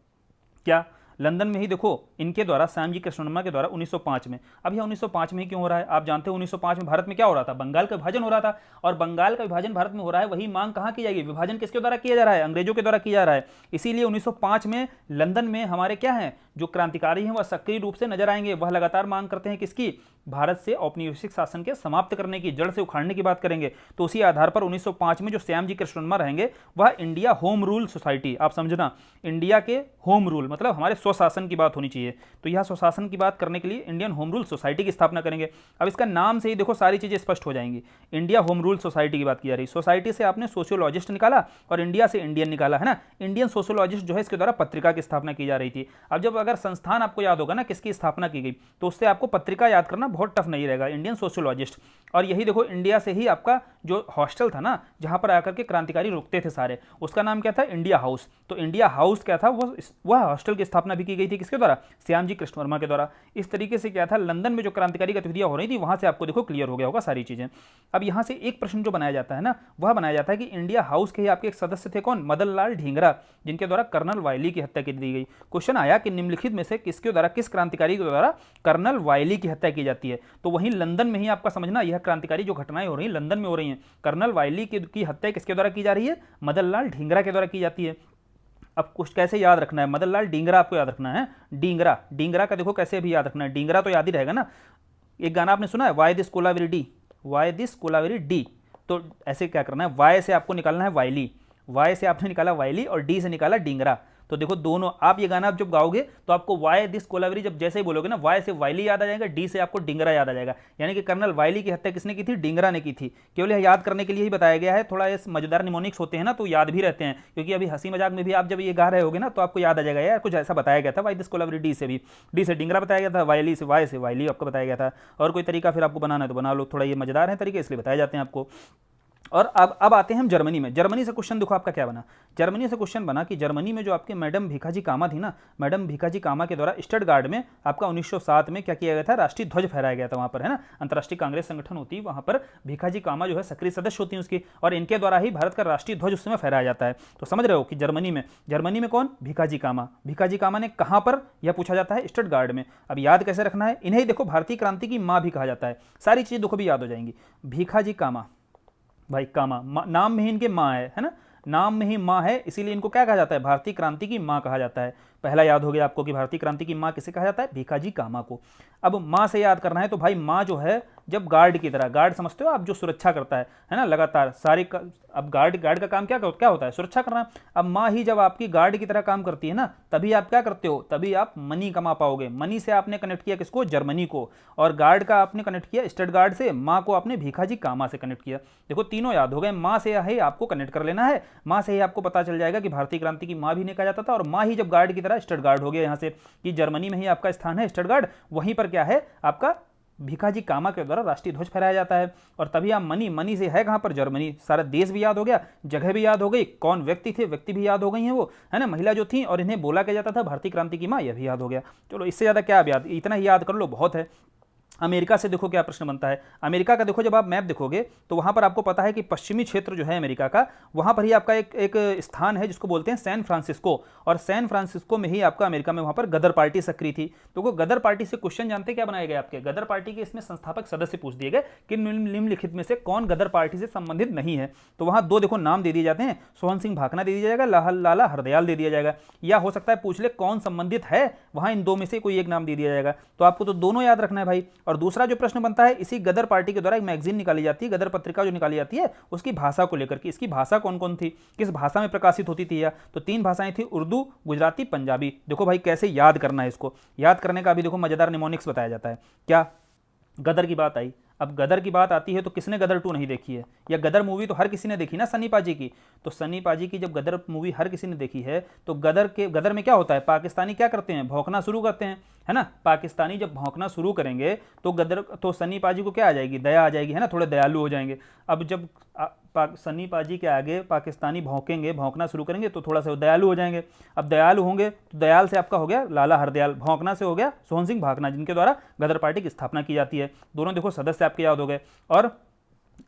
क्या लंदन में ही देखो इनके द्वारा, श्यामजी कृष्ण वर्मा के द्वारा 1905 में, अब यह 1905 में ही क्यों हो रहा है, आप जानते हो 1905 में भारत में क्या हो रहा था, बंगाल का विभाजन हो रहा था। और बंगाल का विभाजन भारत में हो रहा है, वही मांग कहां की जाएगी, विभाजन किसके द्वारा किया जा रहा है, अंग्रेजों के द्वारा किया जा रहा है। इसीलिए 1905 में लंदन में हमारे क्या है, जो क्रांतिकारी हैं वह सक्रिय रूप से नजर आएंगे। वह लगातार मांग करते हैं किसकी, भारत से औपनिवेशिक शासन के समाप्त करने की, जड़ से उखाड़ने की बात करेंगे। तो उसी आधार पर 1905 में जो श्यामजी कृष्ण वर्मा रहेंगे वह इंडिया होम रूल सोसाइटी, आप समझना, इंडिया के होम रूल मतलब हमारे स्वशासन की बात होनी चाहिए। तो यह स्वशासन की बात करने के लिए इंडियन होम रूल सोसाइटी की स्थापना करेंगे। अब इसका नाम से ही देखो सारी चीजें स्पष्ट हो जाएंगी। इंडिया होम रूल सोसाइटी की बात की जा रही, सोसाइटी से आपने सोशियोलॉजिस्ट निकाला और इंडिया से इंडियन निकाला, है ना। इंडियन सोशियोलॉजिस्ट जो है इसके द्वारा पत्रिका की स्थापना की जा रही थी। अब जब अगर संस्थान आपको याद होगा ना किसकी स्थापना की गई, तो उससे आपको पत्रिका याद करना बहुत टफ नहीं रहेगा, इंडियन सोशियोलॉजिस्ट। और यही देखो इंडिया से ही आपका जो हॉस्टल था ना, जहां पर आकर के क्रांतिकारी रुकते थे सारे, उसका नाम क्या था, इंडिया हाउस। तो इंडिया हाउस क्या था, वह हॉस्टल की स्थापना भी की गई थी किसके द्वारा, श्यामजी कृष्ण वर्मा के द्वारा। इस तरीके से क्या था, लंदन में जो क्रांतिकारी गतिविधियां हो रही थी वहां से आपको देखो क्लियर हो गया होगा सारी चीजें। अब यहां से एक प्रश्न जो बनाया जाता है ना, वह बनाया जाता है कि इंडिया हाउस के ही आपके एक सदस्य थे कौन, मदन लाल ढींगरा, जिनके द्वारा कर्नल वायली की हत्या की दी गई। क्वेश्चन आया कि निम्नलिखित में से किसके द्वारा, किस क्रांतिकारी के द्वारा कर्नल वायली की हत्या की जाती है। तो वहीं लंदन में ही आपका समझना, यह क्रांतिकारी जो घटनाएं हो रही हैं लंदन में हो रही हैं, कर्नल वायली की हत्या किसके द्वारा की जा रही है, मदन लाल ढींगरा के द्वारा की जाती है। अब कुछ कैसे याद रखना है, मदन लाल डींगरा आपको याद रखना है, डींगरा, डींगरा का देखो कैसे भी याद रखना है, डींगरा तो याद ही रहेगा ना। एक गाना आपने सुना है, why this Kolaveri D, why this Kolaveri D. तो ऐसे क्या करना है, वाई से आपको निकालना है वायली, वाई से आपने निकाला वायली और डी से निकाला डींगरा। तो देखो दोनों, आप ये गाना जब गाओगे तो आपको वाई दिस कोलावेरी जब जैसे ही बोलोगे ना, वाई से वायली याद आ जाएगा, डी से आपको डींगरा याद आ जाएगा। यानी कि कर्नल वायली की हत्या किसने की थी, डींगरा ने की थी। केवल यह याद करने के लिए ही बताया गया है, थोड़ा ये मजेदार निमोनिक्स होते हैं ना तो याद भी रहते हैं, क्योंकि अभी हंसी मजाक में भी आप जब ये गा रहे होगे ना तो आपको याद आ जाएगा यार कुछ ऐसा बताया गया था, वाई दिस कोलावेरी, डी से भी, डी से डींगरा बताया गया था, वायली से, वाई से वायली आपको बताया गया था। और कोई तरीका फिर आपको बनाना है तो बना लो, थोड़ा ये मजेदार है तरीके इसलिए बताए जाते हैं आपको। और अब आते हैं हम जर्मनी में। जर्मनी से क्वेश्चन देखो आपका क्या बना, जर्मनी से क्वेश्चन बना कि जर्मनी में जो आपके मैडम भीखाजी कामा थी ना, मैडम भीखाजी कामा के द्वारा स्टटगार्ड में आपका 1907 में क्या किया गया था, राष्ट्रीय ध्वज फहराया गया था वहां पर, है ना। अंतर्राष्ट्रीय कांग्रेस संगठन होती है, वहां पर भीखाजी कामा जो है सक्रिय सदस्य होती है उसकी, और इनके द्वारा ही भारत का राष्ट्रीय ध्वज उस समय फहराया जाता है। तो समझ रहे हो कि जर्मनी में कौन, भीखाजी कामा, भीखाजी कामा ने कहां पर, यह पूछा जाता है स्टटगार्ड में। अब याद कैसे रखना है, इन्हें देखो भारतीय क्रांति की मां भी कहा जाता है, सारी चीजें देखो भी याद हो जाएंगी। भीखाजी कामा, भाई कामा नाम में ही इनके माँ है ना, नाम में ही माँ है, इसीलिए इनको क्या कहा जाता है, भारतीय क्रांति की माँ कहा जाता है। पहला याद हो गया आपको कि भारतीय क्रांति की माँ किसे कहा जाता है, भीखाजी कामा को। अब माँ से याद करना है तो भाई माँ जो है जब गार्ड की तरह, गार्ड समझते हो आप, जो सुरक्षा करता है ना लगातार सारी अब गार्ड का काम क्या होता है, सुरक्षा करना। अब माँ ही जब आपकी गार्ड की तरह काम करती है ना, तभी आप क्या करते हो, तभी आप मनी कमा पाओगे। मनी से आपने कनेक्ट किया किसको, जर्मनी को, और गार्ड का आपने कनेक्ट किया स्टटगार्ड से, माँ को आपने भीखाजी कामा से कनेक्ट किया। देखो तीनों याद हो गए, माँ से ही आपको कनेक्ट कर लेना है, माँ से ही आपको पता चल जाएगा कि भारतीय क्रांति की माँ भी नहीं कहा जाता था, और माँ ही जब गार्ड की तरह स्टटगार्ड हो गया यहाँ से, कि जर्मनी में ही आपका स्थान है स्टटगार्ड, वहीं पर क्या है आपका भीखाजी कामा के द्वारा राष्ट्रीय ध्वज फहराया जाता है। और तभी आप मनी से है कहां पर, जर्मनी। सारा देश भी याद हो गया, जगह भी याद हो गई, कौन व्यक्ति थे, व्यक्ति भी याद हो गई हैं वो, है ना, महिला जो थी, और इन्हें बोला क्या जाता था भारतीय क्रांति की मां, यह भी याद हो गया। चलो इससे ज्यादा क्या याद, इतना ही याद कर लो बहुत है। अमेरिका से देखो क्या प्रश्न बनता है, अमेरिका का देखो जब आप मैप देखोगे तो वहां पर आपको पता है कि पश्चिमी क्षेत्र जो है अमेरिका का, वहां पर ही आपका एक स्थान है जिसको बोलते हैं सैन फ्रांसिस्को, और सैन फ्रांसिस्को में ही आपका अमेरिका में वहां पर गदर पार्टी सक्रिय थी। तो वो गदर पार्टी से क्वेश्चन जानते क्या बनाए गए आपके, गदर पार्टी के इसमें संस्थापक सदस्य पूछ दिए गए कि निम्नलिखित में से कौन गदर पार्टी से संबंधित नहीं है। तो वहां दो देखो नाम दे दिए जाते हैं, सोहन सिंह भाखना दे दिया जाएगा, लाला हरदयाल दे दिया जाएगा, या हो सकता है पूछ ले कौन संबंधित है, वहां इन दो में से कोई एक नाम दे दिया जाएगा। तो आपको तो दोनों याद रखना है भाई। और दूसरा जो प्रश्न बनता है, इसी गदर पार्टी के द्वारा एक मैगजीन निकाली जाती है, गदर पत्रिका जो निकाली जाती है, उसकी भाषा को लेकर के, इसकी भाषा कौन कौन थी, किस भाषा में प्रकाशित होती थी, या तो 3 भाषाएं थी, उर्दू, गुजराती, पंजाबी। देखो भाई कैसे याद करना है इसको, याद करने का भी देखो मजेदार निमोनिक्स बताया जाता है। क्या गदर की बात आई, अब गदर की बात आती है तो किसने गदर 2 नहीं देखी है, या गदर मूवी तो हर किसी ने देखी ना सन्नी पाजी की। तो सन्नी पाजी की जब गदर मूवी हर किसी ने देखी है तो गदर में क्या होता है, पाकिस्तानी क्या करते हैं, भौंकना शुरू करते हैं, है ना। पाकिस्तानी जब भौंकना शुरू करेंगे तो सन्नी पाजी को क्या आ जाएगी, दया आ जाएगी, है ना, थोड़े दयालु हो जाएंगे। अब जब सन्नी पाजी के आगे पाकिस्तानी भौंकेंगे, भौंकना शुरू करेंगे तो थोड़ा सा दयालु हो जाएंगे। अब दयालु होंगे तो दयाल से आपका हो गया लाला हरदयाल, भौंकना से हो गया सोहन सिंह भाकना, जिनके द्वारा गदर पार्टी की स्थापना की जाती है। दोनों देखो सदस्य आपके याद हो गए। और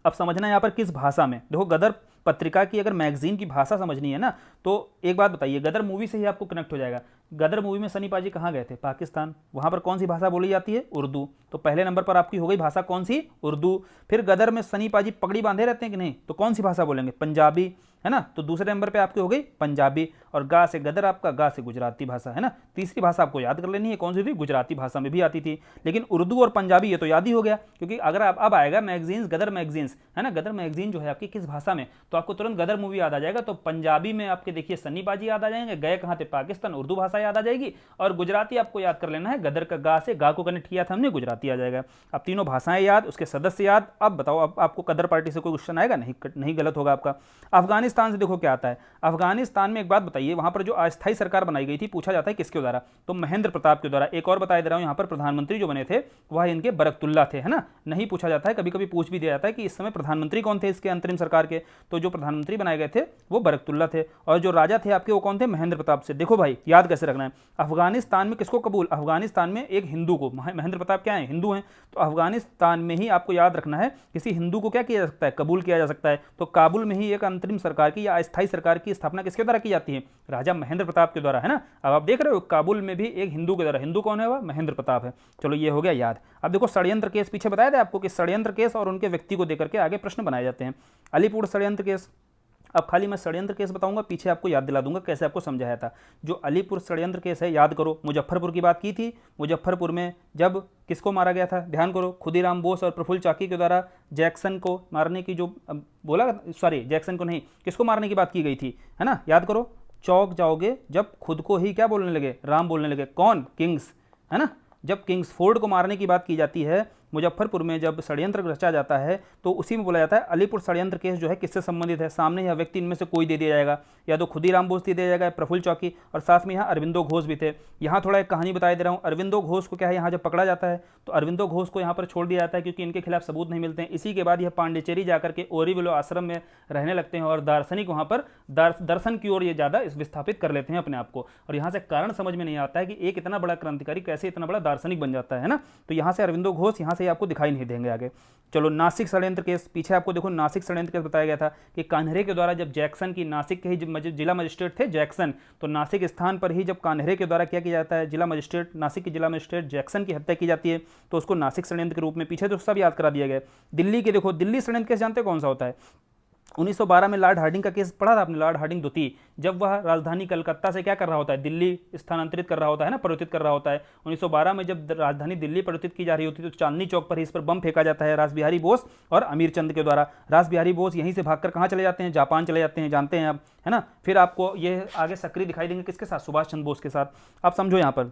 अब समझना यहाँ पर किस भाषा में, देखो गदर पत्रिका की अगर मैगजीन की भाषा समझनी है ना, तो एक बात बताइए, गदर मूवी से ही आपको कनेक्ट हो जाएगा। गदर मूवी में सनी पाजी कहाँ गए थे? पाकिस्तान। वहाँ पर कौन सी भाषा बोली जाती है? उर्दू। तो पहले नंबर पर आपकी हो गई भाषा कौन सी? उर्दू। फिर गदर में सनी पाजी पगड़ी बांधे रहते हैं कि नहीं, तो कौन सी भाषा बोलेंगे? पंजाबी, है ना। तो दूसरे नंबर पे आपकी हो गई पंजाबी। और गा से गदर आपका, गा से गुजराती भाषा, है ना। तीसरी भाषा आपको याद कर लेनी है, कौन सी थी? गुजराती भाषा में भी आती थी। लेकिन उर्दू और पंजाबी ये तो याद ही हो गया, क्योंकि अगर आप अब आएगा मैगजीन्स, गदर मैगजीन्स, है ना, गदर मैगजीन जो है आपकी किस भाषा में, तो आपको तुरंत गदर मूवी याद आ जाएगा। तो पंजाबी में आपके देखिए सन्नी पाजी याद आ जाएंगे, गए कहाँ थे? पाकिस्तान, उर्दू भाषा याद आ जाएगी। और गुजराती आपको याद कर लेना है, गदर का गा से, गा को कनेक्ट किया था हमने, गुजराती आ जाएगा। अब तीनों भाषाएं याद, उसके सदस्य याद। अब बताओ, अब आपको गदर पार्टी से कोई क्वेश्चन आएगा? नहीं, गलत होगा आपका। अफगानिस्तान से देखो क्या आता है। अफगानिस्तान में एक बात बताइए, वहां पर जो अस्थायी सरकार बनाई गई थी, पूछा जाता है किसके द्वारा? तो महेंद्र प्रताप के द्वारा। एक और बता दे रहा हूं, यहां पर प्रधानमंत्री जो बने थे वह इनके बरकतुल्ला थे, है ना। नहीं पूछा जाता है, कभी कभी पूछ भी दिया जाता है कि इस समय प्रधानमंत्री कौन थे इसके अंतरिम सरकार के, तो जो प्रधानमंत्री बनाए गए थे वो बरकतुल्ला थे। और जो राजा थे आपके वो कौन थे? महेंद्र प्रताप से। देखो भाई याद कैसे रखना है, अफगानिस्तान में किसको कबूल? अफगानिस्तान में एक हिंदू को, महेंद्र प्रताप क्या है? हिंदू हैं। तो अफगानिस्तान में ही आपको याद रखना है किसी हिंदू को क्या किया जा सकता है? कबूल किया जा सकता है। तो काबुल में ही एक अंतरिम सरकार की या अस्थायी सरकार की स्थापना किसके द्वारा की जाती है? राजा महेंद्र प्रताप के द्वारा, है ना। अब आप देख रहे हो काबुल में भी एक हिंदू के द्वारा। हिंदू कौन है? वह महेंद्र प्रताप है। चलो ये हो गया याद। अब देखो षड्यंत्र केस, पीछे बताया था आपको कि षड्यंत्र केस और उनके व्यक्ति को देकर के आगे प्रश्न बनाए जाते हैं। अलीपुर षड्यंत्र केस, अब खाली मैं षड्यंत्र केस बताऊंगा, पीछे आपको याद दिला दूंगा कैसे आपको समझाया था। जो अलीपुर षड्यंत्र केस है, याद करो, मुजफ्फरपुर की बात की थी। मुजफ्फरपुर में जब किसको मारा गया था? ध्यान करो, खुदीराम बोस और प्रफुल्ल चाकी के द्वारा जैक्सन को मारने की जो बोला, सॉरी जैक्सन को नहीं, किसको मारने की बात की गई थी, है ना। याद करो, चौंक जाओगे जब खुद को ही क्या बोलने लगे? राम बोलने लगे। कौन? किंग्स, है ना। जब किंग्सफोर्ड को मारने की बात की जाती है, मुजफ्फरपुर में जब षड्यंत्र रचा जाता है, तो उसी में बोला जाता है अलीपुर षड्यंत्र केस जो है किससे संबंधित है? सामने यह व्यक्ति इनमें से कोई दे दिया जाएगा, या तो खुदीराम बोस दे दिया जाएगा, प्रफुल्ल चौकी, और साथ में यहाँ अरविंदो घोष भी थे। यहाँ थोड़ा एक कहानी बता दे रहा हूँ। अरविंदो घोष को क्या है, यहाँ जब पकड़ा जाता है तो अरविंदो घोष को यहाँ पर छोड़ दिया जाता है, क्योंकि इनके खिलाफ सबूत नहीं मिलते हैं। इसी के बाद यह पांडिचेरी जाकर के ओरीविलो आश्रम में रहने लगते हैं, और दार्शनिक वहाँ पर दर्शन की ओर ये ज़्यादा विस्थापित कर लेते हैं अपने आप को। और यहाँ से कारण समझ में नहीं आता है कि एक इतना बड़ा क्रांतिकारी कैसे इतना बड़ा दार्शनिक बन जाता है ना। तो यहाँ से अरविंदो घोष यहाँ से आपको दिखाई नहीं देंगे आगे। चलो नासिक षड्यंत्र केस, पीछे आपको देखो नासिक षड्यंत्र केस बताया गया था कि कान्हरे के द्वारा जब जैक्सन की, नासिक के ही जिला मजिस्ट्रेट थे जैक्सन, तो नासिक स्थान पर ही जब कान्हरे के द्वारा क्या किया जाता है, जिला मजिस्ट्रेट, नासिक के जिला मजिस्ट्रेट जैक्सन की हत्या की जाती है, तो उसको नासिक षड्यंत्र के रूप में पीछे तो सब याद करा दिया गया। दिल्ली के देखो, दिल्ली षड्यंत्र केस जानते कौन सा होता है? 1912 में लॉर्ड हार्डिंग का केस पढ़ा था आपने, लॉर्ड हार्डिंग द्वितीय, जब वह राजधानी कलकत्ता से क्या कर रहा होता है? दिल्ली स्थानांतरित कर रहा होता है ना, परिवर्तित कर रहा होता है। 1912 में जब राजधानी दिल्ली परिवर्तित की जा रही होती है, तो चांदनी चौक पर ही इस पर बम फेंका जाता है रास बिहारी बोस और अमीर चंद के द्वारा। रास बिहारी बोस यहीं से भागकर कहाँ चले जाते हैं? जापान चले जाते हैं, जानते हैं आप, है ना। फिर आपको ये आगे सक्रिय दिखाई देंगे किसके साथ? सुभाष चंद्र बोस के साथ। आप समझो यहाँ पर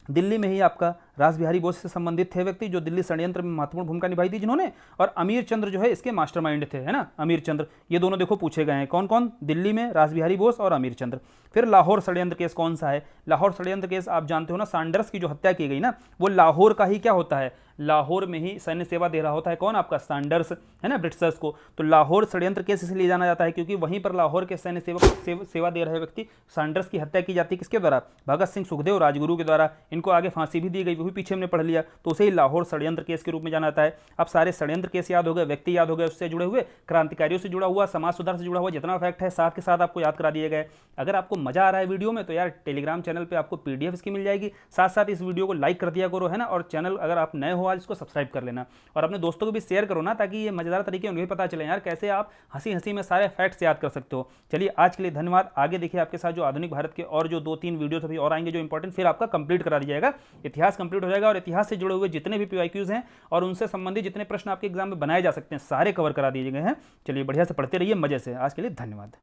दिल्ली में ही आपका रास बिहारी बोस से संबंधित थे व्यक्ति जो दिल्ली षड्यंत्र में महत्वपूर्ण भूमिका निभाई थी जिन्होंने, और अमीर चंद्र जो है इसके मास्टरमाइंड थे, है ना, अमीर चंद्र। ये दोनों देखो पूछे गए हैं, कौन कौन? दिल्ली में रास बिहारी बोस और अमीर चंद्र। फिर लाहौर षड्यंत्र केस कौन सा है? लाहौर षड्यंत्र केस आप जानते हो ना, सैंडर्स की जो हत्या की गई ना, वो लाहौर का ही क्या होता है? लाहौर में ही सैन्य सेवा दे रहा होता है। कौन? आपका सैंडर्स, है ना, ब्रिटिशर्स को। तो लाहौर षड्यंत्र केस इसलिए जाना जाता है क्योंकि वहीं पर लाहौर के सैन्य सेवा दे रहे व्यक्ति सैंडर्स की हत्या की जाती है। किसके द्वारा? भगत सिंह सुखदेव राजगुरु के द्वारा। इनको आगे फांसी भी दी गई, वो भी पीछे हमने पढ़ लिया, तो उसे ही लाहौर षड्यंत्र केस के रूप में जाना जाता है। अब सारे षड्यंत्र केस याद हो गए, व्यक्ति याद हो गए, उससे जुड़े हुए क्रांतिकारियों से जुड़ा हुआ, समाज सुधार से जुड़ा हुआ जितना फैक्ट है साथ के साथ आपको याद करा दिए गए। अगर आपको मजा आ रहा है वीडियो में तो यार टेलीग्राम चैनल पे आपको पीडीएफ इसकी मिल जाएगी। साथ साथ इस वीडियो को लाइक कर दिया करो, है ना, और चैनल अगर आप नए हो आज इसको सब्सक्राइब कर लेना, और अपने दोस्तों को भी शेयर करो ना, ताकि ये मजेदार तरीके उन्हें भी पता चले यार कैसे आप हंसी हंसी में सारे फैक्ट्स याद कर सकते हो। चलिए आज के लिए धन्यवाद। आगे देखिए आपके साथ जो आधुनिक भारत के और जो 2-3 वीडियोस अभी और आएंगे जो इंपॉर्टेंट, फिर आपका कंप्लीट करा दिया जाएगा, इतिहास कंप्लीट हो जाएगा, और इतिहास से जुड़े हुए जितने भी पीवाईक्यूज हैं और उनसे संबंधित जितने प्रश्न आपके एग्जाम में बनाए जा सकते हैं सारे कवर करा दिए गए हैं। चलिए बढ़िया से पढ़ते रहिए मजे से। आज के लिए धन्यवाद।